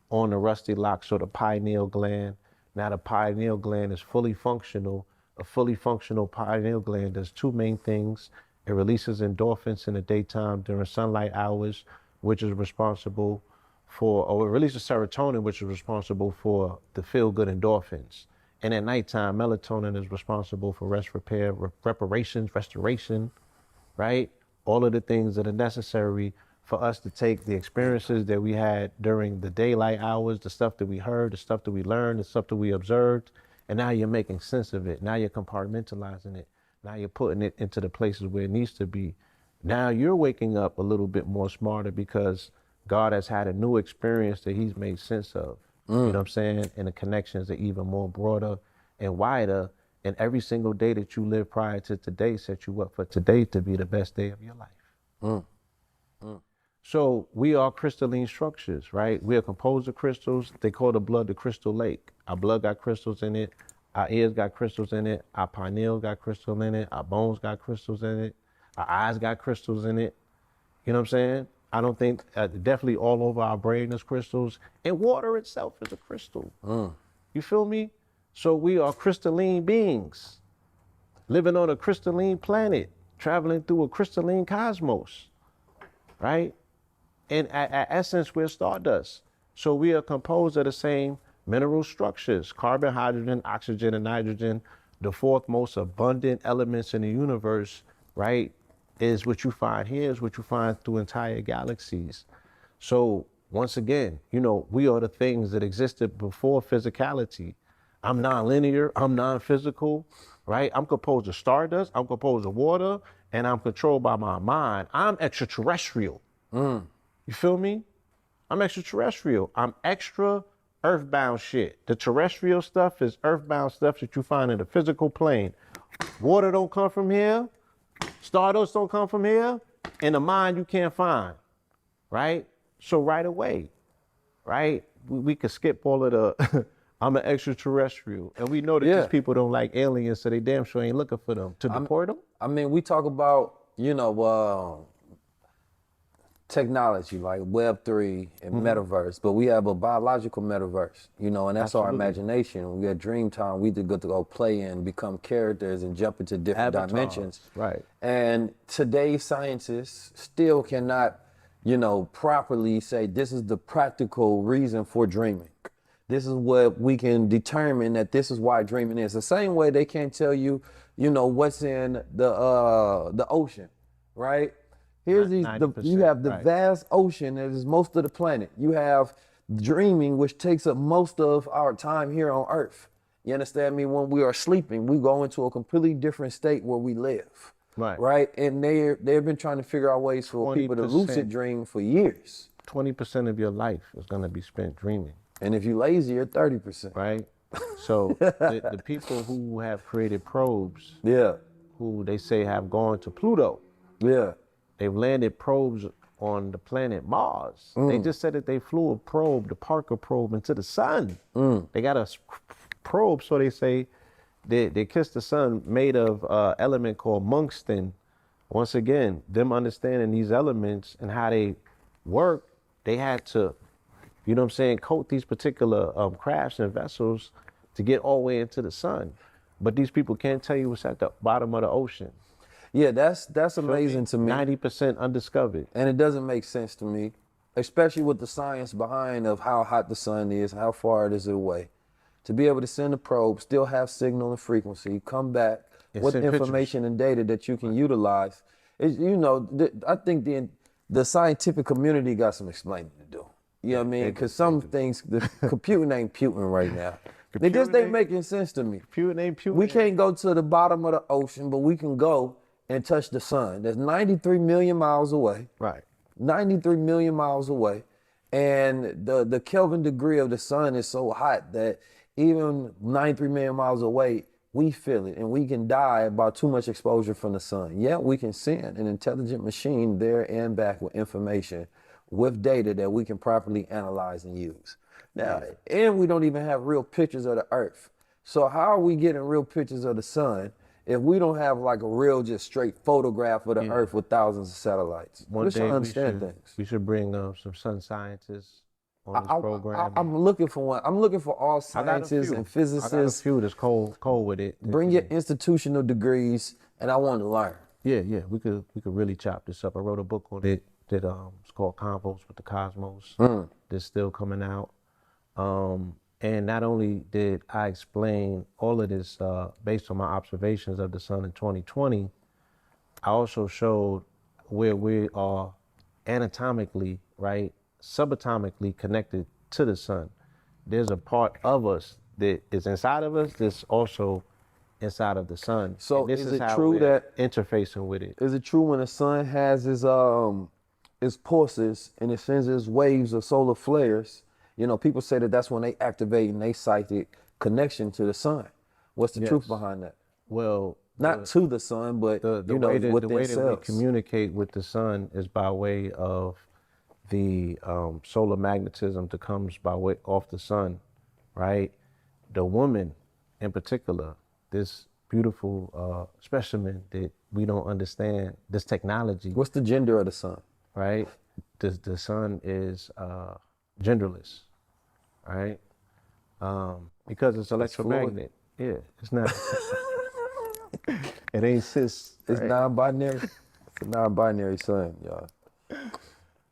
S1: on the rusty locks or the pineal gland. Now the pineal gland is fully functional. A fully functional pineal gland does two main things. It releases endorphins in the daytime during sunlight hours, which is responsible for, or it releases serotonin, which is responsible for the feel-good endorphins. And at nighttime, melatonin is responsible for rest, repair, reparations, restoration, right? All of the things that are necessary for us to take the experiences that we had during the daylight hours, the stuff that we heard, the stuff that we learned, the stuff that we observed, and now you're making sense of it. Now you're compartmentalizing it. Now you're putting it into the places where it needs to be. Now you're waking up a little bit more smarter because God has had a new experience that he's made sense of. You know what I'm saying? And the connections are even more broader and wider. And every single day that you live prior to today set you up for today to be the best day of your life. So we are crystalline structures, right? We are composed of crystals. They call the blood the crystal lake. Our blood got crystals in it. Our ears got crystals in it. Our pineal got crystals in it. Our bones got crystals in it. Our eyes got crystals in it. You know what I'm saying? I don't think, definitely all over our brain is crystals. And water itself is a crystal. You feel me? So we are crystalline beings, living on a crystalline planet, traveling through a crystalline cosmos, right? And at essence, we're stardust. So we are composed of the same mineral structures, carbon, hydrogen, oxygen, and nitrogen. The fourth most abundant elements in the universe, right, is what you find here, is what you find through entire galaxies. So once again, you know, we are the things that existed before physicality. I'm non-linear, I'm non-physical, right? I'm composed of stardust, I'm composed of water, and I'm controlled by my mind. I'm extraterrestrial. You feel me? I'm extraterrestrial. I'm extra earthbound shit. The terrestrial stuff is earthbound stuff that you find in the physical plane. Water don't come from here, stardust don't come from here, and the mind you can't find, right? So right away, right, we could skip all of the I'm an extraterrestrial. And we know that these people don't like aliens, so they damn sure ain't looking for them. To deport them?
S2: I mean, we talk about, you know, technology like Web3 and metaverse, but we have a biological metaverse, you know, and that's our imagination. We at dream time, we get to go play and become characters and jump into different dimensions.
S1: Right.
S2: And today's scientists still cannot, you know, properly say this is the practical reason for dreaming. This is what we can determine that this is why dreaming is. The same way they can't tell you, you know, what's in the ocean, right? Here's you
S1: 90%,
S2: have the
S1: right.
S2: vast ocean that is most of the planet. You have dreaming, which takes up most of our time here on Earth. You understand me? When we are sleeping, we go into a completely different state where we live.
S1: Right.
S2: Right? And they've been trying to figure out ways for people to
S1: 20%.
S2: lucid dream for years.
S1: 20% of your life is going to be spent dreaming.
S2: And if you're lazy, you're 30%.
S1: Right? So the people who have created probes,
S2: Yeah.
S1: who they say have gone to Pluto,
S2: Yeah.
S1: they've landed probes on the planet Mars. They just said that they flew a probe, the Parker probe, into the sun. They got a probe, so they say they kissed the sun, made of element called tungsten. Once again, them understanding these elements and how they work, they had to, you know what I'm saying, coat these particular crafts and vessels to get all the way into the sun. But these people can't tell you what's at the bottom of the ocean.
S2: Yeah, that's amazing to me.
S1: 90% undiscovered.
S2: And it doesn't make sense to me, especially with the science behind of how hot the sun is, how far it is away. To be able to send a probe, still have signal and frequency, come back with
S1: send
S2: information and data that you can utilize. I think the scientific community got some explaining to do. You know what I mean? Because some things, the computing ain't puting right now. They just ain't making sense to me.
S1: Computing ain't puting.
S2: We can't go to the bottom of the ocean, but we can go and touch the sun. That's 93 million miles away.
S1: Right.
S2: 93 million miles away. And the Kelvin degree of the sun is so hot that even 93 million miles away, we feel it and we can die by too much exposure from the sun. Yet we can send an intelligent machine there and back with information, with data that we can properly analyze and use. Now, and we don't even have real pictures of the earth. So how are we getting real pictures of the sun if we don't have like a real just straight photograph of the earth with thousands of satellites?
S1: One day
S2: understand things.
S1: we should bring some sun scientists on this program.
S2: I'm looking for one. I'm looking for all scientists and physicists.
S1: I got a few that's cold with it.
S2: Bring your institutional degrees, and I want to learn.
S1: Yeah, we could really chop this up. I wrote a book on it that it's called Convos with the Cosmos. That's still coming out. And not only did I explain all of this based on my observations of the sun in 2020, I also showed where we are anatomically, right, subatomically connected to the sun. There's a part of us that is inside of us that's also inside of the sun.
S2: So
S1: and this
S2: is it
S1: how
S2: true
S1: we're
S2: that
S1: interfacing with it?
S2: Is it true when the sun has its pulses and it sends its waves of solar flares? You know, people say that that's when they activate and they psychic connection to the sun. What's the truth behind that?
S1: Well,
S2: not to the sun, but
S1: the
S2: you know,
S1: way that,
S2: within
S1: the way that we
S2: cells.
S1: communicate with the sun is by way of the solar magnetism that comes by way off the sun, right? The woman, in particular, this beautiful specimen that we don't understand, this technology.
S2: What's the gender of the sun?
S1: Right? The sun is genderless, right? Because it's electromagnet. Yeah, it's not. It ain't cis.
S2: It's non-binary. It's a non-binary sun, y'all.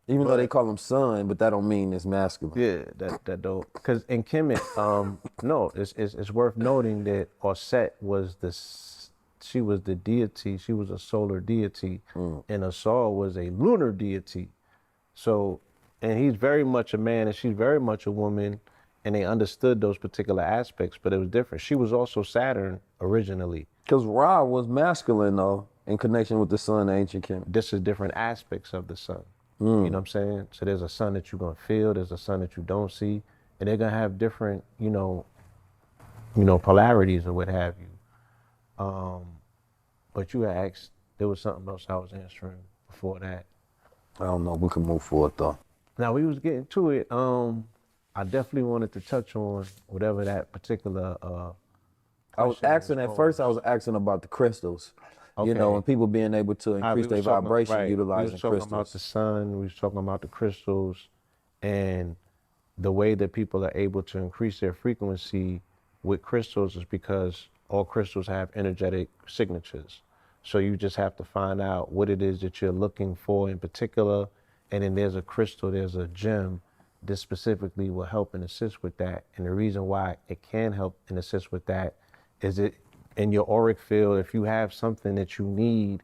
S2: Even though they call them sun, but that don't mean it's masculine.
S1: Yeah, that don't. Because in Kemet, no, it's worth noting that Osset she was the deity. She was a solar deity, and Asar was a lunar deity. So, and he's very much a man, and she's very much a woman, and they understood those particular aspects, but it was different. She was also Saturn originally.
S2: Because Ra was masculine, though, in connection with the sun, ancient Kemet.
S1: This is different aspects of the sun. You know what I'm saying? So there's a sun that you're gonna feel, there's a sun that you don't see, and they're gonna have different, you know, polarities or what have you. But you had asked, there was something else I was answering before that.
S2: I don't know. We can move forward though.
S1: Now we was getting to it. I definitely wanted to touch on whatever that particular.
S2: I was asking at first. I was asking about the crystals.
S1: Okay.
S2: You know, and people being able to increase their vibration utilizing
S1: we was talking
S2: crystals.
S1: about the sun. We was talking about the crystals, and the way that people are able to increase their frequency with crystals is because all crystals have energetic signatures. So you just have to find out what it is that you're looking for in particular, and then there's a crystal, there's a gem that specifically will help and assist with that. And the reason why it can help and assist with that is it in your auric field, if you have something that you need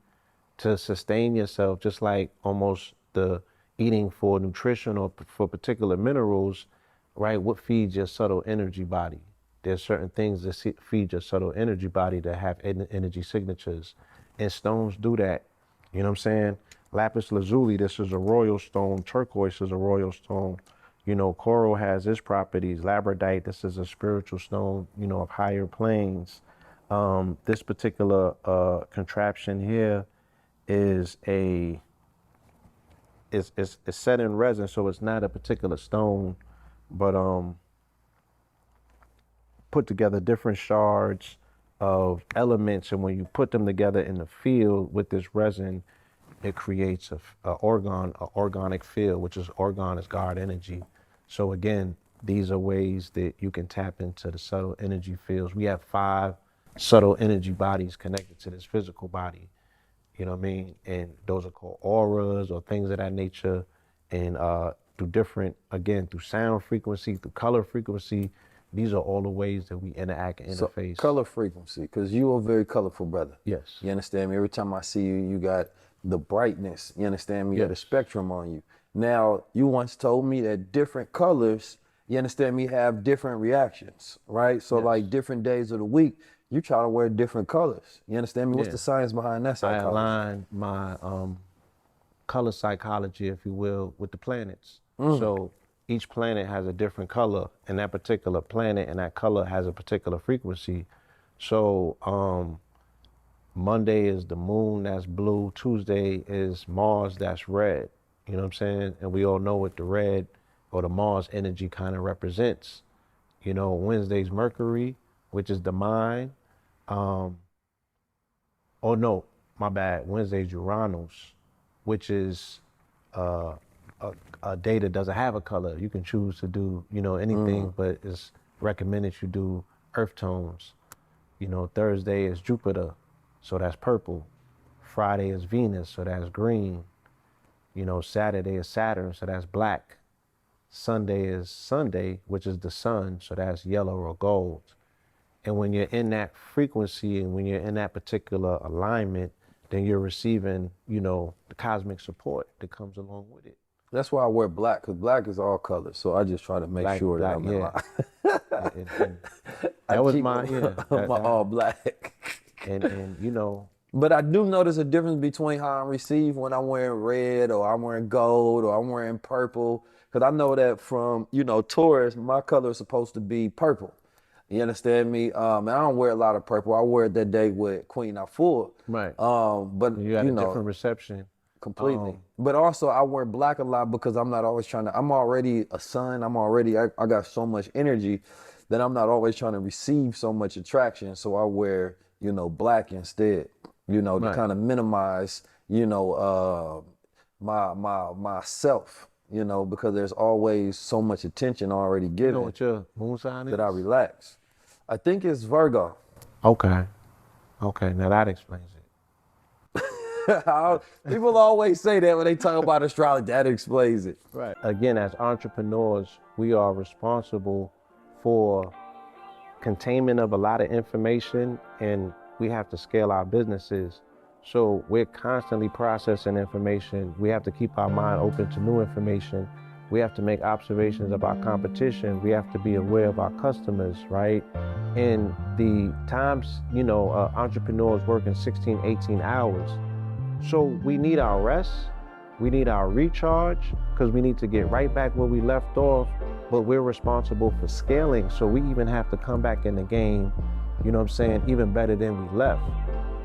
S1: to sustain yourself, just like almost the eating for nutrition or for particular minerals, right? What feeds your subtle energy body? There's certain things that feed your subtle energy body that have energy signatures, and stones do that. You know what I'm saying? Lapis lazuli, this is a royal stone. Turquoise is a royal stone. You know, coral has its properties. Labradorite, this is a spiritual stone, you know, of higher planes. This particular contraption here is set in resin, so it's not a particular stone, but put together different shards of elements, and when you put them together in the field with this resin, it creates a organic field, which is organ is God energy. So again, these are ways that you can tap into the subtle energy fields. We have 5 subtle energy bodies connected to this physical body. You know what I mean? And those are called auras or things of that nature. And through different, again, through sound frequency, through color frequency, these are all the ways that we interact and interface.
S2: So, color frequency, because you are a very colorful brother.
S1: Yes.
S2: You understand me? Every time I see you, you got the brightness, you understand me? You got the spectrum on you. Now, you once told me that different colors, you understand me, have different reactions, right? So like different days of the week, you try to wear different colors. You understand me? What's the science behind that psychology?
S1: I align my color psychology, if you will, with the planets. So each planet has a different color, and that particular planet and that color has a particular frequency. So Monday is the moon, that's blue. Tuesday is Mars, that's red. You know what I'm saying? And we all know what the red or the Mars energy kind of represents. You know, Wednesday's Mercury, which is the mind. Oh no, my bad. Wednesday's Uranus, which is a day that doesn't have a color. You can choose to do, you know, anything, but it's recommended you do earth tones. You know, Thursday is Jupiter, so that's purple. Friday is Venus, so that's green. You know, Saturday is Saturn, so that's black. Sunday is Sunday, which is the sun, so that's yellow or gold. And when you're in that frequency and when you're in that particular alignment, then you're receiving, you know, the cosmic support that comes along with it.
S2: That's why I wear black, because black is all colors. So I just try to make sure that I'm in line.
S1: That was my,
S2: my all black.
S1: And you know.
S2: But I do notice a difference between how I receive when I'm wearing red or I'm wearing gold or I'm wearing purple. Because I know that from, you know, Taurus, my color is supposed to be purple. You understand me? And I don't wear a lot of purple. I wear it that day with Queen Afua.
S1: Right.
S2: But
S1: you got a different reception.
S2: Completely. But also I wear black a lot because I'm not always trying to, I'm already a sun. I got so much energy that I'm not always trying to receive so much attraction. So I wear, you know, black instead, you know, to kind of minimize, you know, myself, you know, because there's always so much attention already given.
S1: You know what your moon sign is?
S2: That I relax. I think it's Virgo.
S1: Okay. Okay, now that explains it.
S2: People always say that when they talk about astrology, that explains it.
S1: Right. Again, as entrepreneurs, we are responsible for containment of a lot of information, and we have to scale our businesses. So we're constantly processing information. We have to keep our mind open to new information. We have to make observations of our competition. We have to be aware of our customers, right? And the times, you know, entrepreneurs working 16, 18 hours. So we need our rest. We need our recharge, because we need to get right back where we left off, but we're responsible for scaling. So we even have to come back in the game, you know what I'm saying, even better than we left.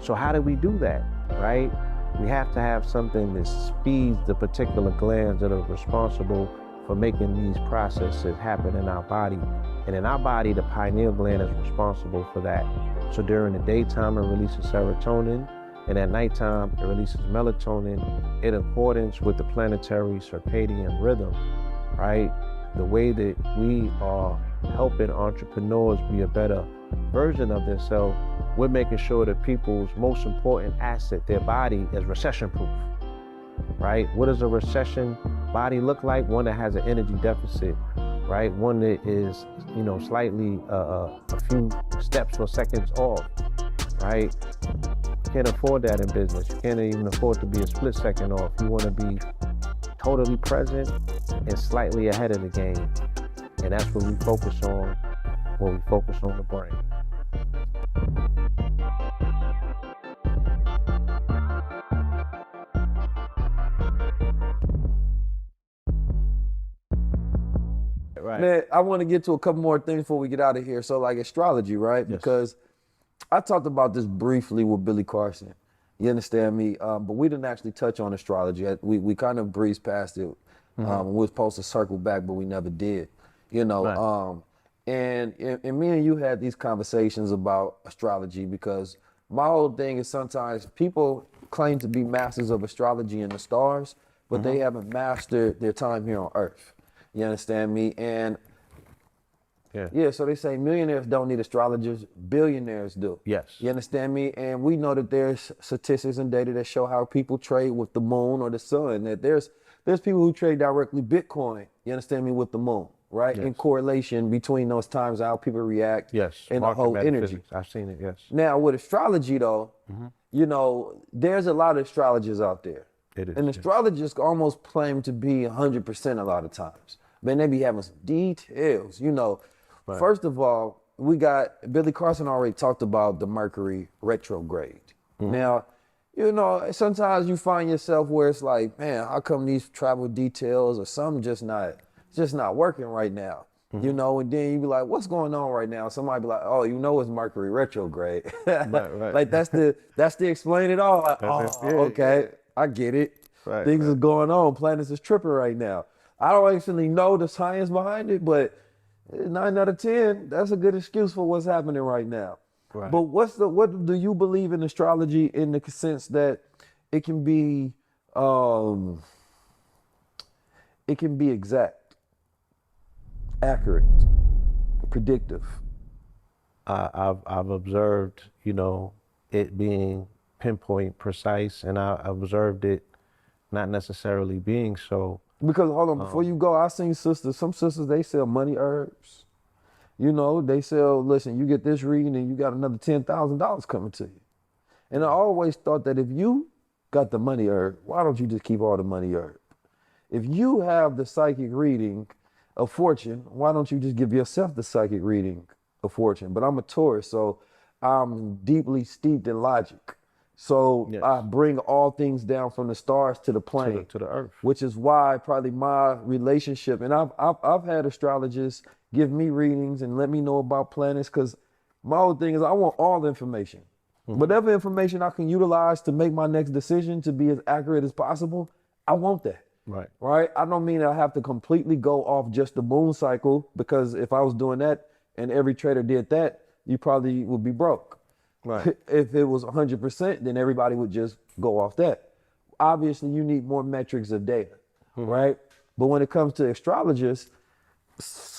S1: So how do we do that, right? We have to have something that speeds the particular glands that are responsible for making these processes happen in our body. And in our body, the pineal gland is responsible for that. So during the daytime, it releases serotonin, and at nighttime, it releases melatonin in accordance with the planetary circadian rhythm, right? The way that we are helping entrepreneurs be a better version of themselves, we're making sure that people's most important asset, their body, is recession-proof, right? What does a recession body look like? One that has an energy deficit, right? One that is, you know, slightly a few steps or seconds off, right? can't afford that in business. You can't even afford to be a split second off. You want to be totally present and slightly ahead of the game. And that's what we focus on when we focus on the brain. Right.
S2: Man, I want to get to a couple more things before we get out of here. So like astrology, right?
S1: Yes.
S2: Because I talked about this briefly with Billy Carson. You understand me? But we didn't actually touch on astrology. We kind of breezed past it. We were supposed to circle back, but we never did. You know,
S1: Right.
S2: And me and you had these conversations about astrology because my whole thing is sometimes people claim to be masters of astrology and the stars, but they haven't mastered their time here on Earth. You understand me? And yeah, so they say millionaires don't need astrologers, billionaires do.
S1: Yes.
S2: You understand me? And we know that there's statistics and data that show how people trade with the moon or the sun. That there's people who trade directly Bitcoin, you understand me, with the moon, right?
S1: Yes.
S2: In correlation between those times, how people react
S1: Yes.
S2: and the
S1: Market
S2: whole energy.
S1: metaphysics. I've seen it, yes.
S2: Now with astrology though, you know, there's a lot of astrologers out there.
S1: It is,
S2: And
S1: yes.
S2: astrologers almost claim to be 100% a lot of times. Man, they be having some details, you know.
S1: Right.
S2: First of all, we got, Billy Carson already talked about the Mercury retrograde. Now, you know, sometimes you find yourself where it's like, man, how come these travel details or something just not working right now? You know, and then you be like, what's going on right now? Somebody be like, oh, you know it's Mercury retrograde.
S1: Right.
S2: Like that's the explain it all. Like, oh,
S1: Yeah,
S2: okay, I get it.
S1: Right,
S2: Things
S1: right.
S2: is going on. Planets is tripping right now. I don't actually know the science behind it, but 9 out of 10, that's a good excuse for what's happening right now.
S1: Right.
S2: But what do you believe in astrology in the sense that it can be exact, accurate, predictive?
S1: I've observed, you know, it being pinpoint precise, and I observed it not necessarily being so.
S2: Because hold on, before you go, I seen some sisters, they sell money herbs. You know, they sell, listen, you get this reading and you got another $10,000 coming to you. And I always thought that if you got the money herb, why don't you just keep all the money herb? If you have the psychic reading of fortune, why don't you just give yourself the psychic reading of fortune? But I'm a Taurus, so I'm deeply steeped in logic. So
S1: Yes.
S2: I bring all things down from the stars to the plane,
S1: to the earth.
S2: which is why probably my relationship, and I've had astrologists give me readings and let me know about planets, because my whole thing is I want all the information. Whatever information I can utilize to make my next decision to be as accurate as possible, I want that.
S1: Right.
S2: Right? I don't mean I have to completely go off just the moon cycle, because if I was doing that and every trader did that, you probably would be broke.
S1: Right.
S2: If it was 100%, then everybody would just go off that. Obviously, you need more metrics of data, right? But when it comes to astrologists,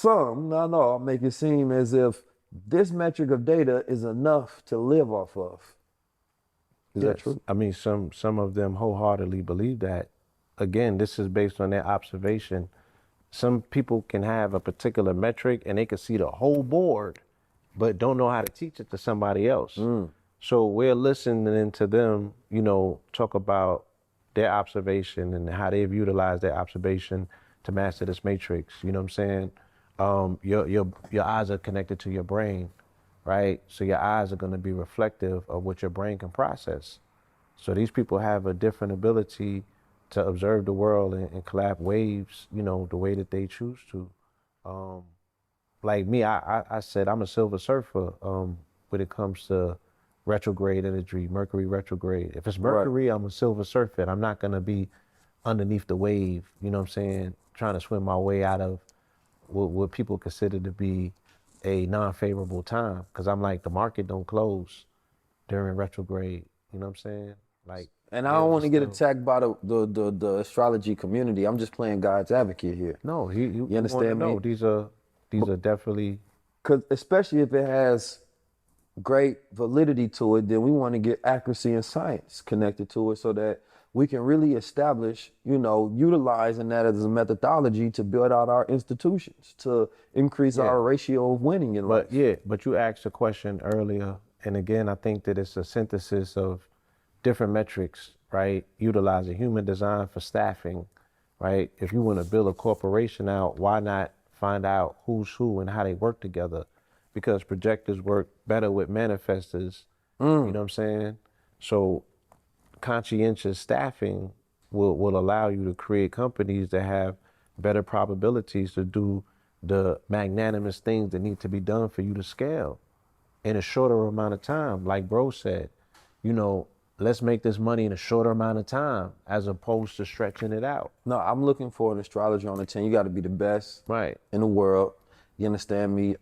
S2: I'll make it seem as if this metric of data is enough to live off of. Is that
S1: Yes.
S2: true?
S1: I mean, some of them wholeheartedly believe that. Again, this is based on their observation. Some people can have a particular metric and they can see the whole board, but don't know how to teach it to somebody else. So we're listening to them, you know, talk about their observation and how they've utilized their observation to master this matrix. You know what I'm saying? Your eyes are connected to your brain, right? So your eyes are going to be reflective of what your brain can process. So these people have a different ability to observe the world and collapse waves, you know, the way that they choose to. Like me, I said I'm a silver surfer when it comes to retrograde energy, Mercury retrograde. If it's Mercury, I'm a silver surfer. I'm not going to be underneath the wave, you know what I'm saying, trying to swim my way out of what people consider to be a non-favorable time. Because I'm like, the market don't close during retrograde, you know what I'm saying? Like,
S2: And I don't want to get attacked by the astrology community. I'm just playing God's advocate here.
S1: no, you
S2: understand me?
S1: No, these are definitely.
S2: Because especially if it has great validity to it, then we want to get accuracy and science connected to it so that we can really establish, you know, utilizing that as a methodology to build out our institutions, to increase our ratio of winning in life.
S1: But you asked a question earlier, and again, I think that it's a synthesis of different metrics, right? Utilizing human design for staffing, right? If you want to build a corporation out, why not find out who's who and how they work together? Because projectors work better with manifestors, you know what I'm saying? So conscientious staffing will allow you to create companies that have better probabilities to do the magnanimous things that need to be done for you to scale in a shorter amount of time. Like bro said, you know, let's make this money in a shorter amount of time as opposed to stretching it out.
S2: No, I'm looking for an astrologer on the team. You got to be the best
S1: Right.
S2: in the world. You understand me?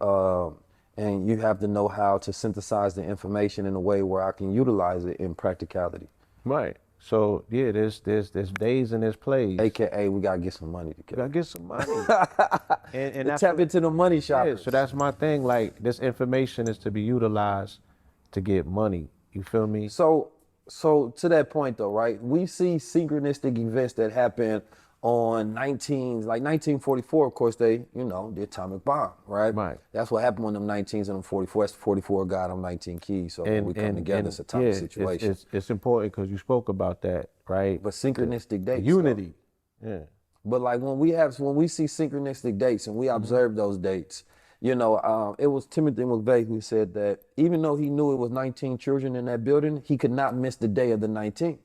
S2: And you have to know how to synthesize the information in a way where I can utilize it in practicality.
S1: Right. So yeah, there's days and there's plays.
S2: AKA, we gotta get some money
S1: You
S2: together.
S1: gotta get some money. and that's
S2: Tap into the money
S1: yeah,
S2: shoppers.
S1: so that's my thing. Like this information is to be utilized to get money. You feel me?
S2: So to that point though, right? We see synchronistic events that happen on 1944, of course, the atomic bomb, right?
S1: Right.
S2: That's what happened on them 19s and them 44. That's 44 got them 19 keys. So we come together, it's a tough situation.
S1: It's important because you spoke about that, right?
S2: But synchronistic dates.
S1: Unity. Yeah.
S2: But like when we see synchronistic dates and we observe those dates, it was Timothy McVeigh who said that even though he knew it was 19 children in that building, he could not miss the day of the 19th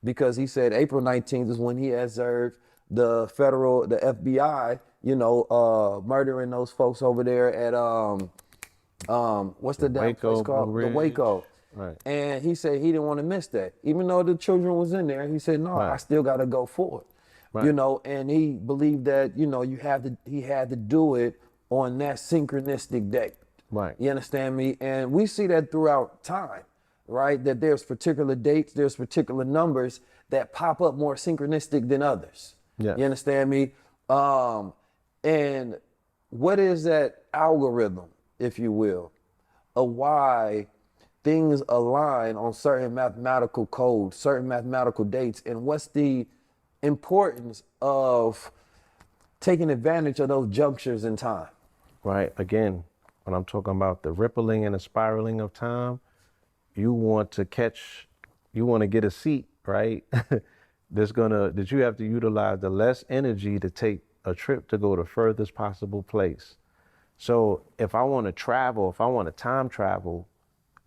S2: because he said April 19th is when he observed the FBI, murdering those folks over there at what's the damn place called? The Waco.
S1: Right.
S2: And he said he didn't want to miss that. Even though the children was in there, he said, no, I still got to go forward. Right. And he believed that, he had to do it on that synchronistic date.
S1: Right.
S2: You understand me? And we see that throughout time, right? That there's particular dates, there's particular numbers that pop up more synchronistic than others.
S1: Yeah.
S2: You understand me? And what is that algorithm, if you will, of why things align on certain mathematical codes, certain mathematical dates, and what's the importance of taking advantage of those junctures in time?
S1: Right. Again, when I'm talking about the rippling and the spiraling of time, you want to get a seat, right? that you have to utilize the less energy to take a trip to go to furthest possible place. So if I want to travel, if I want to time travel,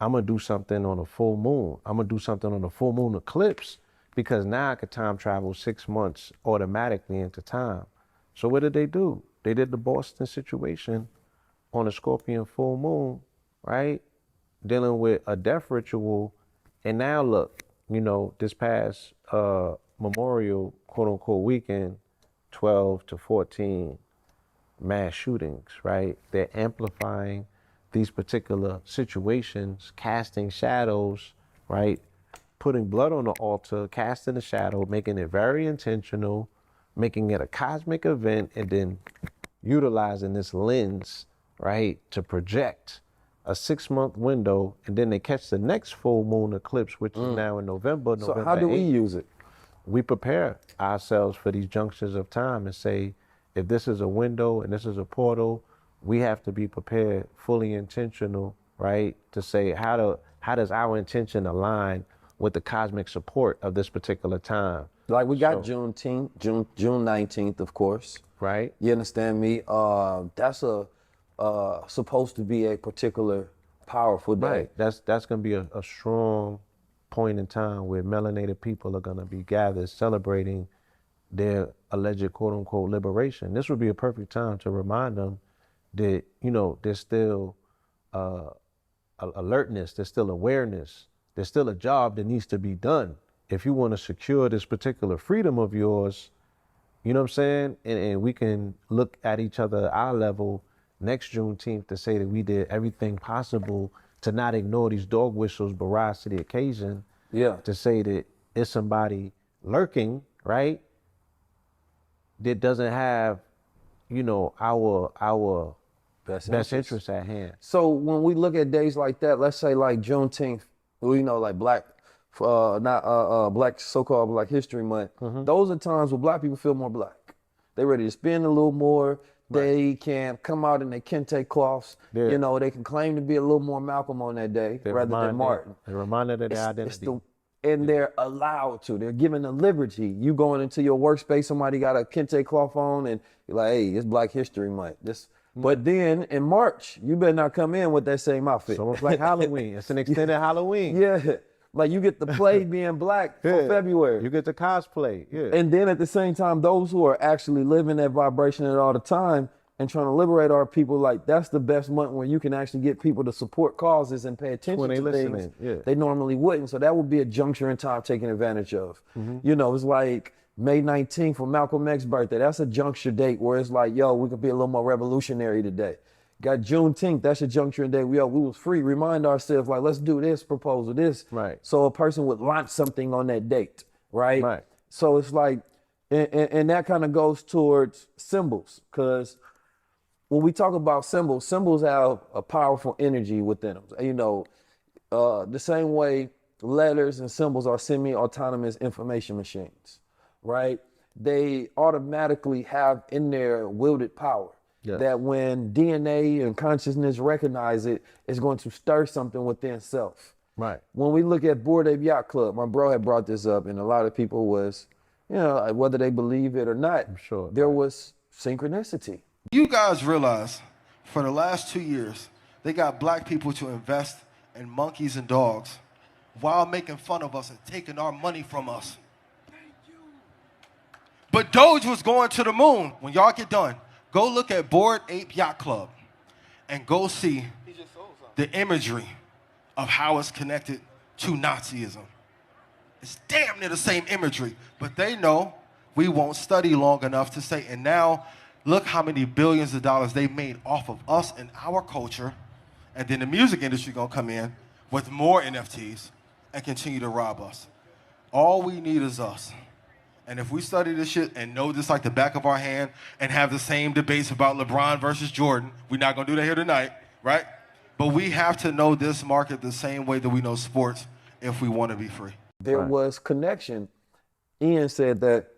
S1: I'm going to do something on a full moon. I'm going to do something on a full moon eclipse because now I could time travel 6 months automatically into time. So what did they do? They did the Boston situation on a Scorpion full moon, right? Dealing with a death ritual. And now look, this past Memorial, quote unquote, weekend, 12 to 14 mass shootings, right? They're amplifying these particular situations, casting shadows, right? Putting blood on the altar, casting a shadow, making it very intentional, making it a cosmic event, and then utilizing this lens, right, to project a 6-month window, and then they catch the next full moon eclipse, which is now in November.
S2: So how do we
S1: 8th.
S2: use it?
S1: We prepare ourselves for these junctions of time and say, if this is a window and this is a portal, we have to be prepared, fully intentional, right? To say, how does our intention align with the cosmic support of this particular time?
S2: Like we got Juneteenth, June 19th, of course.
S1: Right.
S2: You understand me? That's supposed to be a particular powerful day.
S1: Right. That's going to be a strong point in time where melanated people are going to be gathered celebrating their alleged quote unquote liberation. This would be a perfect time to remind them that, there's still alertness, there's still awareness, there's still a job that needs to be done. If you want to secure this particular freedom of yours, you know what I'm saying? And we can look at each other at our level next Juneteenth to say that we did everything possible to not ignore these dog whistles, but rise to the occasion.
S2: Yeah.
S1: To say that it's somebody lurking, right? That doesn't have, our best interest at hand.
S2: So when we look at days like that, let's say like Juneteenth, like black, black, so-called Black History Month, those are times where black people feel more black. They ready to spend a little more. They can come out in their kente cloths. Yeah. They can claim to be a little more Malcolm on that day rather than Martin.
S1: They're reminded of their identity.
S2: and they're allowed to. They're given the liberty. You going into your workspace, somebody got a kente cloth on, and you're like, hey, it's Black History Month. But then in March, you better not come in with that same outfit.
S1: It's almost like Halloween. It's an extended Halloween.
S2: Yeah, like you get the play being black for February.
S1: You get the cosplay. Yeah.
S2: And then at the same time, those who are actually living that vibration at all the time and trying to liberate our people, like that's the best month when you can actually get people to support causes and pay attention to things they normally wouldn't. So that would be a juncture in time taken advantage of. You know, it's like May 19th for Malcolm X's birthday. That's a juncture date where it's like, yo, we could be a little more revolutionary today. Got Juneteenth, that's a juncture day. We was free. Remind ourselves, like, let's do this proposal, this.
S1: Right.
S2: So a person would launch something on that date, right?
S1: Right.
S2: So it's like, and that kind of goes towards symbols, because when we talk about symbols, symbols have a powerful energy within them. You know, the same way letters and symbols are semi-autonomous information machines, right? They automatically have in their wielded power. Yes. That when DNA and consciousness recognize it, it's going to stir something within self.
S1: Right.
S2: When we look at Bored Ape Yacht Club, my bro had brought this up, and a lot of people was, you know, whether they believe it or not,
S1: I'm sure
S2: there was synchronicity.
S4: You guys realize for the last 2 years, they got black people to invest in monkeys and dogs while making fun of us and taking our money from us. Thank you. But Doge was going to the moon. When y'all get done, go look at Bored Ape Yacht Club and go see the imagery of how it's connected to Nazism. It's damn near the same imagery, but they know we won't study long enough to say, and now look how many billions of dollars they made off of us and our culture, and then the music industry gonna come in with more NFTs and continue to rob us. All we need is us. And if we study this shit and know this like the back of our hand and have the same debates about LeBron versus Jordan, we're not gonna do that here tonight, right? But we have to know this market the same way that we know sports if we want to be free.
S2: There was connection. Ian said that,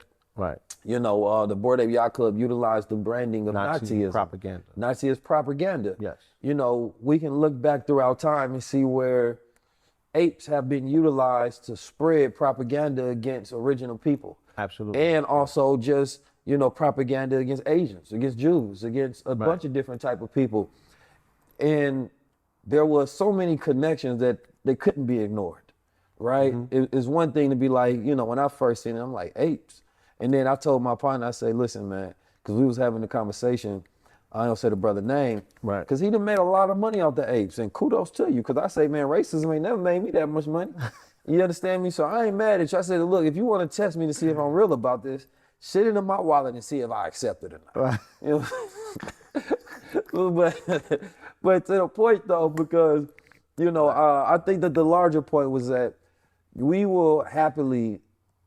S2: you know, the Bored Ape Yacht Club utilized the branding of Nazism.
S1: Propaganda.
S2: Nazist propaganda.
S1: Yes.
S2: You know, we can look back throughout time and see where apes have been utilized to spread propaganda against original people.
S1: Absolutely.
S2: And also just, you know, propaganda against Asians, against Jews, against a bunch of different type of people. And there was so many connections that they couldn't be ignored, right? It's one thing to be like, you know, when I first seen it, I'm like, apes. And then I told my partner, I say, listen, man, because we was having a conversation, I don't say the brother name, because he done made a lot of money off the apes, and kudos to you, because I say, man, racism ain't never made me that much money. You understand me? So I ain't mad at you. I said, look, if you want to test me to see if I'm real about this, shit into my wallet and see if I accept it or not. You know? but to the point though, because, you know, I think that the larger point was that we will happily,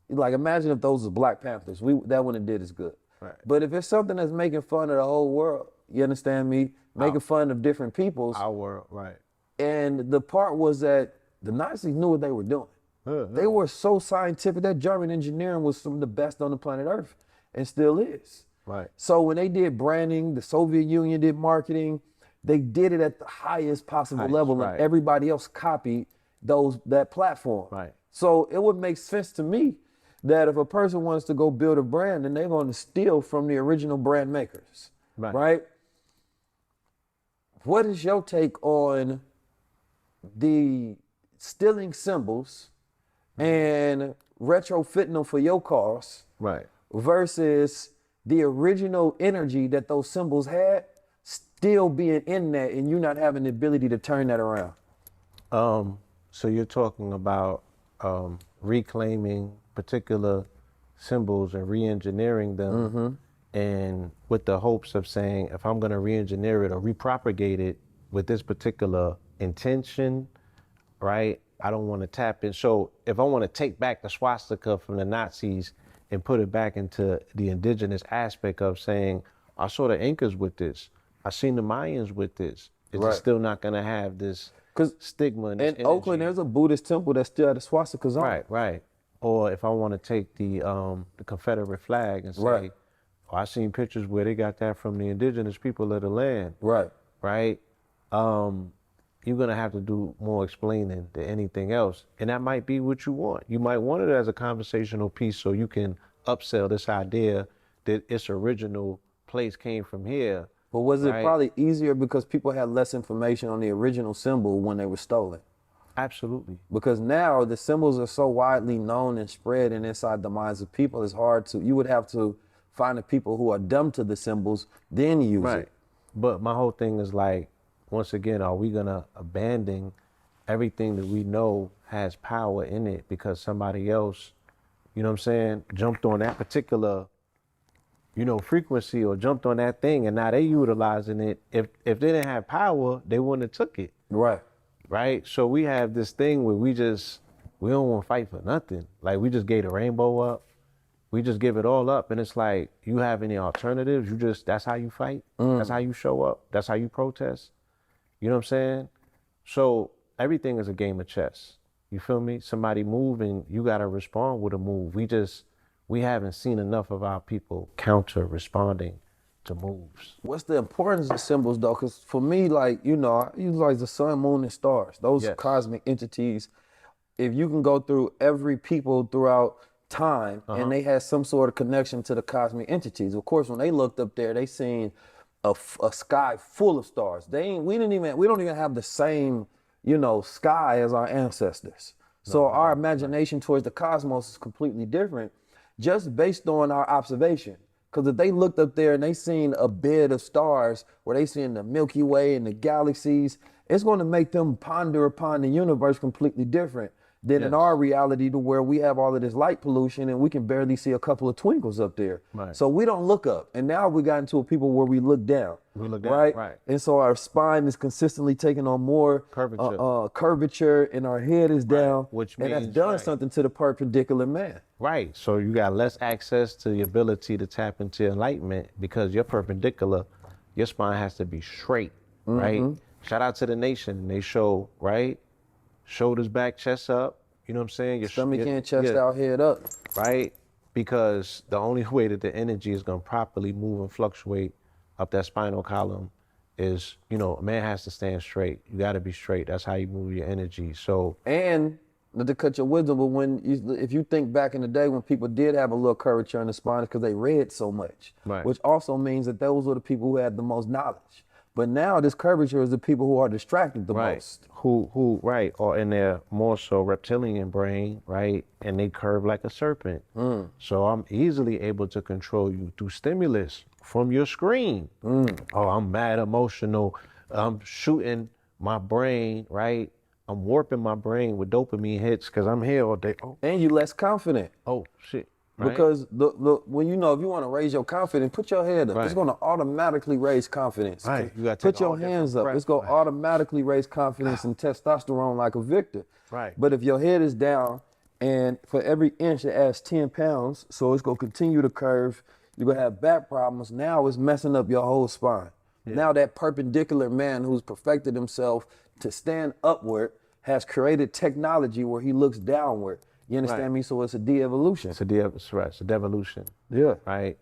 S2: like, imagine if those were Black Panthers. That one it did is good. Right. But if it's something that's making fun of the whole world, you understand me? Making fun of different peoples.
S1: Our world, right.
S2: And the part was that the Nazis knew what they were doing. They were so scientific. That German engineering was some of the best on the planet Earth, and still is.
S1: Right.
S2: So when they did branding, the Soviet Union did marketing, they did it at the highest possible level, and everybody else copied that platform.
S1: Right.
S2: So it would make sense to me that if a person wants to go build a brand, then they're going to steal from the original brand makers. Right? What is your take on the stealing symbols and retrofitting them for your cause versus the original energy that those symbols had still being in that and you not having the ability to turn that around?
S1: So you're talking about reclaiming particular symbols and re-engineering them, and with the hopes of saying, if I'm going to re-engineer it or repropagate it with this particular intention, right? I don't want to tap in. So if I want to take back the swastika from the Nazis and put it back into the indigenous aspect of saying, I saw the Incas with this, I seen the Mayans with this, it's still not going to have this stigma. And
S2: in Oakland, there's a Buddhist temple that still had the swastikas on.
S1: Right. Or if I want to take the Confederate flag and say, oh, I seen pictures where they got that from the indigenous people of the land. Right. you're gonna have to do more explaining than anything else. And that might be what you want. You might want it as a conversational piece so you can upsell this idea that its original place came from here.
S2: But was it
S1: right?
S2: probably easier because people had less information on the original symbol when they were stolen?
S1: Absolutely.
S2: Because now the symbols are so widely known and spread and inside the minds of people, it's hard to, you would have to find the people who are dumb to the symbols, then use it.
S1: But my whole thing is like, once again, are we gonna abandon everything that we know has power in it because somebody else, you know what I'm saying, jumped on that particular, you know, frequency or jumped on that thing and now they utilizing it. If they didn't have power, they wouldn't have took it.
S2: Right.
S1: Right? So we have this thing where we don't want to fight for nothing. Like we just gave the rainbow up. We just give it all up. And it's like, you have any alternatives? That's how you fight? That's how you show up? That's how you protest? You know what I'm saying? So everything is a game of chess. You feel me? Somebody move and you got to respond with a move. We haven't seen enough of our people counter responding to moves.
S2: What's the importance of symbols though? Because for me, like, you know, I utilize the sun, moon, and stars. Those cosmic entities, if you can go through every people throughout time and they had some sort of connection to the cosmic entities. Of course, when they looked up there, they seen a sky full of stars. We don't even have the same, you know, sky as our ancestors. So our imagination towards the cosmos is completely different just based on our observation. Because if they looked up there and they seen a bed of stars where they seen the Milky Way and the galaxies, it's going to make them ponder upon the universe completely different than in our reality, to where we have all of this light pollution and we can barely see a couple of twinkles up there.
S1: Right.
S2: So we don't look up. And now we got into a people where we look down.
S1: We look down, right.
S2: And so our spine is consistently taking on more curvature and our head is down.
S1: Which
S2: and that's
S1: means,
S2: done something to the perpendicular man.
S1: Right. So you got less access to the ability to tap into enlightenment because you're perpendicular. Your spine has to be straight, right? Shout out to the nation. They show, right? Shoulders back, chest up. You know what I'm saying? Your
S2: stomach in, chest out, head up.
S1: Right? Because the only way that the energy is going to properly move and fluctuate up that spinal column is, you know, a man has to stand straight. You got to be straight. That's how you move your energy. So,
S2: and not to cut your wisdom, but if you think back in the day when people did have a little curvature in the spine, it's because they read so much, which also means that those were the people who had the most knowledge. But now this curvature is the people who are distracted the most.
S1: Who or in their more so reptilian brain, right? And they curve like a serpent. So I'm easily able to control you through stimulus from your screen. Oh, I'm mad emotional. I'm shooting my brain, right? I'm warping my brain with dopamine hits because I'm here all day. Oh.
S2: And you less confident.
S1: Oh, shit. Right?
S2: Because when you know, if you want to raise your confidence, put your head up. It's going to automatically raise confidence.
S1: Right. You got to
S2: put your hands up. It's going to automatically raise confidence and testosterone like a victor.
S1: Right.
S2: But if your head is down, and for every inch it adds 10 pounds, so it's going to continue to curve. You're going to have back problems. Now it's messing up your whole spine. Now that perpendicular man who's perfected himself to stand upward has created technology where he looks downward. You understand me? So it's a de-evolution.
S1: It's a devolution.
S2: Yeah.
S1: Right?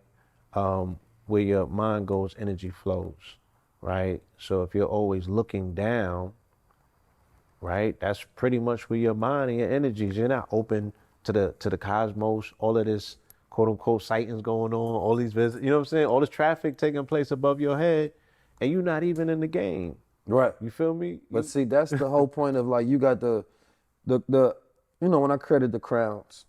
S1: Where your mind goes, energy flows. Right? So if you're always looking down, right, that's pretty much where your mind and your energies. You're not open to the cosmos, all of this quote unquote sightings going on, all these visits, you know what I'm saying? All this traffic taking place above your head, and you're not even in the game.
S2: Right.
S1: You feel me?
S2: But see, that's the whole point of, like, you got the you know, when I created the crowns,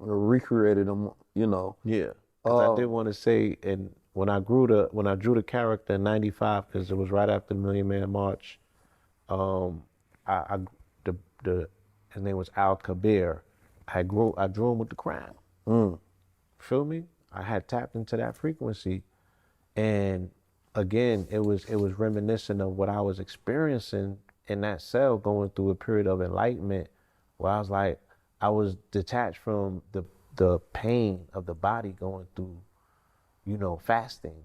S2: I recreated them, you know.
S1: Yeah. I did want to say, and when I drew the character in '95, because it was right after the Million Man March, his name was Al Kabir. I drew him with the crown. Feel me? I had tapped into that frequency, and again, it was reminiscent of what I was experiencing in that cell, going through a period of enlightenment, where I was like, I was detached from the pain of the body going through, you know, fasting.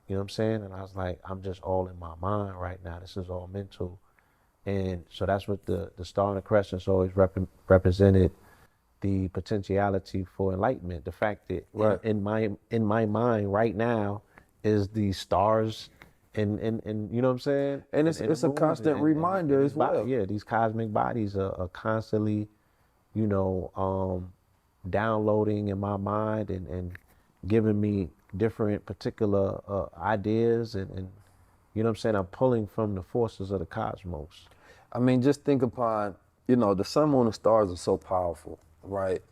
S1: You know what I'm saying? And I was like, I'm just all in my mind right now. This is all mental. And so that's what the star and the crescent's always represented, the potentiality for enlightenment. The fact that in my mind right now is the stars and you know what I'm saying?
S2: And it's
S1: And
S2: a
S1: moves
S2: constant reminder
S1: these
S2: as well.
S1: yeah, these cosmic bodies are constantly, you know, downloading in my mind and giving me different particular ideas and you know what I'm saying? I'm pulling from the forces of the cosmos.
S2: I mean, just think upon, you know, the sun, moon, and stars are so powerful, right?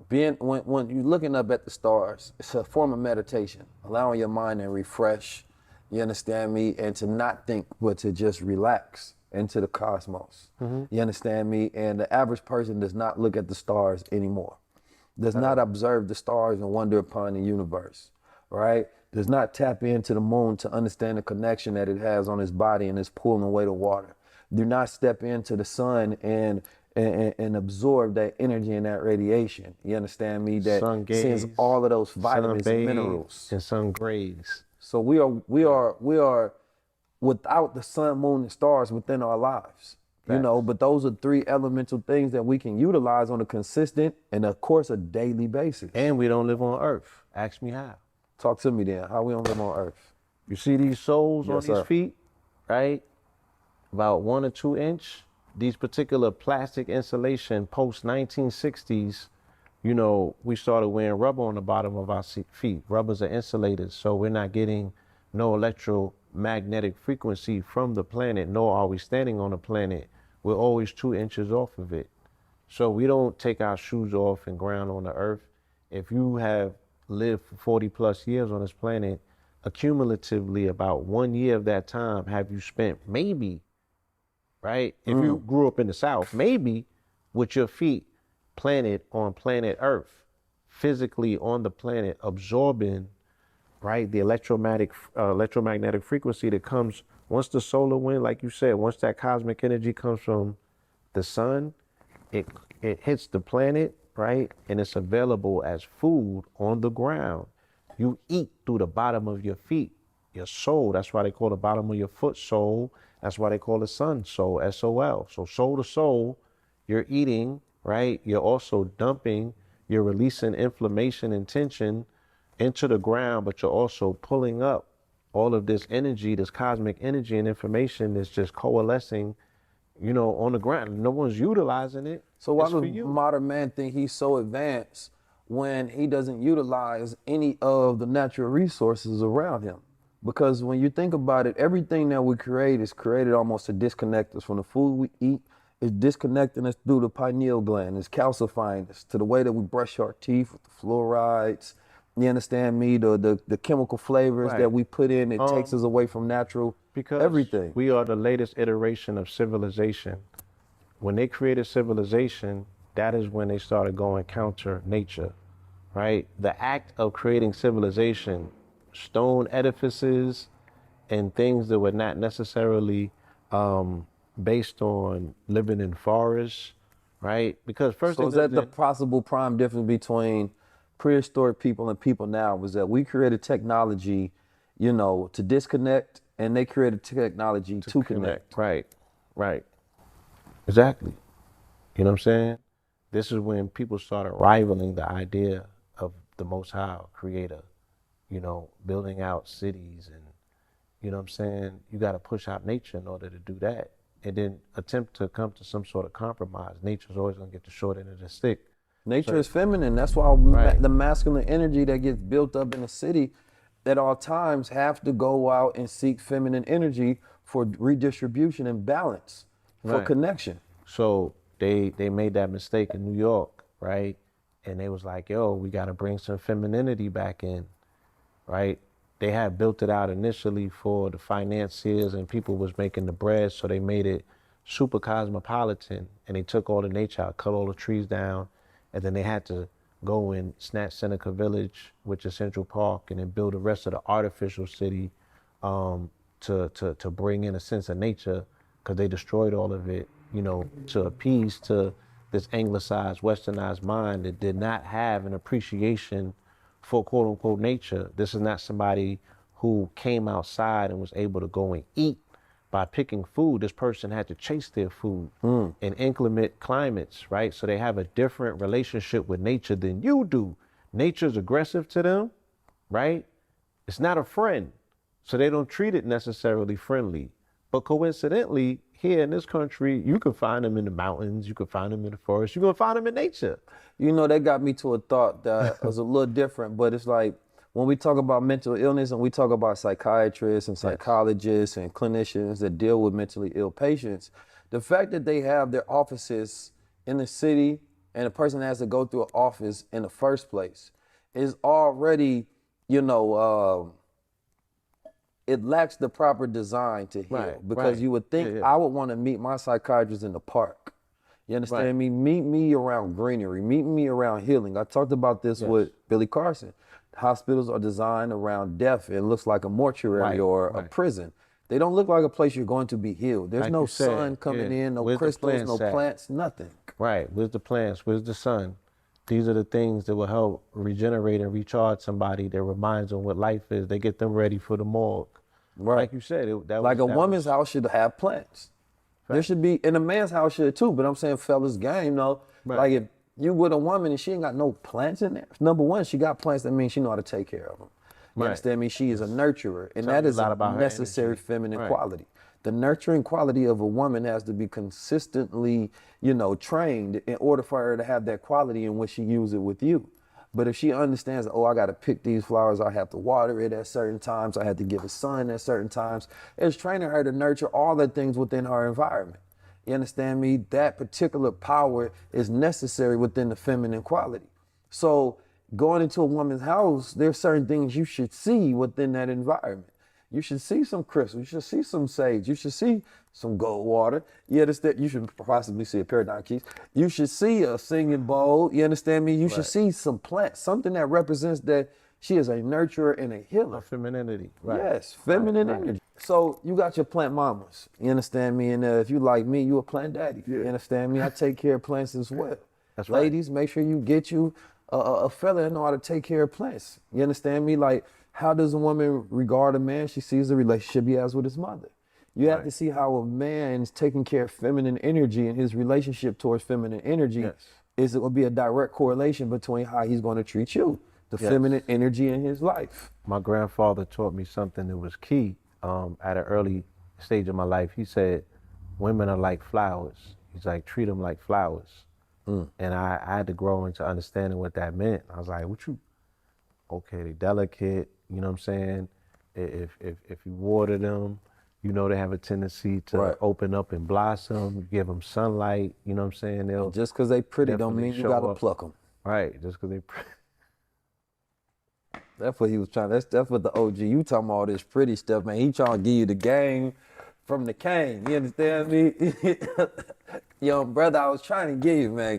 S2: Being when you're looking up at the stars, it's a form of meditation, allowing your mind to refresh, you understand me, and to not think, but to just relax into the cosmos. You understand me? And the average person does not look at the stars anymore, does not observe the stars and wonder upon the universe, right? Does not tap into the moon to understand the connection that it has on its body and is pulling away the water. Do not step into the sun and absorb that energy and that radiation. You understand me? That
S1: Sun
S2: sends
S1: gaze,
S2: all of those vitamins and
S1: sunbathe,
S2: minerals.
S1: and sun graze.
S2: So we are without the sun, moon, and stars within our lives. You
S1: Facts.
S2: know, but those are three elemental things that we can utilize on a consistent and of course a daily basis.
S1: And we don't live on Earth. Ask me how.
S2: Talk to me then. How we don't live on Earth?
S1: You see these soles on
S2: Yes,
S1: these
S2: sir.
S1: feet, right? About 1 or 2 inch. These particular plastic insulation post 1960s, you know, we started wearing rubber on the bottom of our feet. Rubbers are insulators, so we're not getting no electromagnetic frequency from the planet, nor are we standing on the planet. We're always 2 inches off of it. So we don't take our shoes off and ground on the earth. If you have lived for 40 plus years on this planet, accumulatively about 1 year of that time have you spent maybe, right? If you grew up in the South, maybe with your feet planted on planet Earth, physically on the planet, absorbing, right, the electromagnetic frequency that comes once the solar wind, like you said, once that cosmic energy comes from the sun, it hits the planet, right, and it's available as food on the ground. You eat through the bottom of your feet, your soul. That's why they call the bottom of your foot soul. That's why they call the sun soul, S-O-L. So soul to soul, you're eating, right? You're also dumping, you're releasing inflammation and tension into the ground, but you're also pulling up all of this energy, this cosmic energy and information that's just coalescing, you know, on the ground. No one's utilizing it.
S2: So why
S1: It's for
S2: does
S1: you.
S2: modern man think he's so advanced when he doesn't utilize any of the natural resources around him? Because when you think about it, everything that we create is created almost to disconnect us from the food we eat. It's disconnecting us through the pineal gland. It's calcifying us to the way that we brush our teeth with the fluorides. You understand me? The chemical flavors
S1: Right.
S2: that we put in, it takes us away from natural
S1: Because
S2: everything.
S1: we are the latest iteration of civilization. When they created civilization, that is when they started going counter nature, right? The act of creating civilization, stone edifices and things that were not necessarily based on living in forests, right? Because first
S2: So
S1: they
S2: is that
S1: lived
S2: the
S1: in-
S2: possible prime difference between prehistoric people and people now, was that we created technology, you know, to disconnect, and they created technology to connect.
S1: Right, right. Exactly. You know what I'm saying? This is when people started rivaling the idea of the Most High Creator, you know, building out cities and, you know what I'm saying? You got to push out nature in order to do that. And then attempt to come to some sort of compromise. Nature's always going to get the short end of the stick.
S2: Nature is feminine. That's why
S1: Right.
S2: the masculine energy that gets built up in the city at all times have to go out and seek feminine energy for redistribution and balance, for
S1: Right.
S2: connection.
S1: So they made that mistake in New York, right? And they was like, yo, we got to bring some femininity back in, right? They had built it out initially for the financiers and people was making the bread, so they made it super cosmopolitan, and they took all the nature out, cut all the trees down, and then they had to go and snatch Seneca Village, which is Central Park, and then build the rest of the artificial city to bring in a sense of nature, because they destroyed all of it, you know, to appease to this anglicized, westernized mind that did not have an appreciation for quote unquote nature. This is not somebody who came outside and was able to go and eat by picking food. This person had to chase their food in inclement climates, right? So they have a different relationship with nature than you do. Nature's aggressive to them, right? It's not a friend. So they don't treat it necessarily friendly. But coincidentally, here in this country, you can find them in the mountains, you can find them in the forest, you can find them in nature.
S2: You know, that got me to a thought that was a little different, but it's like when we talk about mental illness and we talk about psychiatrists and psychologists and clinicians that deal with mentally ill patients, the fact that they have their offices in the city and a person has to go through an office in the first place is already, you know, it lacks the proper design to heal, because you would think I would want to meet my psychiatrist in the park. You understand me? Meet me around greenery, meet me around healing. I talked about this with Billy Carson. Hospitals are designed around death. It looks like a mortuary or a prison. They don't look like a place you're going to be healed. There's no sun coming in, no crystals, no plants, nothing.
S1: Right, where's the plants, where's the sun? These are the things that will help regenerate and recharge somebody, that reminds them what life is. They get them ready for the morgue.
S2: Right.
S1: Like you said,
S2: a woman's house should have plants. There should be, and a man's house should too, but I'm saying fellas game, though. Like if you with a woman and she ain't got no plants in there, number one, she got plants, that means she know how to take care of them. You understand me? She is a nurturer, and that is a necessary feminine quality. The nurturing quality of a woman has to be consistently, you know, trained in order for her to have that quality in which she use it with you. But if she understands, oh, I got to pick these flowers, I have to water it at certain times, I have to give it sun at certain times, it's training her to nurture all the things within her environment. You understand me? That particular power is necessary within the feminine quality. So going into a woman's house, there's certain things you should see within that environment. You should see some crystals, you should see some sage, you should see some gold water. You understand? You should possibly see a paradigm keys. You should see a singing bowl. You understand me? You should see some plants, something that represents that she is a nurturer and a healer.
S1: Femininity.
S2: Yes, feminine energy. So you got your plant mamas. You understand me? And if you like me, you a plant daddy. You understand me? I take care of plants as well.
S1: That's right.
S2: Ladies, make sure you get you a fella that know how to take care of plants. You understand me? Like, how does a woman regard a man? She sees the relationship he has with his mother. You have to see how a man is taking care of feminine energy, and his relationship towards feminine energy is it will be a direct correlation between how he's going to treat you, the feminine energy in his life.
S1: My grandfather taught me something that was key at an early stage of my life. He said, women are like flowers. He's like, treat them like flowers. And I had to grow into understanding what that meant. I was like, okay, they delicate, you know what I'm saying? If you water them, you know they have a tendency to open up and blossom. You give them sunlight, you know what I'm saying? They'll
S2: just because they pretty don't mean you gotta pluck them.
S1: Right, just because they pretty.
S2: That's what he was trying, that's what the OG, you talking about all this pretty stuff, man. He trying to give you the game from the cane, you understand me? Yo, brother, I was trying to give you, man.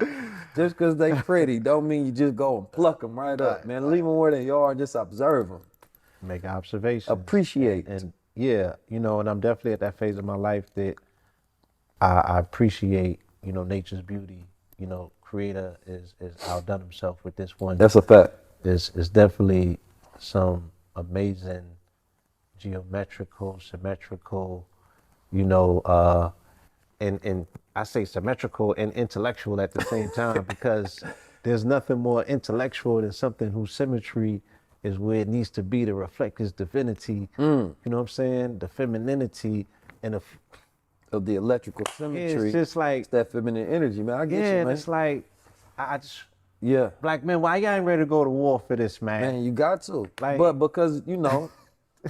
S2: Just because they pretty don't mean you just go and pluck them right up, man. Leave them where they are and just observe them.
S1: Make observations.
S2: Appreciate.
S1: And yeah, you know, and I'm definitely at that phase of my life that I appreciate, you know, nature's beauty. You know, Creator is outdone himself with this one.
S2: That's a fact.
S1: It's definitely some amazing geometrical, symmetrical, you know, and I say symmetrical and intellectual at the same time, because there's nothing more intellectual than something whose symmetry is where it needs to be to reflect his divinity. You know what I'm saying? The femininity and
S2: of the electrical symmetry.
S1: It's just like,
S2: it's that feminine energy, man. I get you, man.
S1: And it's like, I just,
S2: yeah.
S1: Black men, why y'all ain't ready to go to war for this, man?
S2: Man, you got to.
S1: Like,
S2: but because, you know,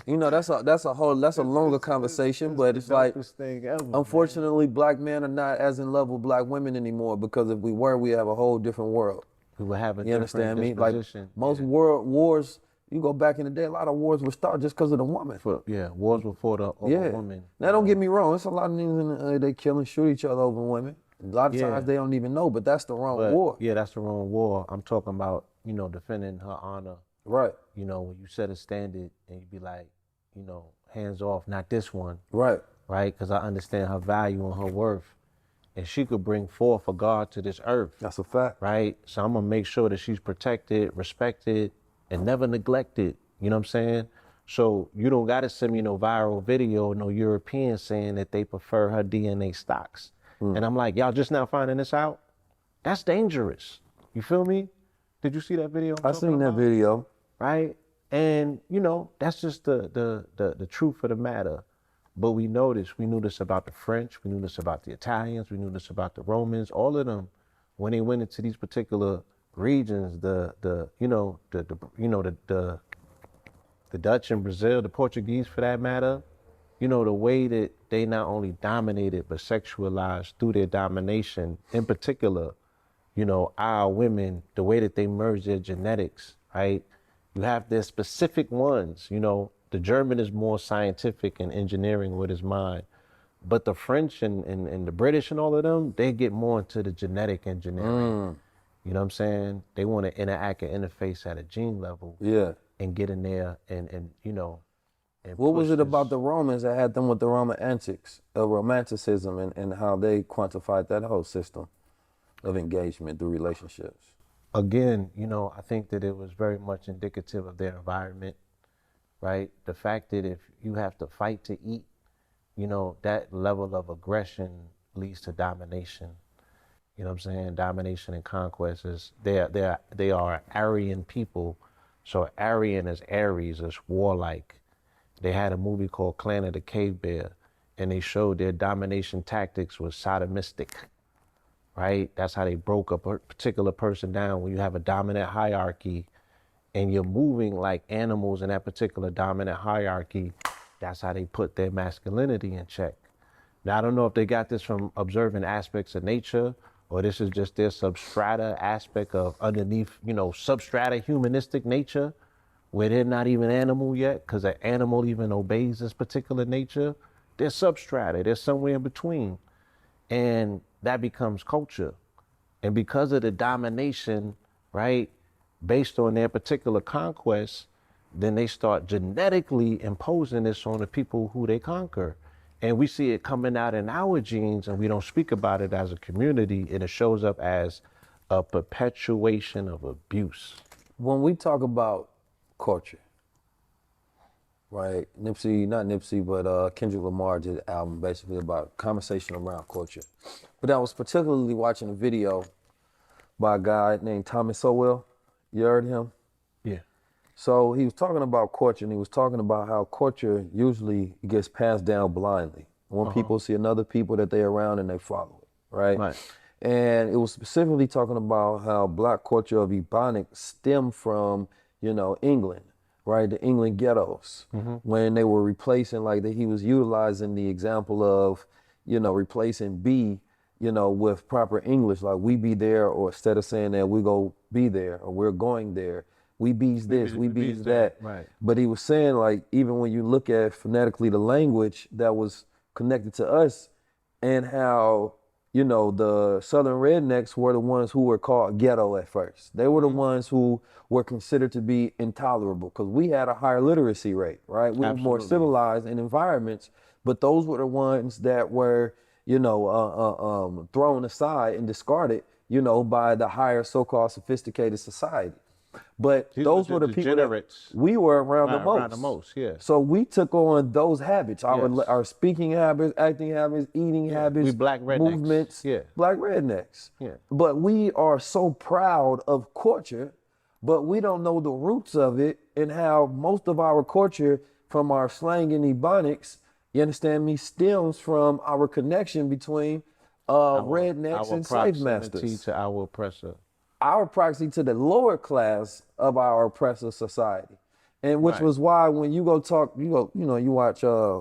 S2: that's a longer conversation, but it's like,
S1: thing ever,
S2: unfortunately, Black men are not as in love with Black women anymore, because if we were, we have a whole different world.
S1: We would have a
S2: you
S1: different
S2: understand me? Like most world wars, you go back in the day, a lot of wars were started just because of the woman.
S1: Wars were fought over women.
S2: Now, don't get me wrong. It's a lot of niggas in they kill and shoot each other over women. A lot of times they don't even know, but that's the wrong war.
S1: Yeah, that's the wrong war. I'm talking about, you know, defending her honor.
S2: Right.
S1: You know, when you set a standard and you be like, you know, hands off, not this one.
S2: Right.
S1: Right? Because I understand her value and her worth. And she could bring forth a God to this earth.
S2: That's a fact.
S1: Right? So I'm going to make sure that she's protected, respected, and never neglected. You know what I'm saying? So you don't got to send me no viral video, no European saying that they prefer her DNA stocks. And I'm like, y'all just now finding this out? That's dangerous. You feel me? Did you see that video?
S2: I seen that video.
S1: Right? And, you know, that's just the truth of the matter. But we knew this about the French, we knew this about the Italians, we knew this about the Romans, all of them, when they went into these particular regions, the Dutch and Brazil, the Portuguese for that matter, you know, the way that they not only dominated but sexualized through their domination, in particular, you know, our women, the way that they merge their genetics, right? You have their specific ones, you know, the German is more scientific and engineering with his mind, but the French and the British and all of them, they get more into the genetic engineering. You know what I'm saying? They want to interact and interface at a gene level.
S2: Yeah.
S1: And get in there and you know. And
S2: what was it about the Romans that had them with the romanticism and how they quantified that whole system of engagement through relationships?
S1: Again, you know, I think that it was very much indicative of their environment, right? The fact that if you have to fight to eat, you know, that level of aggression leads to domination. You know what I'm saying? Domination and conquest they are Aryan people. So Aryan is Aries, is warlike. They had a movie called Clan of the Cave Bear, and they showed their domination tactics was sodomistic, right? That's how they broke a particular person down. When you have a dominant hierarchy and you're moving like animals in that particular dominant hierarchy, that's how they put their masculinity in check. Now, I don't know if they got this from observing aspects of nature, or this is just their substrata aspect of underneath, you know, substrata humanistic nature, where they're not even animal yet, because an animal even obeys this particular nature. They're substrata, they're somewhere in between. And that becomes culture. And because of the domination, right, based on their particular conquest, then they start genetically imposing this on the people who they conquer. And we see it coming out in our genes, and we don't speak about it as a community, and it shows up as a perpetuation of abuse.
S2: When we talk about culture, right? Not Nipsey, but Kendrick Lamar did an album basically about conversation around culture. But I was particularly watching a video by a guy named Thomas Sowell. You heard him?
S1: Yeah.
S2: So he was talking about culture, and he was talking about how culture usually gets passed down blindly. When people see another people that they're around and they follow it, right? And it was specifically talking about how black culture of Ebonics stemmed from, you know, England, right? The England ghettos, when they were replacing, like he was utilizing the example of, you know, replacing be, you know, with proper English, like we be there, or instead of saying that we go be there or we're going there, we bees this, we bees that.
S1: Right.
S2: But he was saying, like, even when you look at phonetically the language that was connected to us, and how, you know, the Southern rednecks were the ones who were called ghetto at first. They were the ones who were considered to be intolerable because we had a higher literacy rate, right? We were more civilized in environments, but those were the ones that were, you know, thrown aside and discarded, you know, by the higher so-called sophisticated society. But those were the people that we were around the most.
S1: Yeah.
S2: So we took on those habits, our speaking habits, acting habits, eating habits,
S1: we black rednecks.
S2: Movements, black rednecks.
S1: Yeah.
S2: But we are so proud of culture, but we don't know the roots of it and how most of our culture, from our slang and ebonics, you understand me, stems from our connection between rednecks and slave masters.
S1: To our oppressor.
S2: Our proxy to the lower class of our oppressive society. And which was why when you go talk, you watch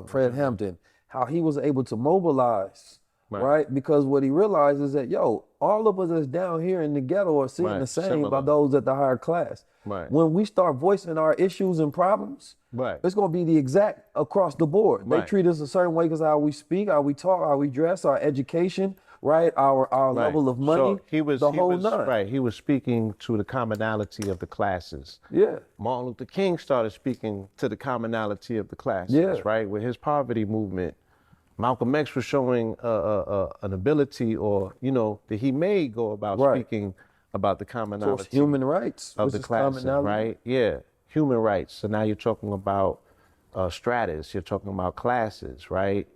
S2: Fred Hampton, how he was able to mobilize, right? Because what he realized is that, yo, all of us that's down here in the ghetto are seeing the same by those at the higher class.
S1: Right.
S2: When we start voicing our issues and problems, it's gonna be the exact across the board. They treat us a certain way because how we speak, how we talk, how we dress, our education, right? Our level of money,
S1: so he was
S2: nine.
S1: Right, he was speaking to the commonality of the classes.
S2: Yeah.
S1: Martin Luther King started speaking to the commonality of the classes, right? With his poverty movement. Malcolm X was showing an ability, or, you know, that he may go about speaking about the commonality.
S2: So human rights
S1: of the classes, right? Yeah, human rights. So now you're talking about stratus, you're talking about classes, right?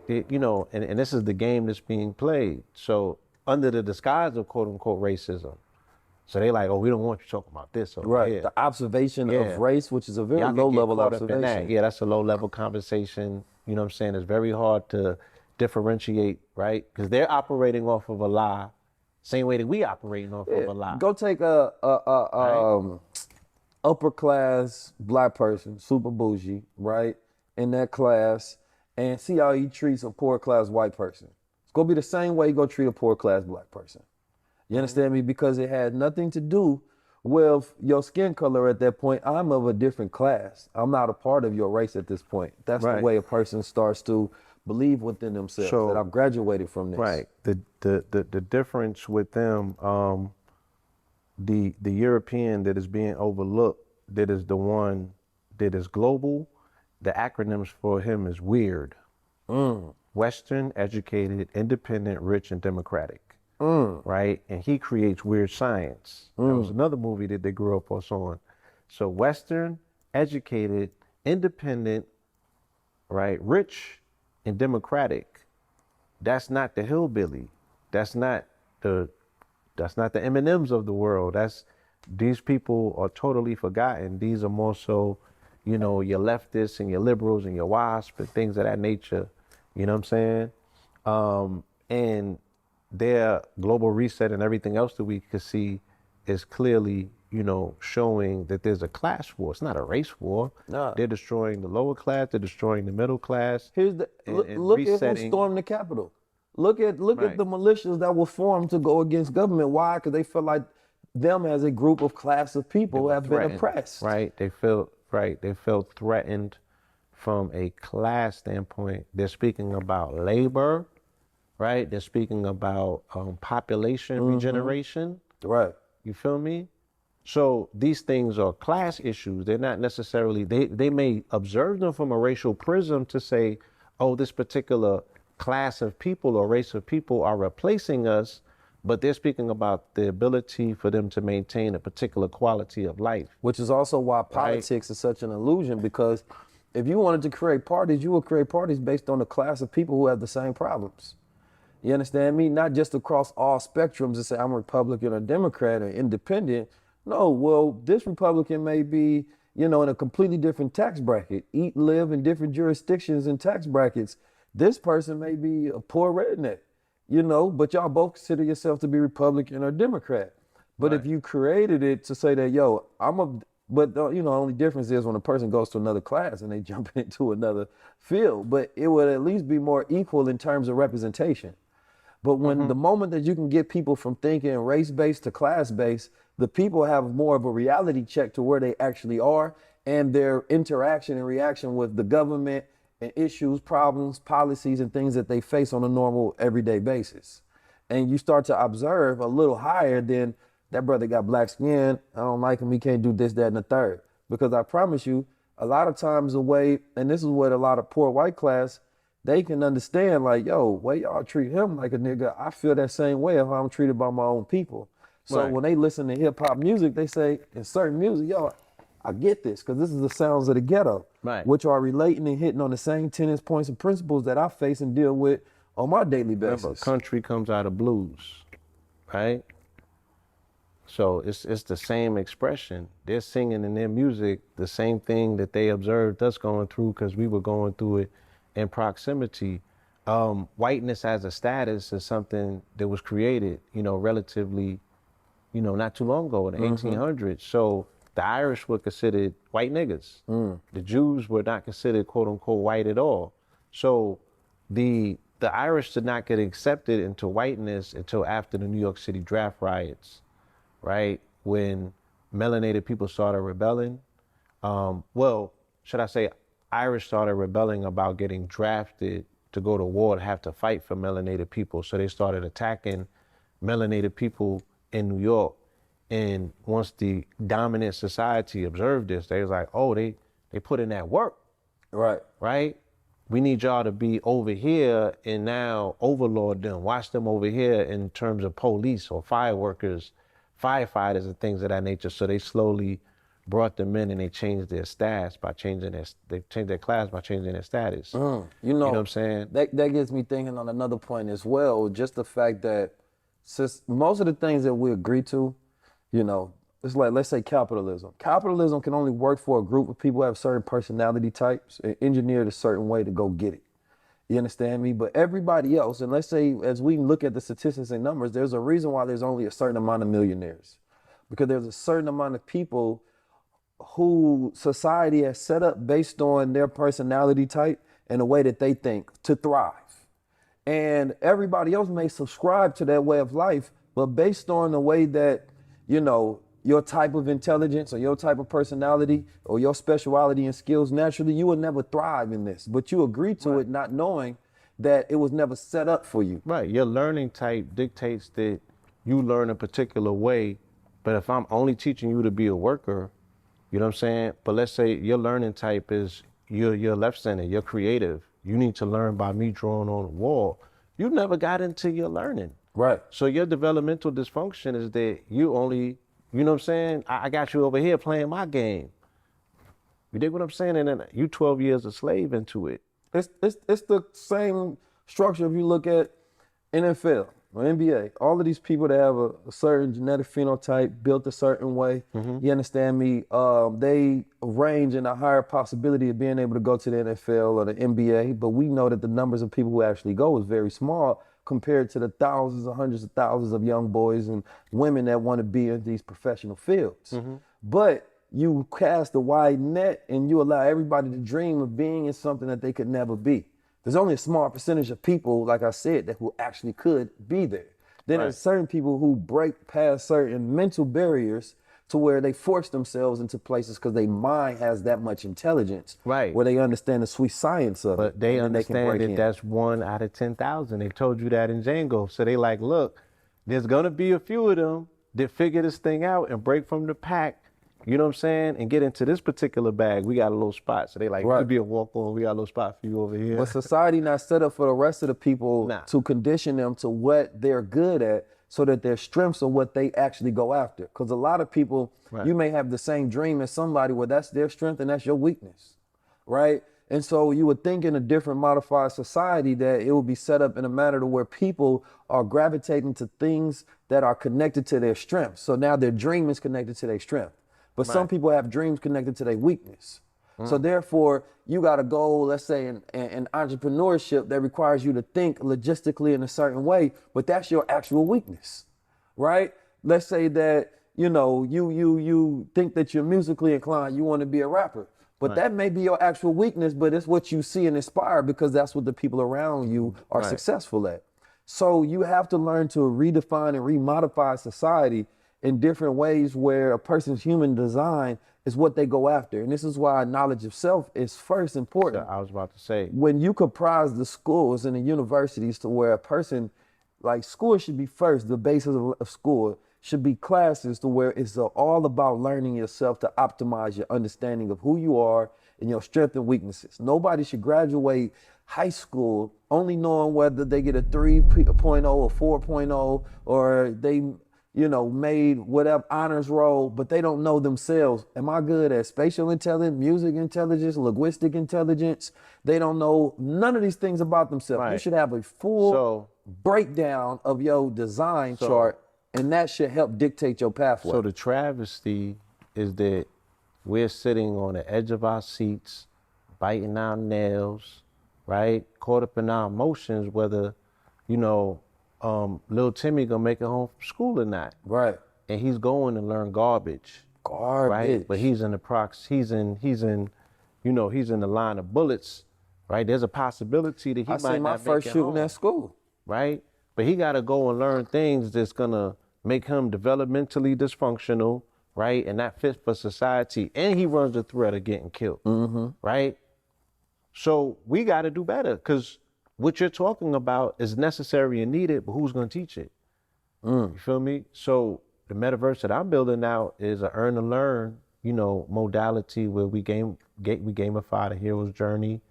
S1: You know, and this is the game that's being played. So under the disguise of quote unquote racism, So they like, oh, we don't want you talking about this over
S2: Right.
S1: here.
S2: The observation
S1: Yeah.
S2: of race, which is a very
S1: Y'all
S2: low
S1: can get
S2: level
S1: caught up in that.
S2: observation.
S1: Yeah, that's a low level conversation. You know what I'm saying? It's very hard to differentiate, right? Because they're operating off of a lie, same way that we operating off of a lie.
S2: Go take a upper class black person, super bougie, right, in that class, and see how he treats a poor class white person. It's gonna be the same way you go treat a poor class black person. You understand me? Because it had nothing to do with your skin color at that point. I'm of a different class. I'm not a part of your race at this point. That's the
S1: Right.
S2: way a person starts to believe within themselves
S1: So-
S2: that I've graduated from this.
S1: Right. The difference with them, the European that is being overlooked, that is the one that is global, the acronyms for him is WEIRD. Western, educated, independent, rich, and democratic. Right? And he creates weird science. That was another movie that they grew up on. So Western, educated, independent, right, rich, and democratic. That's not the hillbilly. That's not the M&Ms of the world. These people are totally forgotten. These are more so, your leftists and your liberals and your WASP and things of that nature. You know what I'm saying? And their global reset and everything else that we could see is clearly, showing that there's a class war. It's not a race war.
S2: Nah.
S1: They're destroying the lower class. They're destroying the middle class.
S2: Here's the look at who
S1: resetting.
S2: stormed the Capitol. Look at
S1: Right.
S2: the militias that were formed to go against government. Why? Because they feel like them as a group of class of people have been
S1: Threatened,
S2: oppressed.
S1: Right. They felt threatened from a class standpoint. They're speaking about labor, right? They're speaking about population regeneration.
S2: Right.
S1: You feel me? So these things are class issues. They're not necessarily, they may observe them from a racial prism to say, oh, this particular class of people or race of people are replacing us, but they're speaking about the ability for them to maintain a particular quality of life.
S2: Which is also why politics is such an illusion, because if you wanted to create parties, you would create parties based on a class of people who have the same problems. You understand me? Not just across all spectrums and say I'm a Republican or Democrat or independent. No, well, this Republican may be, in a completely different tax bracket, live in different jurisdictions and tax brackets. This person may be a poor redneck, but y'all both consider yourself to be Republican or Democrat. But if you created it to say that, the only difference is when a person goes to another class and they jump into another field, but it would at least be more equal in terms of representation. But when the moment that you can get people from thinking race-based to class-based, the people have more of a reality check to where they actually are and their interaction and reaction with the government and issues, problems, policies, and things that they face on a normal everyday basis. And you start to observe a little higher than that brother got black skin, I don't like him, he can't do this, that, and the third. Because I promise you, a lot of times the way, and this is what a lot of poor white class, they can understand like, way y'all treat him like a nigga, I feel that same way of how I'm treated by my own people. So
S1: Right.
S2: when they listen to hip hop music, they say in certain music, I get this, because this is the sounds of the ghetto,
S1: Right.
S2: which are relating and hitting on the same tenets, points, and principles that I face and deal with on my daily basis.
S1: Remember, country comes out of blues, right? So it's the same expression. They're singing in their music the same thing that they observed us going through because we were going through it in proximity. Whiteness as a status is something that was created, relatively, not too long ago in the 1800s. So the Irish were considered white niggas. The Jews were not considered quote unquote white at all. So the Irish did not get accepted into whiteness until after the New York City draft riots, right? When melanated people started rebelling. Should I say Irish started rebelling about getting drafted to go to war to have to fight for melanated people. So they started attacking melanated people in New York. And once the dominant society observed this, they was like, oh, they put in that work,
S2: Right.
S1: right? We need y'all to be over here and now overlord them, watch them over here in terms of police or fire workers, firefighters and things of that nature. So they slowly brought them in and they changed their status by changing their class by changing their status.
S2: You know
S1: what I'm saying?
S2: That gets me thinking on another point as well, just the fact that since most of the things that we agree to, You know, it's like, let's say capitalism. Capitalism can only work for a group of people who have certain personality types and engineered a certain way to go get it. You understand me? But everybody else, and let's say as we look at the statistics and numbers, there's a reason why there's only a certain amount of millionaires. Because there's a certain amount of people who society has set up based on their personality type and the way that they think to thrive. And everybody else may subscribe to that way of life, but based on the way that, you know, your type of intelligence or your type of personality or your speciality and skills, naturally, you will never thrive in this. But you agree to it not knowing that it was never set up for you.
S1: Right. Your learning type dictates that you learn a particular way. But if I'm only teaching you to be a worker, you know what I'm saying? But let's say your learning type is you're left-centered, you're creative. You need to learn by me drawing on a wall. You never got into your learning.
S2: Right.
S1: So your developmental dysfunction is that you only, you know what I'm saying? I got you over here playing my game. You dig what I'm saying? And then you 12 years a slave into it.
S2: It's the same structure if you look at NFL or NBA. All of these people that have a certain genetic phenotype built a certain way, you understand me? They range in a higher possibility of being able to go to the NFL or the NBA, but we know that the numbers of people who actually go is very small compared to the thousands or hundreds of thousands of young boys and women that want to be in these professional fields. But you cast a wide net and you allow everybody to dream of being in something that they could never be. There's only a small percentage of people, like I said, that who actually could be there. Then there's certain people who break past certain mental barriers to where they force themselves into places because their mind has that much intelligence.
S1: Right.
S2: Where they understand the sweet science of it.
S1: But they
S2: and then
S1: understand that
S2: in.
S1: that's 1 out of 10,000. They told you that in Django. So they like, look, there's gonna be a few of them that figure this thing out and break from the pack, you know what I'm saying, and get into this particular bag. We got a little spot. So they like, could be a walk-on. We got a little spot for you over here.
S2: But society not set up for the rest of the people to condition them to what they're good at so that their strengths are what they actually go after. Because a lot of people, you may have the same dream as somebody where that's their strength and that's your weakness, right? And so you would think in a different modified society that it would be set up in a manner to where people are gravitating to things that are connected to their strength. So now their dream is connected to their strength. But some people have dreams connected to their weakness. So therefore, you got to go, let's say, in entrepreneurship that requires you to think logistically in a certain way, but that's your actual weakness, right? Let's say that, you know, you think that you're musically inclined, you want to be a rapper, but that may be your actual weakness, but it's what you see and inspire because that's what the people around you are successful at. So you have to learn to redefine and remodify society in different ways where a person's human design is what they go after. And this is why knowledge of self is first important.
S1: I was about to say.
S2: When you comprise the schools and the universities to where a person, like school should be first, the basis of school should be classes to where it's all about learning yourself to optimize your understanding of who you are and your strengths and weaknesses. Nobody should graduate high school only knowing whether they get a 3.0 or 4.0 or they, you know, made whatever honors roll, but they don't know themselves. Am I good at spatial intelligence, music intelligence, linguistic intelligence? They don't know none of these things about themselves. You should have a full breakdown of your design chart, and that should help dictate your pathway.
S1: So the travesty is that we're sitting on the edge of our seats, biting our nails, right? Caught up in our emotions, whether, you know, little Timmy gonna make it home from school or not.
S2: Right.
S1: And he's going to learn garbage. Right? But he's in the he's in the line of bullets, right? There's a possibility that he might not make it home.
S2: I see my first shooting at school.
S1: Right? But he gotta go and learn things that's gonna make him developmentally dysfunctional, right? And not fit for society. And he runs the threat of getting killed. Right? So we gotta do better, because what you're talking about is necessary and needed, but who's gonna teach it? You feel me? So the metaverse that I'm building out is a earn and learn, you know, modality where we gamify the hero's journey,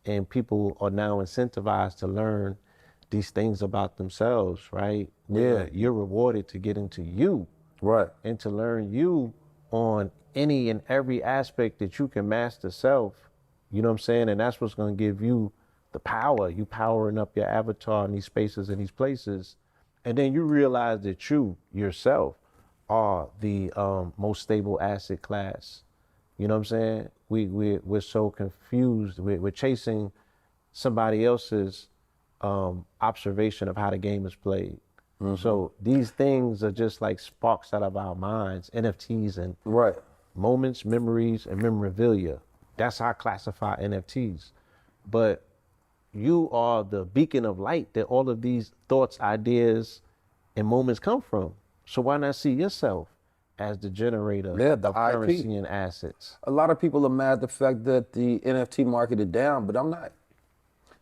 S1: and people are now incentivized to learn these things about themselves, right?
S2: Yeah.
S1: You're rewarded to get into you.
S2: Right.
S1: And to learn you on any and every aspect that you can master self. You know what I'm saying? And that's what's gonna give you the power. You powering up your avatar in these spaces and these places. And then you realize that you, yourself, are the most stable asset class. You know what I'm saying? We're so confused. We're chasing somebody else's observation of how the game is played. So these things are just like sparks out of our minds, NFTs and
S2: Right.
S1: moments, memories, and memorabilia. That's how I classify NFTs. But you are the beacon of light that all of these thoughts, ideas, and moments come from. So why not see yourself as the generator
S2: Yeah, the
S1: of
S2: IP.
S1: currency and assets?
S2: A lot of people are mad at the fact that the NFT market is down, but I'm not.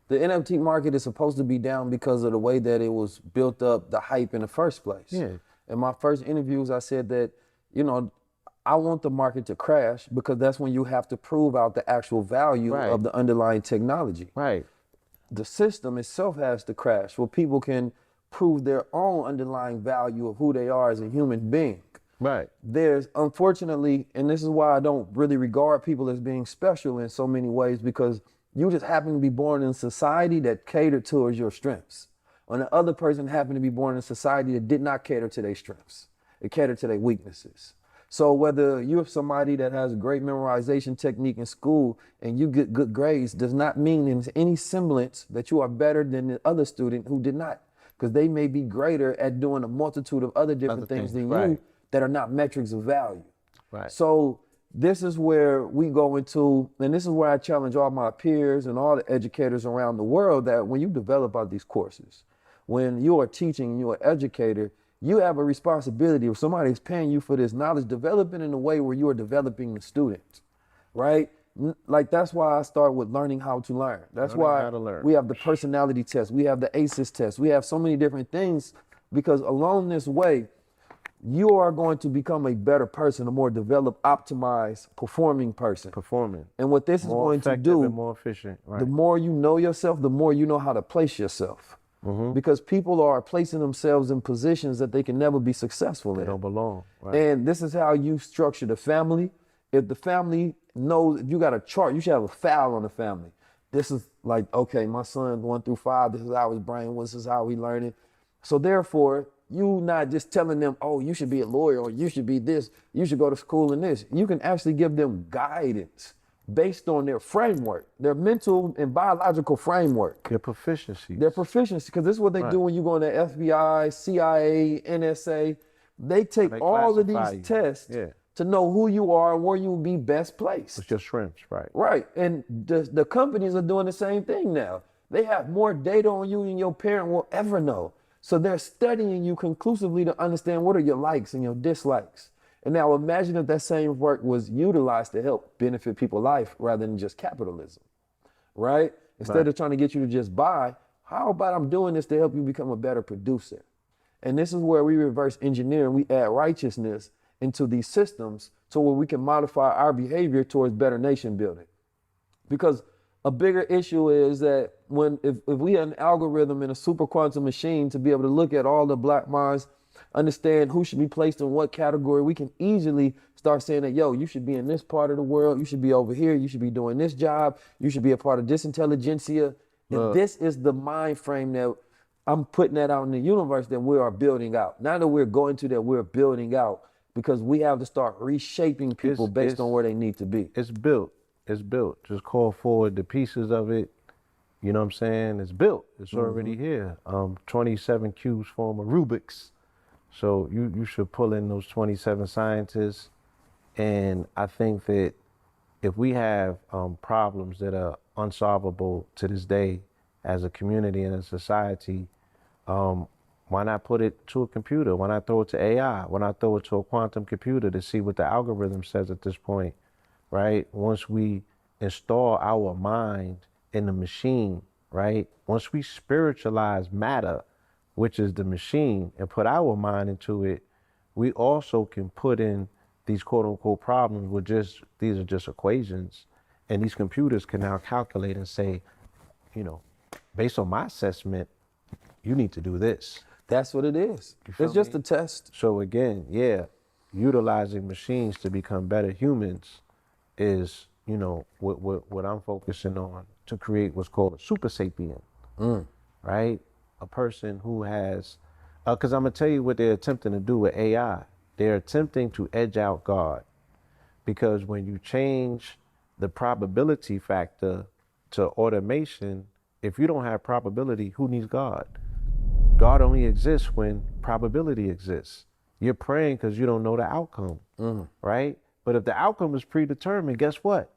S2: The NFT market is supposed to be down because of the way that it was built up, the hype in the first place.
S1: Yeah.
S2: In my first interviews, I said that, you know, I want the market to crash because that's when you have to prove out the actual value
S1: Right.
S2: of the underlying technology.
S1: Right.
S2: The system itself has to crash where people can prove their own underlying value of who they are as a human being.
S1: Right.
S2: There's unfortunately, and this is why I don't really regard people as being special in so many ways, because you just happen to be born in a society that catered towards your strengths. And the other person happened to be born in a society that did not cater to their strengths. It catered to their weaknesses. So whether you're somebody that has a great memorization technique in school and you get good grades does not mean in any semblance that you are better than the other student who did not. Because they may be greater at doing a multitude of other different things than you
S1: right.
S2: that are not metrics of value.
S1: Right.
S2: So this is where we go into, and this is where I challenge all my peers and all the educators around the world, that when you develop out these courses, when you are teaching, you're an educator, you have a responsibility. If somebody is paying you for this knowledge, develop it in a way where you are developing the student, right? Like that's why I start with learning how to learn. That's
S1: Learning
S2: why
S1: how to learn.
S2: we have the personality test, we have the ACEs test, we have so many different things, because along this way, you are going to become a better person, a more developed, optimized, performing person.
S1: Performing.
S2: And what this is
S1: More
S2: going to
S1: effective
S2: do,
S1: and more efficient. Right.
S2: the more you know yourself, the more you know how to place yourself. Because people are placing themselves in positions that they can never be successful
S1: They
S2: in.
S1: don't belong. Right.
S2: And this is how you structure the family. If the family knows, if you got a chart, you should have a file on the family. This is like, okay, my son 1 through 5, this is how his brain was, this is how he learning. So therefore, you not just telling them, oh, you should be a lawyer or you should be this, you should go to school in this. You can actually give them guidance based on their framework, their mental and biological framework.
S1: Their proficiency.
S2: Their proficiency, because this is what they do when you go in the FBI, CIA, NSA. They take
S1: They
S2: all of
S1: classify
S2: these
S1: you.
S2: tests
S1: Yeah.
S2: to know who you are and where you will be best placed.
S1: It's your shrimps, right?
S2: Right, and the companies are doing the same thing now. They have more data on you than your parent will ever know. So they're studying you conclusively to understand what are your likes and your dislikes. And now imagine if that same work was utilized to help benefit people's life rather than just capitalism, right? Instead of trying to get you to just buy, how about I'm doing this to help you become a better producer? And this is where we reverse engineer and we add righteousness into these systems so where we can modify our behavior towards better nation building. Because a bigger issue is that if we had an algorithm in a super quantum machine to be able to look at all the black minds, understand who should be placed in what category, we can easily start saying that, yo, you should be in this part of the world, you should be over here, you should be doing this job, you should be a part of this intelligentsia. And this is the mind frame that I'm putting that out in the universe that we are building out. Not that we're going to, that we're building out, because we have to start reshaping people based on where they need to be.
S1: It's built. It's built. Just call forward the pieces of it. You know what I'm saying? It's built. It's already here. 27 cubes form a Rubik's. So you should pull in those 27 scientists. And I think that if we have problems that are unsolvable to this day as a community and a society, why not put it to a computer? Why not throw it to AI? Why not throw it to a quantum computer to see what the algorithm says at this point, right? Once we install our mind in the machine, right? Once we spiritualize matter, which is the machine, and put our mind into it, we also can put in these quote unquote problems with these are just equations. And these computers can now calculate and say, you know, based on my assessment, you need to do this.
S2: That's what it is. It's just a test.
S1: So again, yeah, utilizing machines to become better humans is, you know, what I'm focusing on to create what's called a super sapien, right? A person who has, because I'm gonna tell you what they're attempting to do with AI. they're attempting to edge out God, because when you change the probability factor to automation, if you don't have probability, who needs God? God only exists when probability exists. You're praying because you don't know the outcome, right? But if the outcome is predetermined, guess what?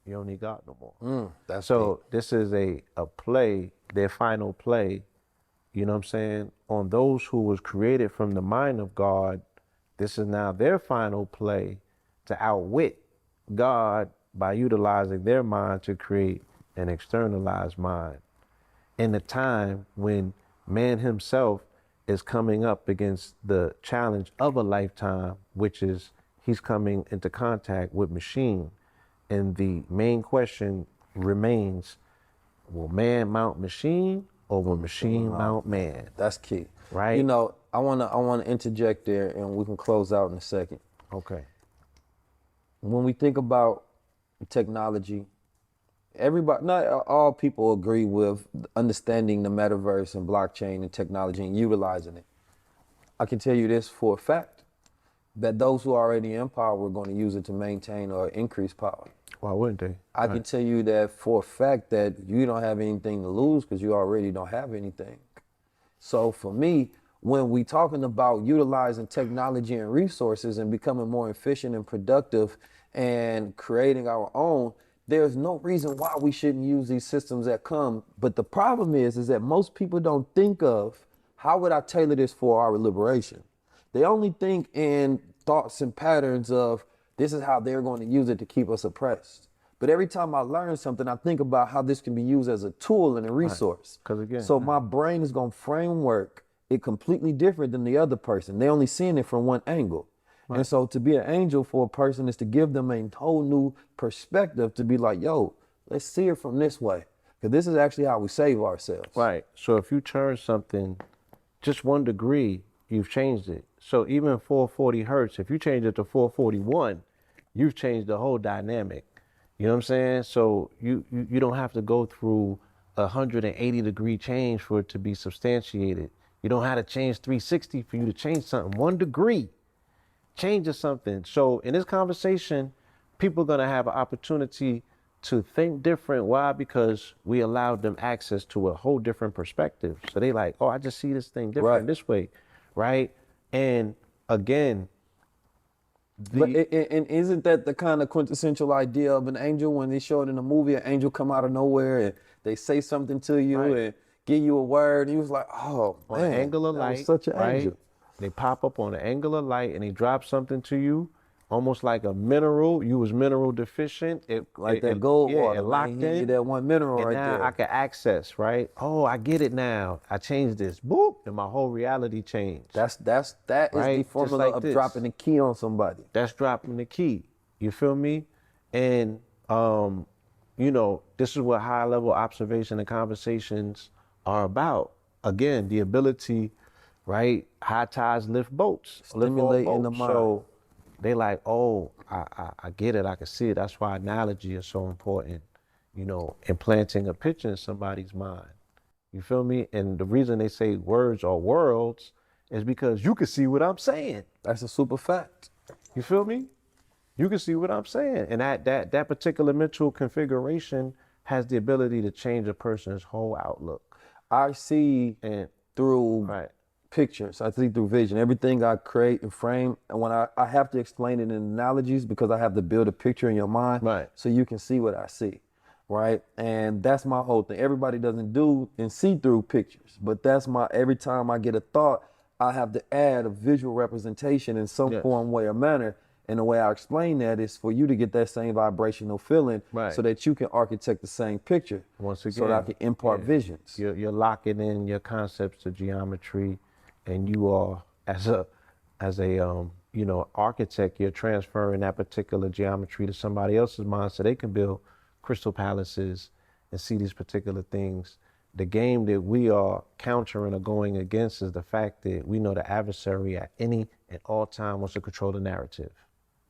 S1: You don't need God no more.
S2: That's
S1: So this is a play, their final play, you know what I'm saying, on those who was created from the mind of God. This is now their final play to outwit God by utilizing their mind to create an externalized mind in a time when man himself is coming up against the challenge of a lifetime, which is he's coming into contact with machine. And the main question remains, will man mount machine or will machine mount man?
S2: That's key.
S1: Right.
S2: You know, I wanna interject there, and we can close out in a second.
S1: Okay.
S2: When we think about technology, everybody, not all people agree with understanding the metaverse and blockchain and technology and utilizing it. I can tell you this for a fact, that those who are already in power are going to use it to maintain or increase power.
S1: Why wouldn't they?
S2: I can tell you that for a fact that you don't have anything to lose because you already don't have anything. So for me, when we talking about utilizing technology and resources and becoming more efficient and productive and creating our own, there's no reason why we shouldn't use these systems that come. But the problem is that most people don't think of, how would I tailor this for our liberation? They only think in thoughts and patterns of, this is how they're going to use it to keep us oppressed. But every time I learn something, I think about how this can be used as a tool and a resource.
S1: Right. 'Cause again,
S2: so my brain is going to framework it completely different than the other person. They only seeing it from one angle. Right. And so to be an angel for a person is to give them a whole new perspective, to be like, yo, let's see it from this way. Because this is actually how we save ourselves.
S1: Right. So if you turn something just 1 degree, you've changed it. So even 440 hertz, if you change it to 441, you've changed the whole dynamic. You know what I'm saying? So you don't have to go through a 180-degree change for it to be substantiated. You don't have to change 360 for you to change something. 1 degree changes something. So in this conversation, people are going to have an opportunity to think different. Why? Because we allowed them access to a whole different perspective. So they like, oh, I just see this thing different this way, right? And again,
S2: and isn't that the kind of quintessential idea of an angel when they show it in a movie? An angel come out of nowhere and they say something to you and give you a word. And he was like, oh, man,
S1: on an angle of light,
S2: was such an angel.
S1: They pop up on an angle of light and they drop something to you, almost like a mineral. You was mineral deficient.
S2: That gold water.
S1: It locked in.
S2: That one mineral
S1: and
S2: right
S1: now
S2: there.
S1: I can access, right? Oh, I get it now. I changed this. Boop. And my whole reality changed.
S2: That is the formula of dropping the key on somebody.
S1: That's dropping the key. You feel me? And, you know, this is what high level observation and conversations are about. Again, the ability, right? High tides lift boats.
S2: Stimulating the mind.
S1: So they like, oh, I get it. I can see it. That's why analogy is so important. You know, implanting a picture in somebody's mind. You feel me? And the reason they say words are worlds is because you can see what I'm saying.
S2: That's a super fact.
S1: You feel me? You can see what I'm saying. And that particular mental configuration has the ability to change a person's whole outlook.
S2: I see through pictures. I see through vision. Everything I create and frame, and when I have to explain it in analogies because I have to build a picture in your mind so you can see what I see. Right? And that's my whole thing. Everybody doesn't do and see through pictures, but that's every time I get a thought, I have to add a visual representation in some form, way, or manner. And the way I explain that is for you to get that same vibrational feeling so that you can architect the same picture.
S1: Once again,
S2: so that I can impart visions.
S1: You're locking in your concepts to geometry, and you are, as a you know, architect, you're transferring that particular geometry to somebody else's mind so they can build crystal palaces and see these particular things. The game that we are countering or going against is the fact that we know the adversary at any and all time wants to control the narrative,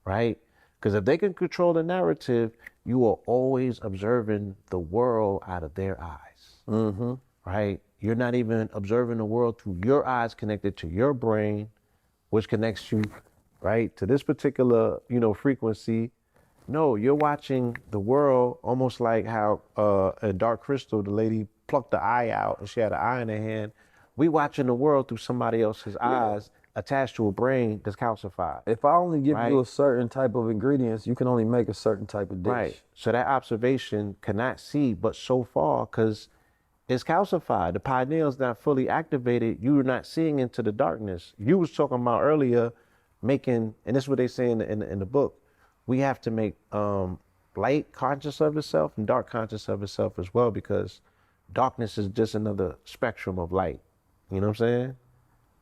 S1: right? Because if they can control the narrative, you are always observing the world out of their eyes, right? You're not even observing the world through your eyes connected to your brain, which connects you, right, to this particular, frequency. No, you're watching the world almost like how in Dark Crystal, the lady plucked the eye out and she had an eye in her hand. We watching the world through somebody else's eyes attached to a brain that's calcified.
S2: If I only give
S1: Right.
S2: you a certain type of ingredients, you can only make a certain type of dish.
S1: Right. So that observation cannot see but so far because it's calcified. The pineal's not fully activated. You're not seeing into the darkness. You was talking about earlier making, and this is what they say in the book, we have to make light conscious of itself and dark conscious of itself as well, because darkness is just another spectrum of light. You know what I'm saying?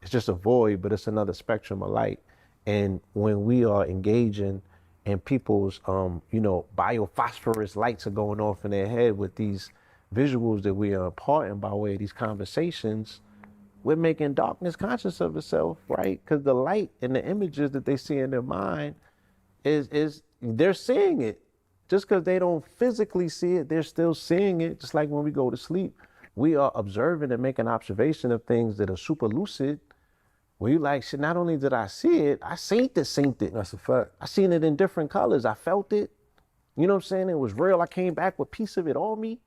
S1: It's just a void, but it's another spectrum of light. And when we are engaging and people's, biophosphorus lights are going off in their head with these visuals that we are imparting by way of these conversations, we're making darkness conscious of itself, right? Because the light and the images that they see in their mind is they're seeing it. Just because they don't physically see it, they're still seeing it. Just like when we go to sleep, we are observing and making observation of things that are super lucid. Where you like, shit, not only did I see it, I synced it.
S2: That's a fact.
S1: I seen it in different colors. I felt it. You know what I'm saying? It was real. I came back with a piece of it on me.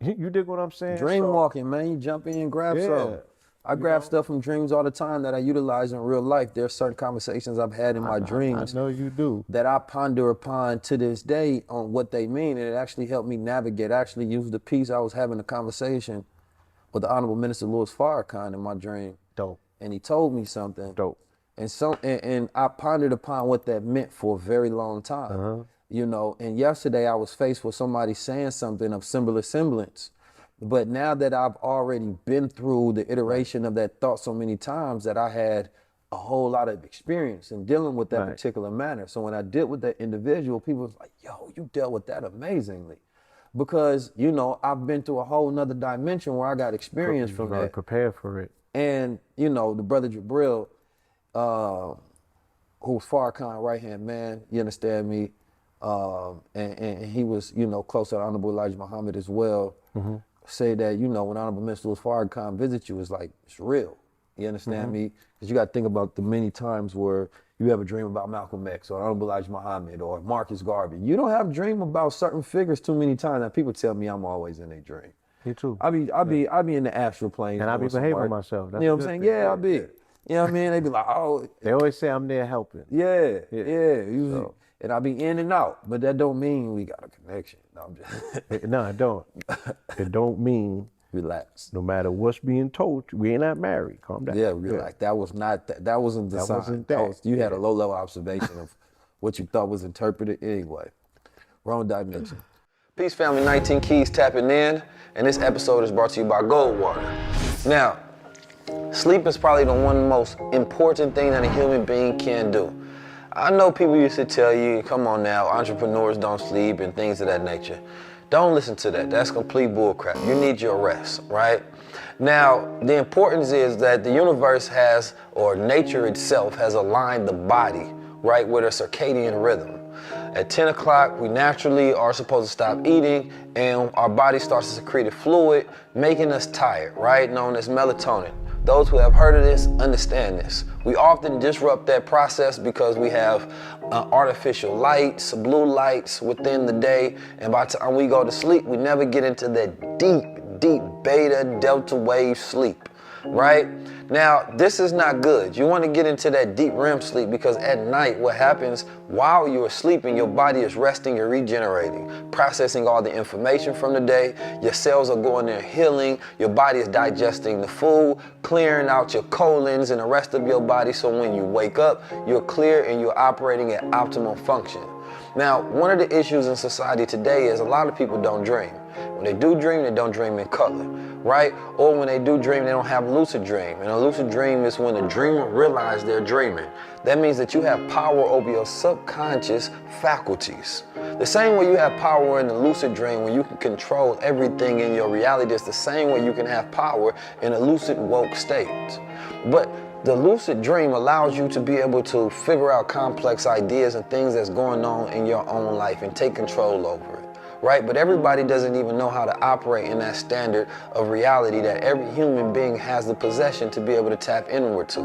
S1: You dig what I'm saying?
S2: Dream walking, man. You jump in and grab something. I grab stuff from dreams all the time that I utilize in real life. There's certain conversations I've had in my dreams.
S1: I know you do.
S2: That I ponder upon to this day on what they mean, and it actually helped me navigate. I actually used the piece I was having a conversation with the Honorable Minister Louis Farrakhan in my dream.
S1: Dope.
S2: And he told me something.
S1: Dope.
S2: And I pondered upon what that meant for a very long time. And yesterday I was faced with somebody saying something of similar semblance. But now that I've already been through the iteration of that thought so many times, that I had a whole lot of experience in dealing with that particular matter. So when I dealt with that individual, people was like, yo, you dealt with that amazingly. Because, I've been through a whole nother dimension where I got experience from that.
S1: Prepare for it.
S2: And, the brother Jabril, who was Farrakhan's right-hand man, you understand me? And he was, close to the Honorable Elijah Muhammad as well. Say that, when Honorable Minister Louis Farrakhan visits you, it's like, it's real. You understand me? Because you got to think about the many times where you have a dream about Malcolm X or Honorable Elijah Muhammad or Marcus Garvey. You don't have a dream about certain figures too many times. Now, people tell me I'm always in a dream.
S1: Me too.
S2: I be in the astral plane.
S1: And I be behaving myself. That's
S2: you know what I'm saying? Yeah, I be. You know what I mean? They be like, oh.
S1: They always say I'm there helping.
S2: Yeah. Usually. And I be in and out, but that don't mean we got a connection. No, I'm just
S1: No, it don't. It don't mean.
S2: Relax.
S1: No matter what's being told, we ain't not married. Calm down.
S2: Yeah, relax. That was not that. That wasn't the
S1: That
S2: sign.
S1: wasn't that.
S2: You had a low-level observation of what you thought was interpreted anyway. Wrong dimension. Peace family, 19 Keys tapping in, and this episode is brought to you by Goldwater. Now, sleep is probably the one most important thing that a human being can do. I know people used to tell you, come on now, entrepreneurs don't sleep and things of that nature. Don't listen to that. That's complete bullcrap. You need your rest, right? Now, the importance is that the universe has, or nature itself has aligned the body, right, with a circadian rhythm. At 10 o'clock, we naturally are supposed to stop eating and our body starts to secrete a fluid, making us tired, right, known as melatonin. Those who have heard of this understand this. We often disrupt that process because we have artificial lights, blue lights within the day, and by the time we go to sleep, we never get into that deep beta delta wave sleep, right? Now, this is not good. You want to get into that deep REM sleep because at night, what happens while you're sleeping, your body is resting and regenerating, processing all the information from the day. Your cells are going there healing. Your body is digesting the food, clearing out your colons and the rest of your body. So when you wake up, you're clear and you're operating at optimal function. Now, one of the issues in society today is a lot of people don't dream. When they do dream, they don't dream in color, right? Or when they do dream, they don't have lucid dream. And a lucid dream is when the dreamer realizes they're dreaming. That means that you have power over your subconscious faculties. The same way you have power in the lucid dream when you can control everything in your reality, it's the same way you can have power in a lucid woke state. But the lucid dream allows you to be able to figure out complex ideas and things that's going on in your own life and take control over it, right? But everybody doesn't even know how to operate in that standard of reality that every human being has the possession to be able to tap inward to.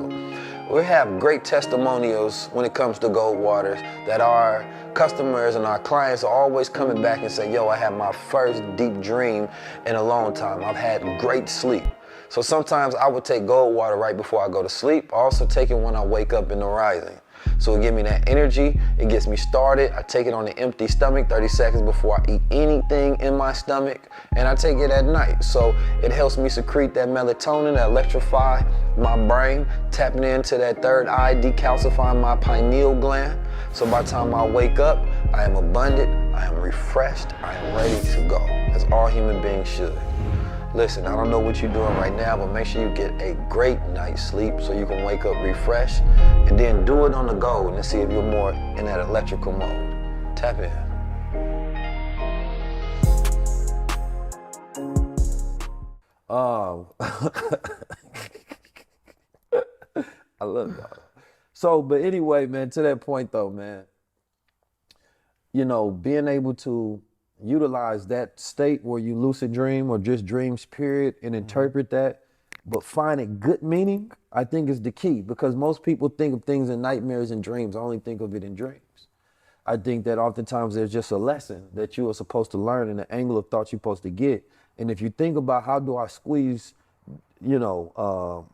S2: We have great testimonials when it comes to Gold Waters that our customers and our clients are always coming back and say, yo, I had my first deep dream in a long time. I've had great sleep. So sometimes I would take Gold Water right before I go to sleep. I also take it when I wake up in the rising. So it gives me that energy, it gets me started. I take it on an empty stomach 30 seconds before I eat anything in my stomach, and I take it at night. So it helps me secrete that melatonin, that electrify my brain, tapping into that third eye, decalcifying my pineal gland. So by the time I wake up, I am abundant, I am refreshed, I am ready to go, as all human beings should. Listen, I don't know what you're doing right now, but make sure you get a great night's sleep so you can wake up refreshed, and then do it on the go and see if you're more in that electrical mode. Tap in. I love y'all. So, but anyway, man, to that point though, man, you know, being able to utilize that state where you lucid dream or just dreams period and interpret that, but find a good meaning, I think is the key, because most people think of things in nightmares and dreams. I only think of it in dreams. I think that oftentimes there's just a lesson that you are supposed to learn and an angle of thought you're supposed to get. And if you think about how do I squeeze, you know,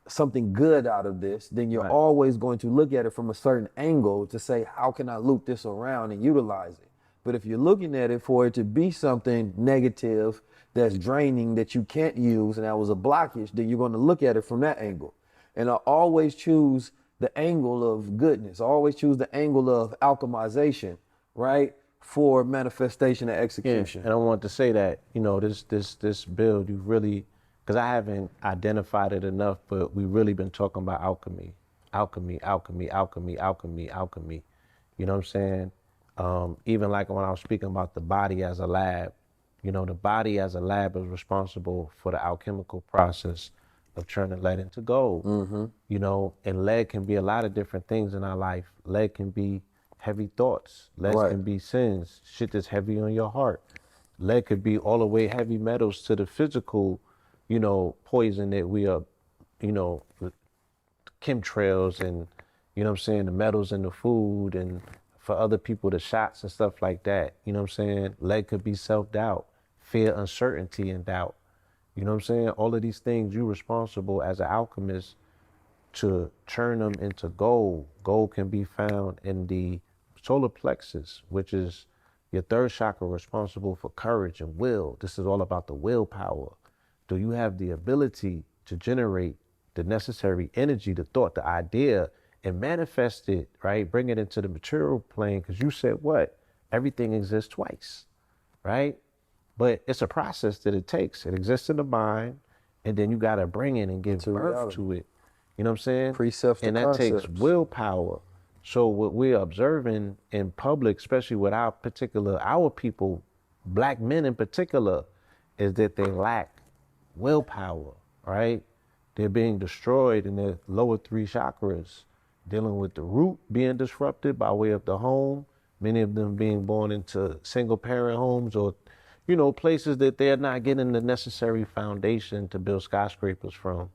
S2: something good out of this, then you're always going to look at it from a certain angle to say, how can I loop this around and utilize it? But if you're looking at it for it to be something negative, that's draining, that you can't use, and that was a blockage, then you're going to look at it from that angle. And I always choose the angle of goodness. I always choose the angle of alchemization, right? For manifestation and execution.
S1: Yeah, and I want to say that, you know, this build, you really, because I haven't identified it enough, but we've really been talking about alchemy. Alchemy, alchemy, alchemy, alchemy, alchemy. You know what I'm saying? Even like when I was speaking about the body as a lab, you know, the body as a lab is responsible for the alchemical process of turning lead into gold. You know, and lead can be a lot of different things in our life. Lead can be heavy thoughts. Lead can be sins, shit that's heavy on your heart. Lead could be all the way heavy metals to the physical, you know, poison that we are, you know, chemtrails and, you know what I'm saying, the metals in the food, and for other people, the shots and stuff like that. You know what I'm saying? Lead could be self-doubt, fear, uncertainty, and doubt. You know what I'm saying? All of these things, you're responsible as an alchemist to turn them into gold. Gold can be found in the solar plexus, which is your third chakra, responsible for courage and will. This is all about the willpower. Do you have the ability to generate the necessary energy, the thought, the idea, and manifest it, right? Bring it into the material plane, because you said what? Everything exists twice, right? But it's a process that it takes. It exists in the mind, and then you got to bring it and give birth to it. You know what I'm saying?
S2: Precepts
S1: and that takes willpower. So what we're observing in public, especially with our people, black men in particular, is that they lack willpower, right? They're being destroyed in their lower three chakras, dealing with the root being disrupted by way of the home, many of them being born into single parent homes or, you know, places that they're not getting the necessary foundation to build skyscrapers from.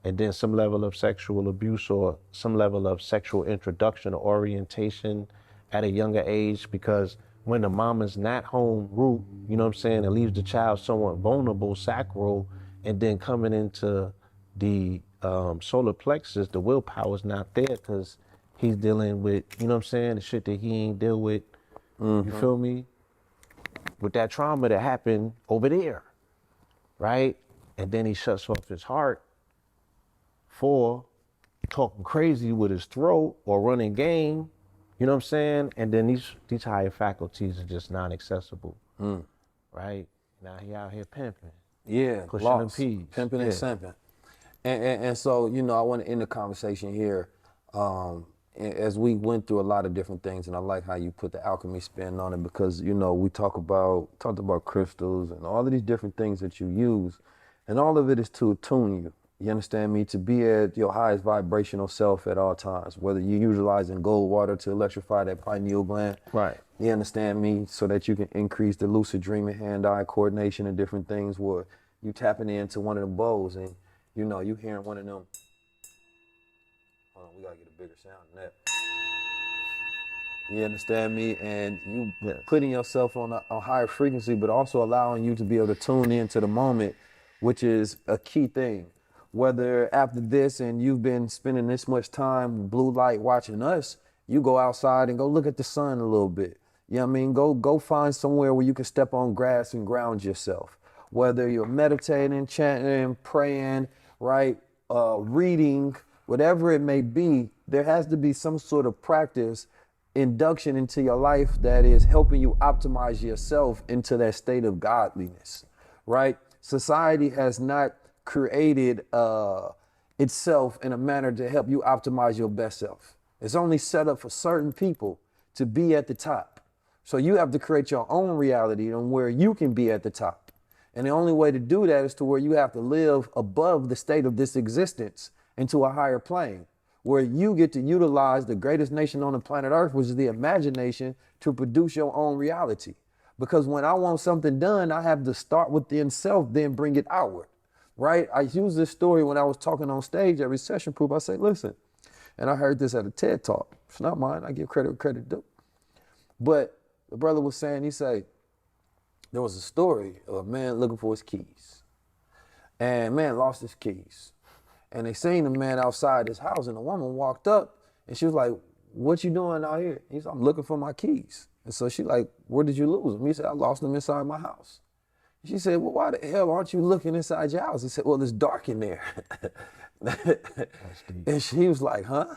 S1: And then some level of sexual abuse or some level of sexual introduction or orientation at a younger age, because when the mom is not home root, you know what I'm saying, it leaves the child somewhat vulnerable, sacral, and then coming into the solar plexus, the willpower is not there because he's dealing with, you know what I'm saying, the shit that he ain't deal with, you feel me? With that trauma that happened over there, right? And then he shuts off his heart for talking crazy with his throat or running game, you know what I'm saying? And then these higher faculties are just non-accessible, right? Now he out here pimping.
S2: Yeah,
S1: pushing them peas.
S2: Pimping and simping. And so, you know, I want to end the conversation here. As we went through a lot of different things, and I like how you put the alchemy spin on it, because, you know, we talked about crystals and all of these different things that you use, and all of it is to attune you, You understand me? To be at your highest vibrational self at all times, whether you're utilizing gold water to electrify that pineal gland.
S1: Right.
S2: You understand me? So that you can increase the lucid dreaming, hand-eye coordination and different things where you tapping into one of them bowls and you hearing one of them. Hold on, we gotta get a bigger sound than that. You understand me? And you
S1: Yes.
S2: putting yourself on a higher frequency, but also allowing you to be able to tune into the moment, which is a key thing. Whether after this and you've been spending this much time with blue light watching us, you go outside and go look at the sun a little bit. You know what I mean? Go find somewhere where you can step on grass and ground yourself. Whether you're meditating, chanting, praying, right, reading, whatever it may be, there has to be some sort of practice, induction into your life that is helping you optimize yourself into that state of godliness, right? Society has not created itself in a manner to help you optimize your best self. It's only set up for certain people to be at the top. So you have to create your own reality on where you can be at the top. And the only way to do that is to where you have to live above the state of this existence into a higher plane, where you get to utilize the greatest nation on the planet Earth, which is the imagination, to produce your own reality. Because when I want something done, I have to start within self, then bring it outward, right? I use this story when I was talking on stage at Recession Proof. I say, listen, and I heard this at a TED Talk. It's not mine. I give credit where credit due. But the brother was saying, he said, there was a story of a man looking for his keys. And man lost his keys. And they seen the man outside his house, and the woman walked up and she was like, what you doing out here? He said, I'm looking for my keys. And so she like, where did you lose them? He said, I lost them inside my house. She said, well, why the hell aren't you looking inside your house? He said, well, it's dark in there. And she was like, huh?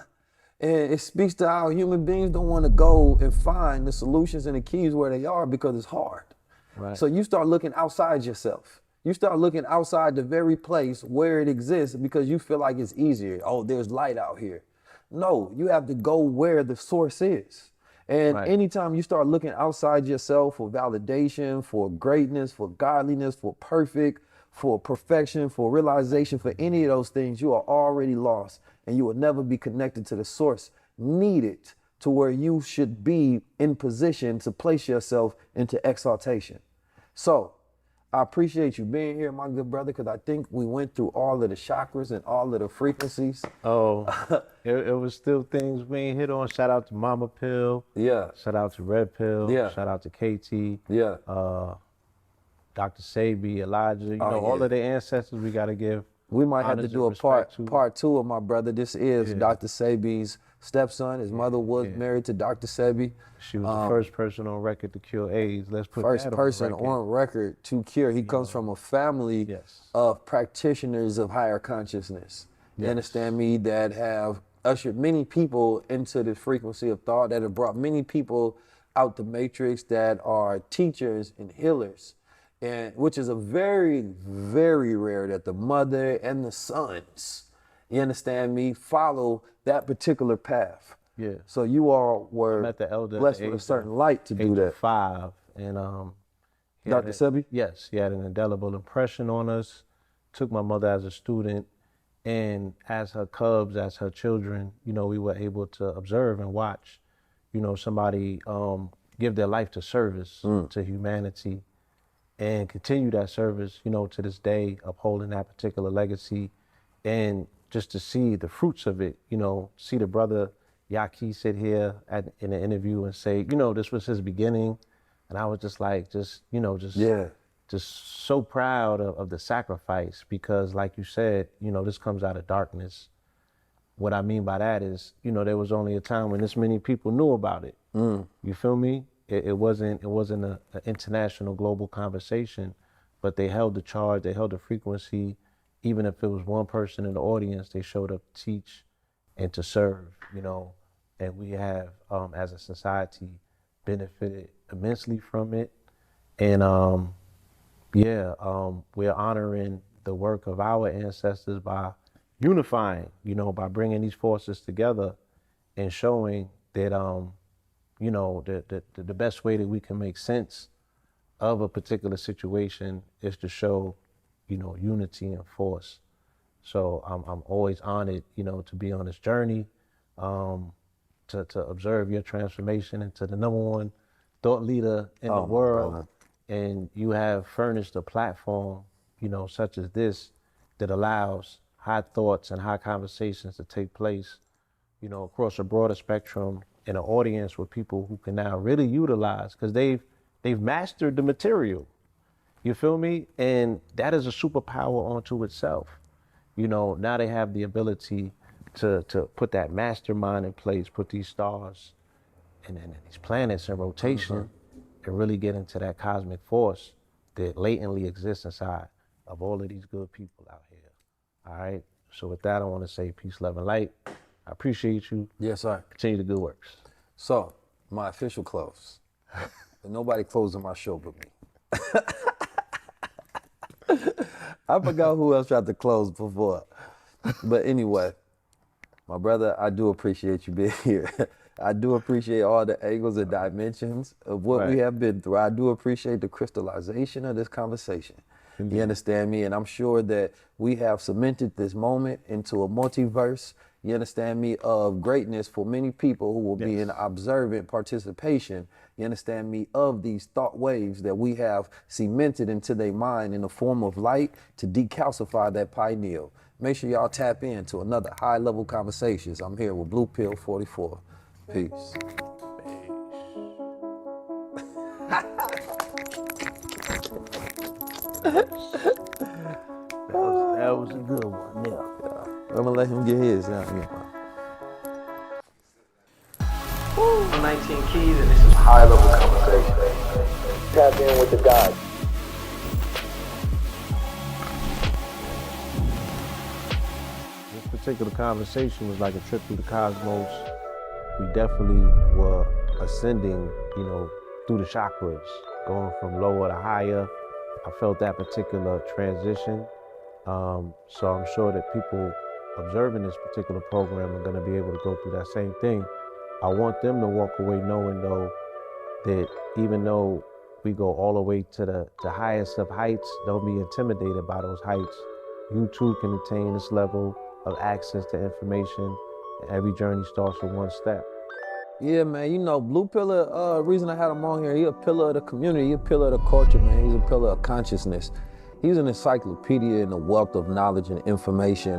S2: And it speaks to how human beings don't want to go and find the solutions and the keys where they are because it's hard.
S1: Right.
S2: So you start looking outside yourself. You start looking outside the very place where it exists because you feel like it's easier. Oh, there's light out here. No, you have to go where the source is. And anytime you start looking outside yourself for validation, for greatness, for godliness, for perfect, for perfection, for realization, for any of those things, you are already lost and you will never be connected to the source needed to where you should be in position to place yourself into exaltation. So I appreciate you being here, my good brother, because I think we went through all of the chakras and all of the frequencies.
S1: Oh, it was still things we ain't hit on. Shout out to Mama Pill.
S2: Yeah.
S1: Shout out to Red Pill.
S2: Yeah.
S1: Shout out to KT.
S2: Yeah.
S1: Dr. Sabi, Elijah. All of the ancestors we got to give.
S2: We might have to
S1: honors
S2: do
S1: and
S2: a part
S1: respect to.
S2: part two of my brother. This is Dr. Sabi's stepson. His mother was married to Dr. Sabi.
S1: She was the first person on record to cure AIDS. Let's put
S2: First
S1: that
S2: person
S1: on record.
S2: on record to cure. He comes from a family of practitioners of higher consciousness. You understand me? That have ushered many people into the frequency of thought, that have brought many people out the matrix, that are teachers and healers. And which is a very, very rare that the mother and the sons, you understand me, follow that particular path.
S1: Yeah.
S2: So you all were
S1: Met the elder
S2: blessed
S1: at the
S2: with a
S1: age
S2: certain
S1: of-
S2: light to do
S1: age
S2: that.
S1: of 5, and he had
S2: Dr. Sebi?
S1: Yes, he had an indelible impression on us. Took my mother as a student, and as her cubs, as her children, we were able to observe and watch, somebody give their life to service to humanity, and continue that service, to this day, upholding that particular legacy, and just to see the fruits of it, see the brother Yaki sit here in an interview and say, this was his beginning, and I was just like, just so proud of the sacrifice, because like you said, this comes out of darkness. What I mean by that is, there was only a time when this many people knew about it. You feel me? It wasn't an international global conversation, but they held the charge, they held the frequency. Even if it was one person in the audience, they showed up to teach and to serve, and we have, as a society, benefited immensely from it. And we're honoring the work of our ancestors by unifying, by bringing these forces together and showing that, the best way that we can make sense of a particular situation is to show, unity and force. So I'm always honored, you know, to be on this journey, to observe your transformation into the number one thought leader in the world.
S2: Brother.
S1: And you have furnished a platform, you know, such as this, that allows high thoughts and high conversations to take place, you know, across a broader spectrum in an audience with people who can now really utilize, because they've mastered the material. You feel me? And that is a superpower onto itself. You know, now they have the ability to put that mastermind in place, put these stars and these planets in rotation, and really get into that cosmic force that latently exists inside of all of these good people out here. All right. So with that, I want to say peace, love, and light. I appreciate you.
S2: Yes, sir.
S1: Continue the good works.
S2: So, my official close. And nobody closing my show but me. I forgot who else tried to close before. But anyway, my brother, I do appreciate you being here. I do appreciate all the angles and dimensions of what we have been through. I do appreciate the crystallization of this conversation. You understand me? And I'm sure that we have cemented this moment into a multiverse, you understand me, of greatness for many people who will be in observant participation, you understand me, of these thought waves that we have cemented into their mind in the form of light to decalcify that pineal. Make sure y'all tap into another high-level conversations. I'm here with Blue Pill 44. Peace.
S1: That was a good one. Yeah.
S2: I'm gonna let him get his. Yeah.
S3: 19 keys, and this is high-level conversation. Tap in with the God.
S1: This particular conversation was like a trip through the cosmos. We definitely were ascending, you know, through the chakras, going from lower to higher. I felt that particular transition. So I'm sure that people observing this particular program are gonna be able to go through that same thing. I want them to walk away knowing though that even though we go all the way to the highest of heights, don't be intimidated by those heights. You too can attain this level of access to information. Every journey starts with one step.
S2: Yeah, man, you know, Blue Pillar, reason I had him on here, he a pillar of the community, he a pillar of the culture, man. He's a pillar of consciousness. He's an encyclopedia and a wealth of knowledge and information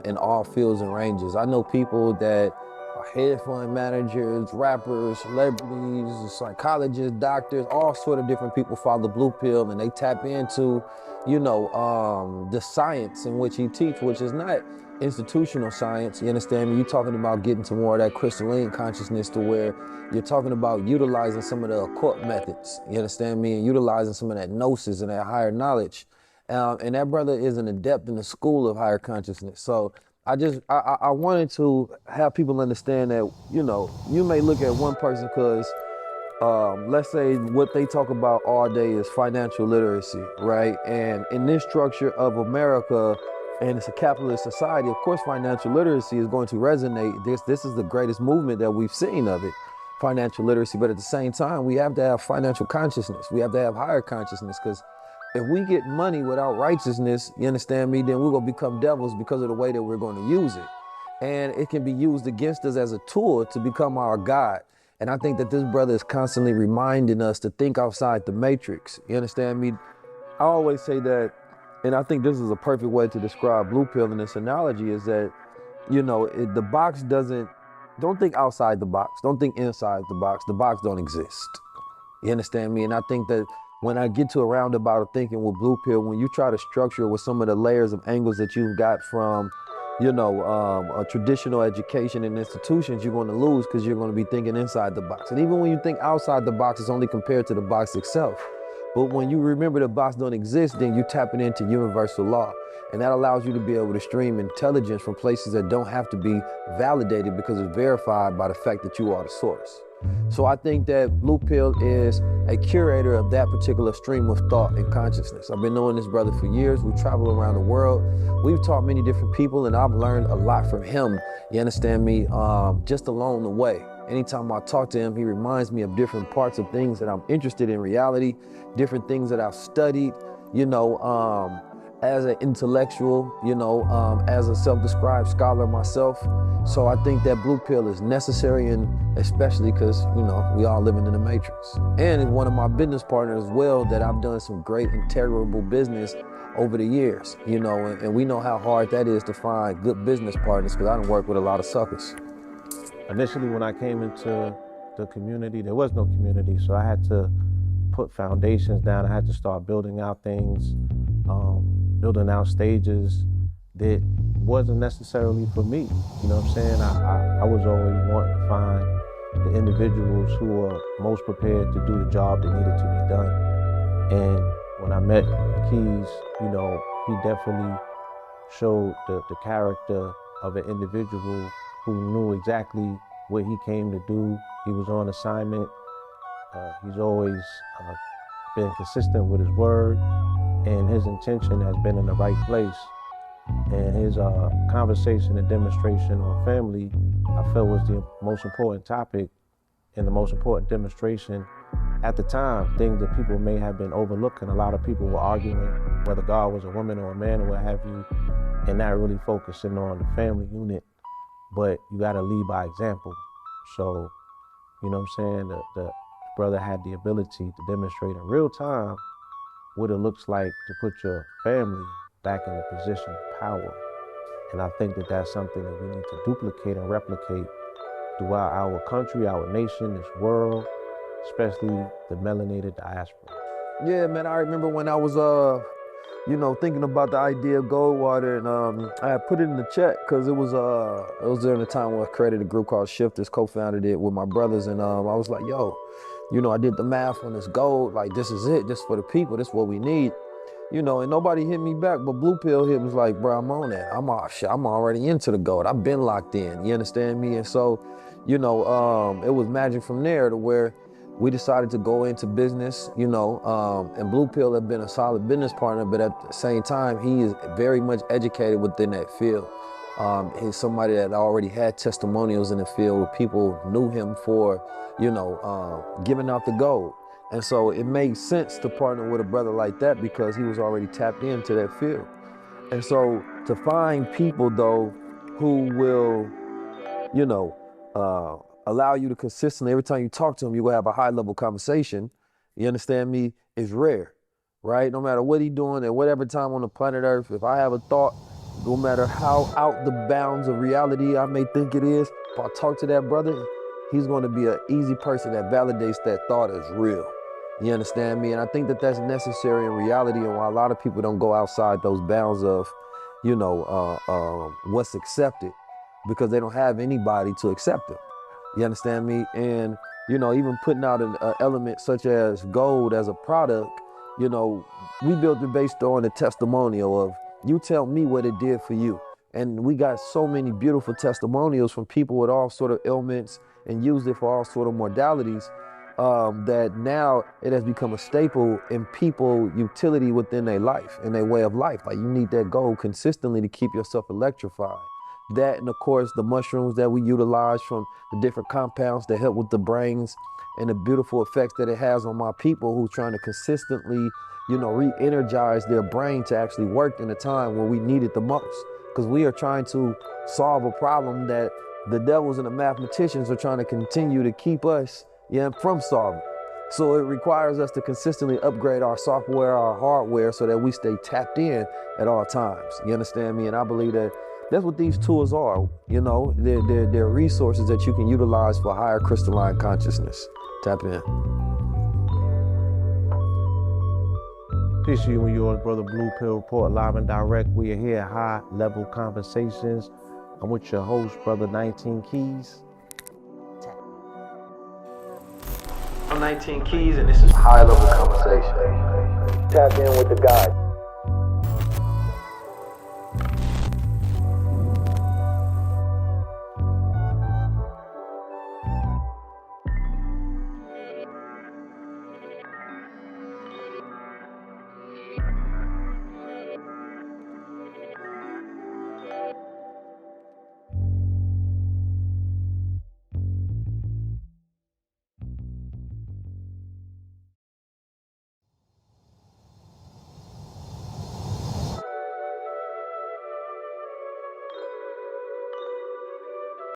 S2: in all fields and ranges. I know people that are hedge fund managers, rappers, celebrities, psychologists, doctors, all sort of different people follow Blue Pill, and they tap into, you know, the science in which he teaches, which is not institutional science. You understand me? You're talking about getting to more of that crystalline consciousness, to where you're talking about utilizing some of the occult methods. You understand me? And utilizing some of that gnosis and that higher knowledge. And that brother is an adept in the school of higher consciousness. So I wanted to have people understand that, you know, you may look at one person because let's say what they talk about all day is financial literacy, right? And in this structure of America, and it's a capitalist society, of course financial literacy is going to resonate. This is the greatest movement that we've seen of it, financial literacy. But at the same time, we have to have financial consciousness. We have to have higher consciousness, because if we get money without righteousness, you understand me, then we're gonna become devils because of the way that we're gonna use it. And it can be used against us as a tool to become our God. And I think that this brother is constantly reminding us to think outside the matrix. You understand me? I always say that, and I think this is a perfect way to describe Blue Pill in this analogy, is that, you know, the box don't think outside the box. Don't think inside the box. The box don't exist. You understand me? And I think that when I get to a roundabout of thinking with Blue Pill, when you try to structure it with some of the layers of angles that you've got from, you know, a traditional education and institutions, you're going to lose, because you're going to be thinking inside the box. And even when you think outside the box, it's only compared to the box itself. But when you remember the box don't exist, then you're tapping into universal law. And that allows you to be able to stream intelligence from places that don't have to be validated, because it's verified by the fact that you are the source. So I think that Blue Pill is a curator of that particular stream of thought and consciousness. I've been knowing this brother for years. We travel around the world. We've taught many different people, and I've learned a lot from him. You understand me? Just along the way. Anytime I talk to him, he reminds me of different parts of things that I'm interested in reality, different things that I've studied, you know, as an intellectual, as a self-described scholar myself. So I think that blue pill is necessary, and especially because, we all living in the matrix. And it's one of my business partners as well that I've done some great integrable business over the years, and we know how hard that is to find good business partners because I done work with a lot of suckers.
S1: Initially, when I came into the community, there was no community, so I had to put foundations down. I had to start building out things, building out stages that wasn't necessarily for me. You know what I'm saying? I was always wanting to find the individuals who are most prepared to do the job that needed to be done. And when I met Keys, he definitely showed the character of an individual who knew exactly what he came to do. He was on assignment. He's always been consistent with his word, and his intention has been in the right place. And his conversation and demonstration on family, I felt was the most important topic and the most important demonstration at the time. Things that people may have been overlooking. A lot of people were arguing whether God was a woman or a man or what have you, and not really focusing on the family unit. But you gotta lead by example. So, you know what I'm saying? The brother had the ability to demonstrate in real time what it looks like to put your family back in a position of power. And I think that that's something that we need to duplicate and replicate throughout our country, our nation, this world, especially the melanated diaspora.
S2: Yeah, man, I remember when I was, thinking about the idea of Goldwater, and I had put it in the chat because it was during the time when I created a group called Shifters, co-founded it with my brothers, and I was like, yo, I did the math on this gold, like this is it, this for the people, this is what we need. And nobody hit me back, but Blue Pill hit me, was like, bro, I'm on that. I'm already into the gold. I've been locked in, you understand me? And so, it was magic from there to where we decided to go into business, and Blue Pill had been a solid business partner, but at the same time, he is very much educated within that field. He's somebody that already had testimonials in the field where people knew him for, giving out the gold. And so it made sense to partner with a brother like that because he was already tapped into that field. And so to find people though who will, allow you to consistently, every time you talk to them, you're gonna have a high level conversation, you understand me, is rare, right? No matter what he's doing at whatever time on the planet Earth, if I have a thought, no matter how out the bounds of reality I may think it is, if I talk to that brother, he's gonna be an easy person that validates that thought as real. You understand me? And I think that that's necessary in reality, and why a lot of people don't go outside those bounds of, what's accepted, because they don't have anybody to accept them. You understand me? And, even putting out an element such as gold as a product, we built it based on the testimonial of, you tell me what it did for you. And we got so many beautiful testimonials from people with all sort of ailments and used it for all sort of modalities, that now it has become a staple in people utility within their life and their way of life. Like, you need that gold consistently to keep yourself electrified. That, and of course the mushrooms that we utilize from the different compounds that help with the brains and the beautiful effects that it has on my people who's trying to consistently, re-energize their brain to actually work in a time when we need it the most. Because we are trying to solve a problem that the devils and the mathematicians are trying to continue to keep us from solving. So it requires us to consistently upgrade our software, our hardware, so that we stay tapped in at all times. You understand me? And I believe that that's what these tools are. They're resources that you can utilize for higher crystalline consciousness. Tap in.
S1: Peace to you and yours, brother. Blue Pill Report, live and direct. We are here at High Level Conversations. I'm with your host, brother 19 Keys.
S3: I'm 19 Keys, and this is High Level Conversation. Tap in with the guy.